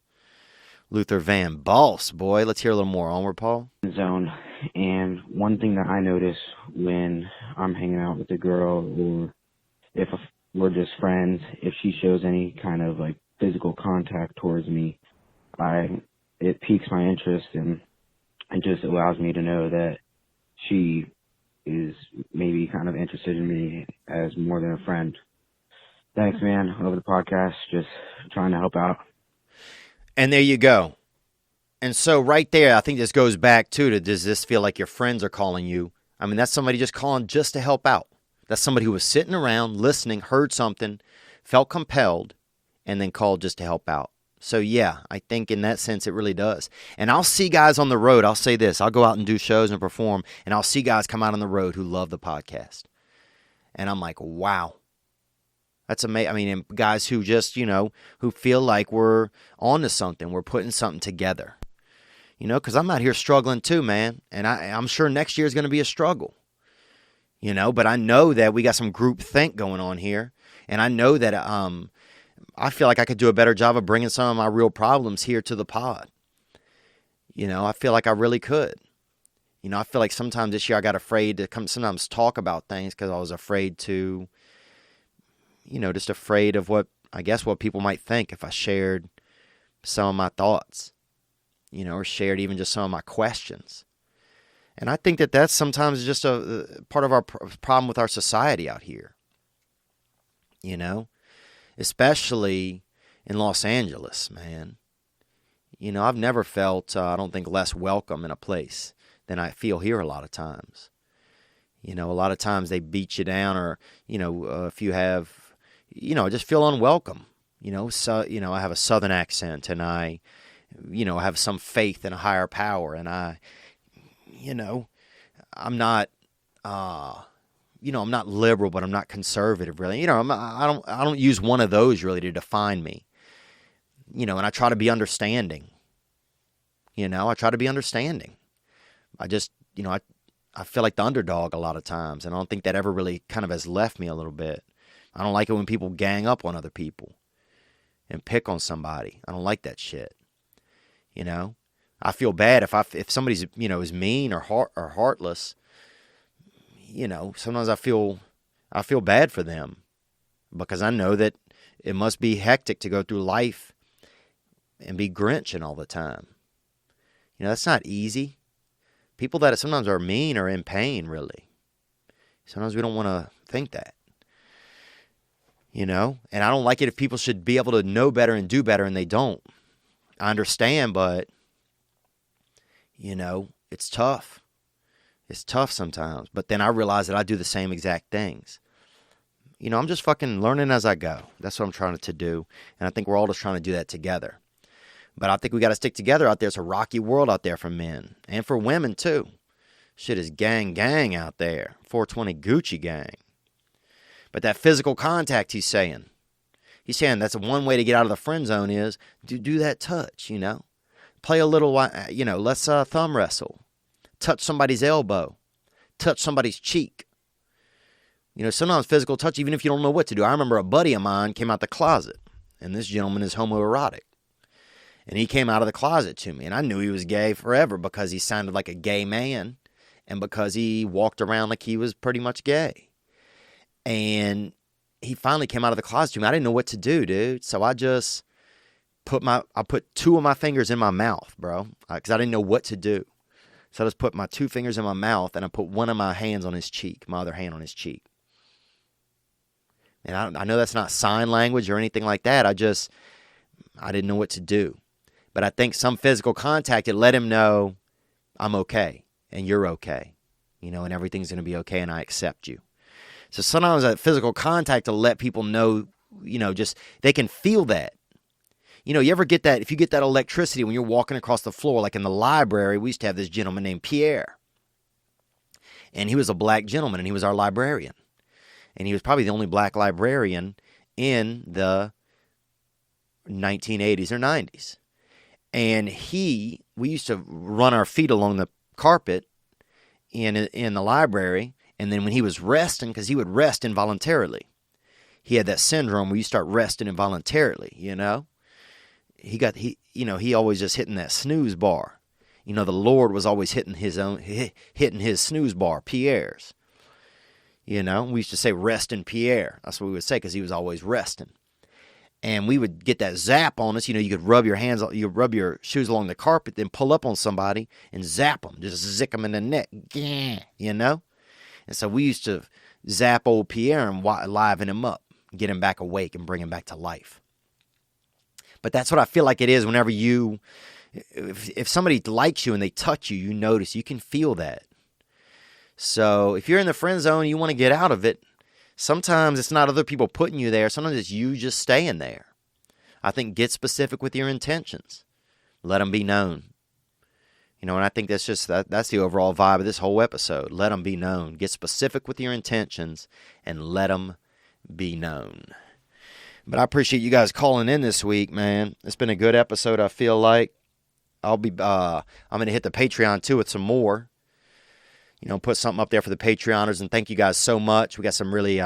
Luther Van Boss, boy. Let's hear a little more. Onward, Paul. Zone. And one thing that I notice when I'm hanging out with a girl, or if we're just friends, if she shows any kind of like physical contact towards me, it piques my interest, and it just allows me to know that she is maybe kind of interested in me as more than a friend. Thanks, man. Over the podcast, just trying to help out. And there you go. And so right there, I think this goes back to does this feel like your friends are calling you? I mean, that's somebody just calling just to help out. That's somebody who was sitting around, listening, heard something, felt compelled, and then called just to help out. So yeah, I think in that sense it really does. And I'll see guys on the road. I'll say this. I'll go out and do shows and perform, and I'll see guys come out on the road who love the podcast. And I'm like, wow. That's amazing. I mean, and guys who just, you know, who feel like we're on to something. We're putting something together. You know, because I'm out here struggling too, man. And I'm sure next year is going to be a struggle. You know, but I know that we got some group think going on here. And I know that I feel like I could do a better job of bringing some of my real problems here to the pod. You know, I feel like I really could. You know, I feel like sometimes this year I got afraid to sometimes talk about things because I was afraid to, you know, just afraid of what people might think if I shared some of my thoughts, you know, or shared even just some of my questions. And I think that that's sometimes just a part of our problem with our society out here, you know, especially in Los Angeles, man. You know, I've never felt, I don't think, less welcome in a place than I feel here a lot of times. You know, a lot of times they beat you down, or, you know, if you have, you know, I just feel unwelcome. You know, so, you know, I have a Southern accent, and I, you know, have some faith in a higher power, and I, you know, I'm not, you know, I'm not liberal, but I'm not conservative, really. You know, I don't use one of those really to define me. You know, and I try to be understanding. You know, I try to be understanding. I just, you know, I feel like the underdog a lot of times, and I don't think that ever really kind of has left me a little bit. I don't like it when people gang up on other people and pick on somebody. I don't like that shit. You know, I feel bad if somebody's, you know, is mean or heartless. You know, sometimes I feel bad for them because I know that it must be hectic to go through life and be grinching all the time. You know, that's not easy. People that sometimes are mean are in pain, really. Sometimes we don't want to think that. You know, and I don't like it if people should be able to know better and do better and they don't. I understand, but, you know, it's tough. It's tough sometimes. But then I realize that I do the same exact things. You know, I'm just fucking learning as I go. That's what I'm trying to do. And I think we're all just trying to do that together. But I think we got to stick together out there. It's a rocky world out there for men and for women, too. Shit is gang out there. 420 Gucci gang. But that physical contact, he's saying that's one way to get out of the friend zone is do that touch, you know. Play a little, you know, let's thumb wrestle. Touch somebody's elbow. Touch somebody's cheek. You know, sometimes physical touch, even if you don't know what to do. I remember a buddy of mine came out the closet, and this gentleman is homoerotic. And he came out of the closet to me, and I knew he was gay forever because he sounded like a gay man and because he walked around like he was pretty much gay. And he finally came out of the closet to me. I didn't know what to do, dude. So I just put two of my fingers in my mouth, bro, because I didn't know what to do. So I just put my two fingers in my mouth, and I put one of my hands on his cheek, my other hand on his cheek. And I know that's not sign language or anything like that. I didn't know what to do. But I think some physical contact, it let him know I'm okay and you're okay, and everything's going to be okay and I accept you. So sometimes that physical contact will let people know, just they can feel that. You ever get that, if you get that electricity when you're walking across the floor, like in the library, we used to have this gentleman named Pierre. And he was a black gentleman, and he was our librarian. And he was probably the only black librarian in the 1980s or 90s. And we used to run our feet along the carpet in the library. And then when he was resting, because he would rest involuntarily. He had that syndrome where you start resting involuntarily, He always just hitting that snooze bar. The Lord was always hitting his snooze bar, Pierre's. We used to say rest in Pierre. That's what we would say because he was always resting. And we would get that zap on us. You could rub your shoes along the carpet, then pull up on somebody and zap them, just zick them in the neck. And so we used to zap old Pierre and liven him up, get him back awake and bring him back to life. But that's what I feel like it is whenever if somebody likes you and they touch you, you notice, you can feel that. So if you're in the friend zone and you want to get out of it, sometimes it's not other people putting you there. Sometimes it's you just staying there. I think get specific with your intentions. Let them be known. And I think that's the overall vibe of this whole episode. Let them be known. Get specific with your intentions and let them be known. But I appreciate you guys calling in this week, man. It's been a good episode, I feel like. I'm going to hit the Patreon too with some more. Put something up there for the Patreoners, and thank you guys so much. We got some really, we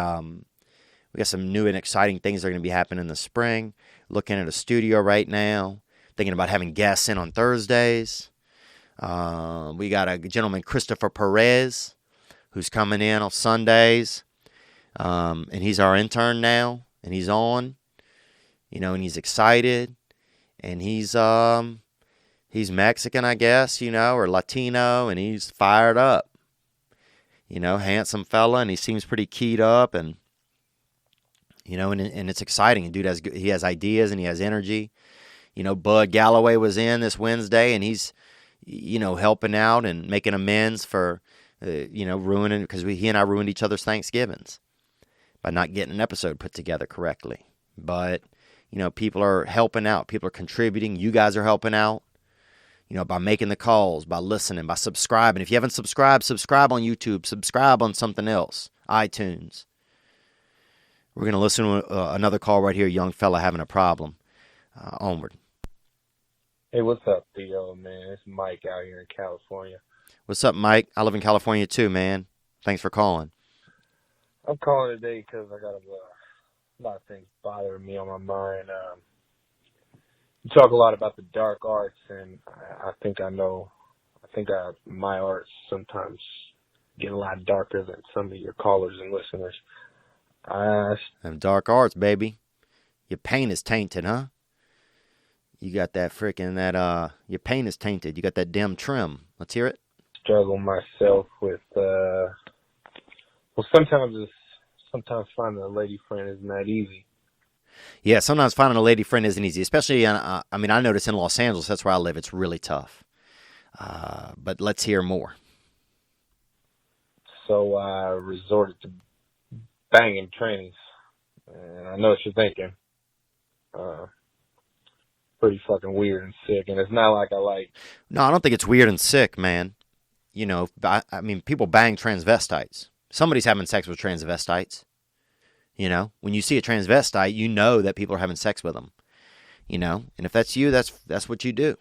got some new and exciting things that are going to be happening in the spring. Looking at a studio right now. Thinking about having guests in on Thursdays. We got a gentleman, Christopher Perez, who's coming in on Sundays. And he's our intern now. And he's on, and he's excited, and he's Mexican, I guess, or Latino, and he's fired up, handsome fella, and he seems pretty keyed up, and, and it's exciting. And dude he has ideas and he has energy. Bud Galloway was in this Wednesday, and he's, helping out and making amends for, ruining, because he and I ruined each other's Thanksgivings by not getting an episode put together correctly. But, people are helping out. People are contributing. You guys are helping out, by making the calls, by listening, by subscribing. If you haven't subscribed, subscribe on YouTube. Subscribe on something else, iTunes. We're going to listen to another call right here, young fella having a problem. Onward. Hey, what's up, Theo, man? It's Mike out here in California. What's up, Mike? I live in California too, man. Thanks for calling. I'm calling today because I got a lot of things bothering me on my mind. You talk a lot about the dark arts, and I think my arts sometimes get a lot darker than some of your callers and listeners. Them dark arts, baby. Your paint is tainted, huh? You got that your paint is tainted. You got that dim trim. Let's hear it. Struggle myself with, sometimes finding a lady friend isn't that easy. Yeah, sometimes finding a lady friend isn't easy, especially, I notice in Los Angeles, that's where I live, it's really tough. But let's hear more. So I resorted to banging trannies. And I know what you're thinking. Pretty fucking weird and sick. And it's not like I like... No, I don't think it's weird and sick, man. People bang transvestites. Somebody's having sex with transvestites. When you see a transvestite, you know that people are having sex with them. And if that's you, that's what you do.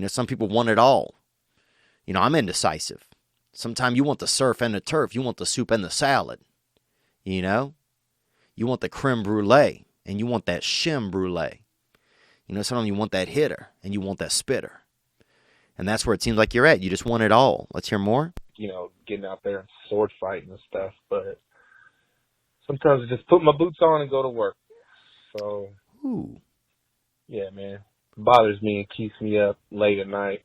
Some people want it all. I'm indecisive. Sometimes you want the surf and the turf. You want the soup and the salad. You want the creme brulee, and you want that shim brulee. Sometimes you want that hitter, and you want that spitter. And that's where it seems like you're at. You just want it all. Let's hear more. Getting out there and sword fighting and stuff, but sometimes I just put my boots on and go to work. So, Ooh. yeah, man, it bothers me and keeps me up late at night.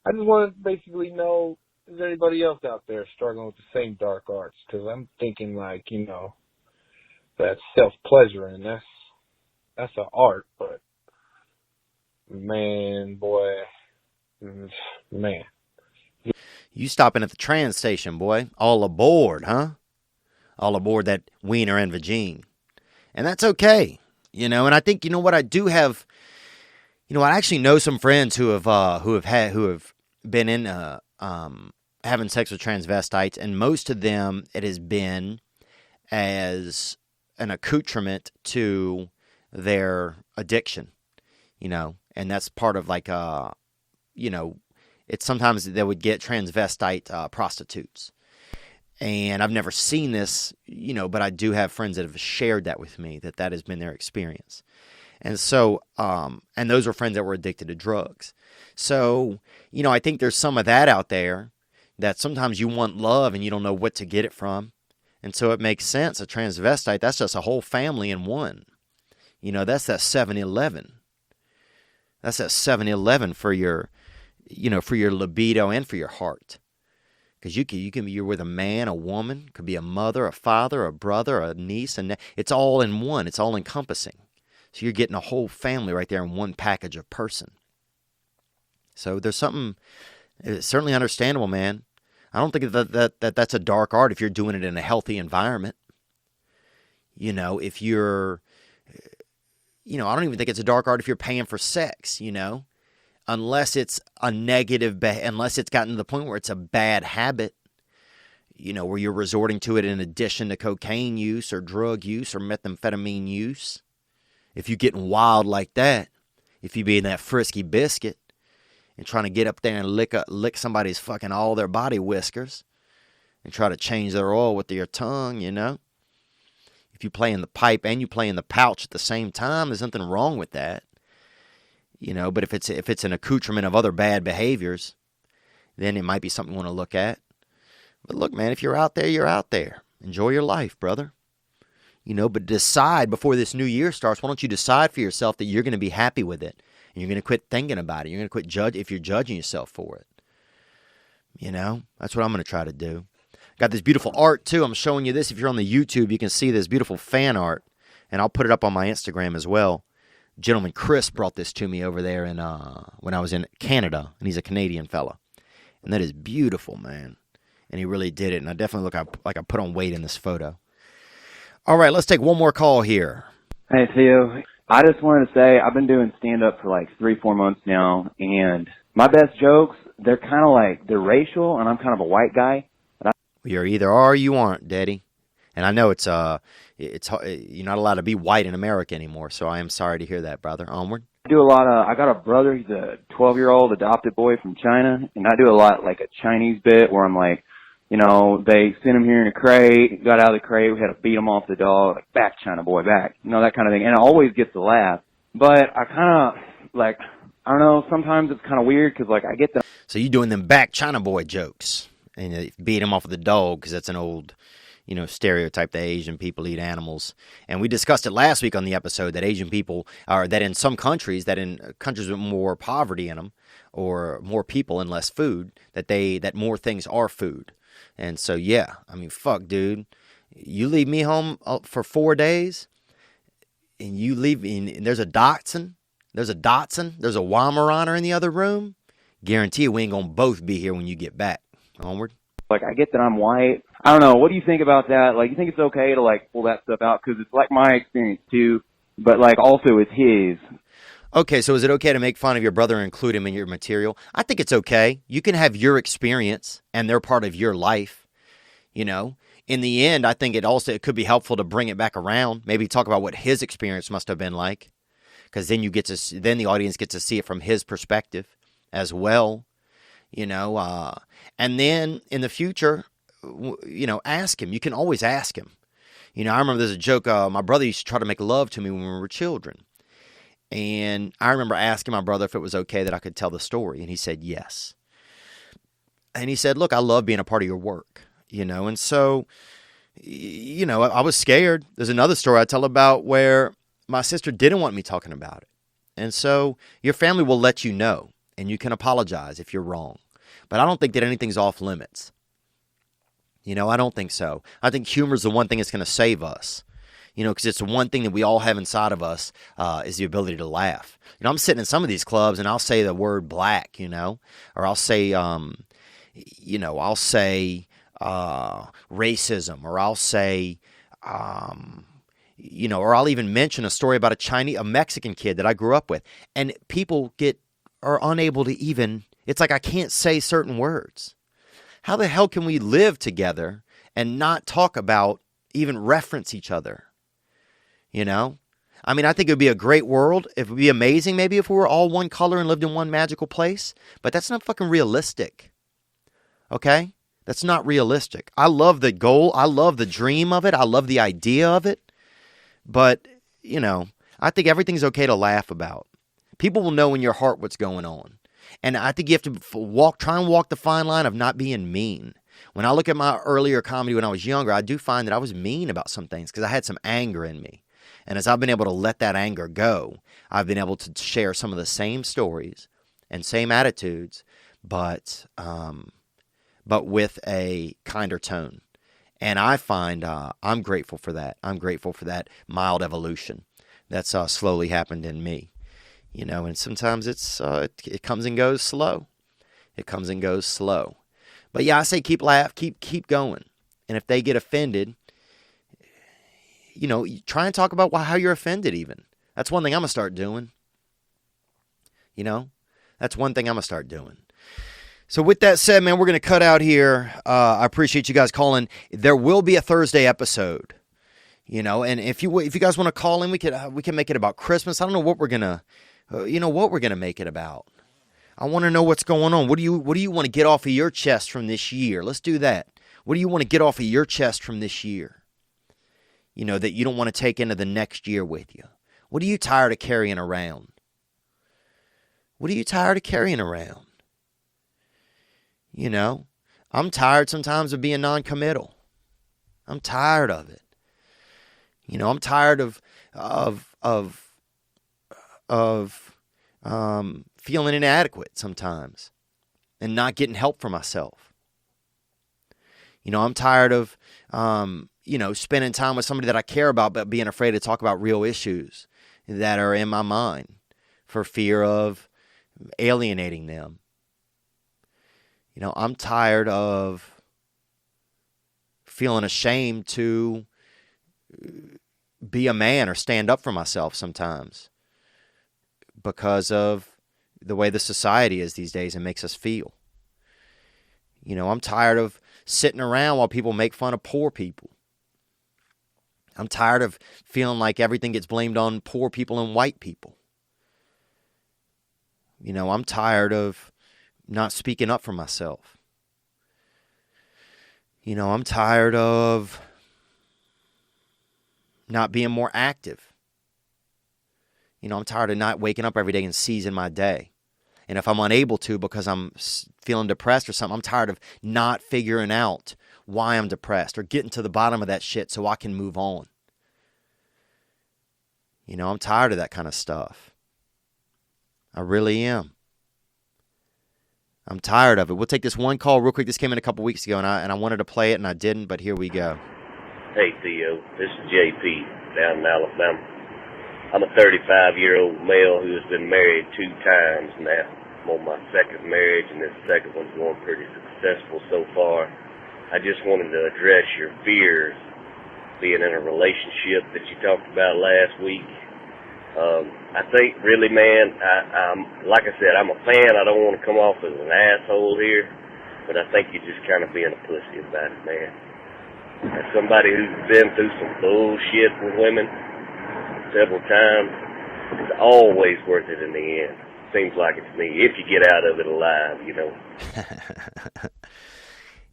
I just want to basically know, is there anybody else out there struggling with the same dark arts? Because I'm thinking, like, you know, that's self-pleasure, and that's an art, but man, boy, man. You stopping at the train station, boy. All aboard, huh? All aboard that wiener and vagine. And that's okay. You know, and I think, you know what, I do have, you know, I actually know some friends who have been in having sex with transvestites, and most of them, it has been as an accoutrement to their addiction, you know, and that's part of like, you know, it's sometimes they would get transvestite prostitutes. And I've never seen this, you know, but I do have friends that have shared that with me, that has been their experience. And so, and those are friends that were addicted to drugs. So, you know, I think there's some of that out there, that sometimes you want love and you don't know what to get it from. And so it makes sense. A transvestite, that's just a whole family in one. You know, that's that 7-Eleven. That's that 7-Eleven for your, you know, for your libido and for your heart. Because you can be, you're with a man, a woman, could be a mother, a father, a brother, a niece, and it's all in one. It's all encompassing. So you're getting a whole family right there in one package of person. So there's something, it's certainly understandable, man. I don't think that's a dark art if you're doing it in a healthy environment. You know, if you're, you know, I don't even think it's a dark art if you're paying for sex, you know, unless it's a negative, unless it's gotten to the point where it's a bad habit, you know, where you're resorting to it in addition to cocaine use or drug use or methamphetamine use. If you're getting wild like that, if you being that frisky biscuit and trying to get up there and lick somebody's fucking all their body whiskers and try to change their oil with your tongue, you know. If you play in the pipe and you play in the pouch at the same time, there's nothing wrong with that. You know, but if it's an accoutrement of other bad behaviors, then it might be something you want to look at. But look, man, if you're out there, you're out there. Enjoy your life, brother. You know, but decide before this new year starts, why don't you decide for yourself that you're going to be happy with it? And you're going to quit thinking about it. You're going to quit if you're judging yourself for it. You know, that's what I'm going to try to do. Got this beautiful art, too. I'm showing you this. If you're on the YouTube, you can see this beautiful fan art. And I'll put it up on my Instagram as well. Gentleman Chris brought this to me over there in when I was in Canada. And he's a Canadian fella. And that is beautiful, man. And he really did it. And I definitely look like I put on weight in this photo. All right, let's take one more call here. Hey, Theo. I just wanted to say I've been doing stand-up for like 3-4 months now, and my best jokes, they're kind of like, they're racial, and I'm kind of a white guy. You're either are or you aren't, Daddy. And I know it's you're not allowed to be white in America anymore, so I am sorry to hear that, brother. Onward. I got a brother, he's a 12-year-old adopted boy from China, and I do a lot like a Chinese bit where I'm like, you know, they sent him here in a crate, got out of the crate, we had to beat him off the dog, like, back, China boy, back. You know, that kind of thing. And it always gets a laugh. But I kind of, like, I don't know, sometimes it's kind of weird because, like, I get the... So you doing them back China boy jokes and you beat him off with the dog because that's an old, you know, stereotype that Asian people eat animals. And we discussed it last week on the episode that Asian people are, that in some countries, that in countries with more poverty in them or more people and less food, that more things are food. And so, yeah, I mean, fuck, dude. You leave me home for 4 days, and you leave, and there's a Datsun, there's a Weimaraner in the other room. Guarantee you we ain't gonna both be here when you get back. Onward. Like, I get that I'm white. I don't know. What do you think about that? Like, you think it's okay to, like, pull that stuff out? Because it's, like, my experience, too. But, like, also it's his. Okay, so is it okay to make fun of your brother and include him in your material? I think it's okay. You can have your experience, and they're part of your life. You know, in the end, I think it could be helpful to bring it back around. Maybe talk about what his experience must have been like, because then then the audience gets to see it from his perspective as well. You know, and then in the future, you know, ask him. You can always ask him. You know, I remember there's a joke. My brother used to try to make love to me when we were children. And I remember asking my brother if it was okay that I could tell the story. And he said yes. And he said, look, I love being a part of your work, you know. And so, I was scared. There's another story I tell about where my sister didn't want me talking about it. And so your family will let you know, and you can apologize if you're wrong. But I don't think that anything's off limits. I don't think so. I think humor is the one thing that's going to save us. Because it's the one thing that we all have inside of us is the ability to laugh. I'm sitting in some of these clubs and I'll say the word black, or I'll say, racism, or I'll say, or I'll even mention a story about a Mexican kid that I grew up with, and people are unable to even. It's like I can't say certain words. How the hell can we live together and not talk about, even reference each other? I think it would be a great world. It would be amazing maybe if we were all one color and lived in one magical place. But that's not fucking realistic. Okay? That's not realistic. I love the goal. I love the dream of it. I love the idea of it. But, I think everything's okay to laugh about. People will know in your heart what's going on. And I think you have to try and walk the fine line of not being mean. When I look at my earlier comedy when I was younger, I do find that I was mean about some things because I had some anger in me. And as I've been able to let that anger go, I've been able to share some of the same stories and same attitudes, but with a kinder tone. And I find I'm grateful for that. I'm grateful for that mild evolution that's slowly happened in me. And sometimes it comes and goes slow. It comes and goes slow. But yeah, I say keep going. And if they get offended, try and talk about how you're offended even. That's one thing I'm going to start doing. That's one thing I'm going to start doing. So with that said, man, we're going to cut out here. I appreciate you guys calling. There will be a Thursday episode, and if you guys want to call in, we can make it about Christmas. I don't know what we're going to make it about. I want to know what's going on. What do you want to get off of your chest from this year? Let's do that. What do you want to get off of your chest from this year? That you don't want to take into the next year with you. What are you tired of carrying around? What are you tired of carrying around? I'm tired sometimes of being non-committal. I'm tired of it. I'm tired of feeling inadequate sometimes and not getting help for myself. I'm tired of, spending time with somebody that I care about, but being afraid to talk about real issues that are in my mind for fear of alienating them. I'm tired of feeling ashamed to be a man or stand up for myself sometimes because of the way the society is these days and makes us feel. I'm tired of sitting around while people make fun of poor people. I'm tired of feeling like everything gets blamed on poor people and white people. I'm tired of not speaking up for myself. I'm tired of not being more active. I'm tired of not waking up every day and seizing my day. And if I'm unable to because I'm feeling depressed or something, I'm tired of not figuring out why I'm depressed or getting to the bottom of that shit so I can move on. I'm tired of that kind of stuff. I really am. I'm tired of it. We'll take this one call real quick. This came in a couple weeks ago, and I wanted to play it, and I didn't, but here we go. Hey, Theo. This is JP down in Alabama. I'm a 35-year-old male who has been married 2 times now. I'm on my second marriage, and this second one's going pretty successful so far. I just wanted to address your fears being in a relationship that you talked about last week. I think, really, man, I'm like I said, I'm a fan. I don't want to come off as an asshole here, but I think you're just kind of being a pussy about it, man. As somebody who's been through some bullshit with women several times, it's always worth it in the end. Seems like it's me, if you get out of it alive,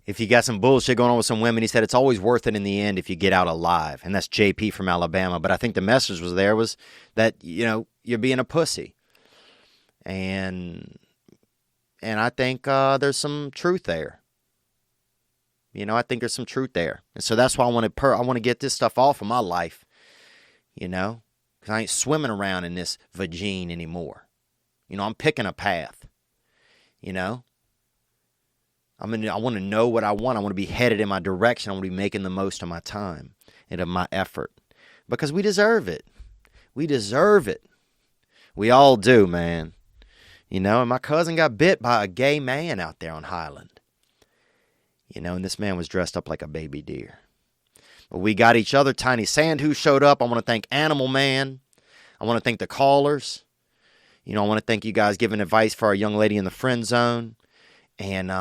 If you got some bullshit going on with some women, he said it's always worth it in the end if you get out alive. And that's JP from Alabama. But I think the message was that, you're being a pussy. And I think there's some truth there. You know, I think there's some truth there. And so that's why I want to get this stuff off of my life, you know, because I ain't swimming around in this vagine anymore. You know, I'm picking a path, you know. I want to know what I want. I want to be headed in my direction. I want to be making the most of my time and of my effort because we deserve it. We deserve it. We all do, man. You know, and my cousin got bit by a gay man out there on Highland. You know, and this man was dressed up like a baby deer. But we got each other. Tiny Sand, who showed up. I want to thank Animal Man. I want to thank the callers. You know, I want to thank you guys giving advice for our young lady in the friend zone. And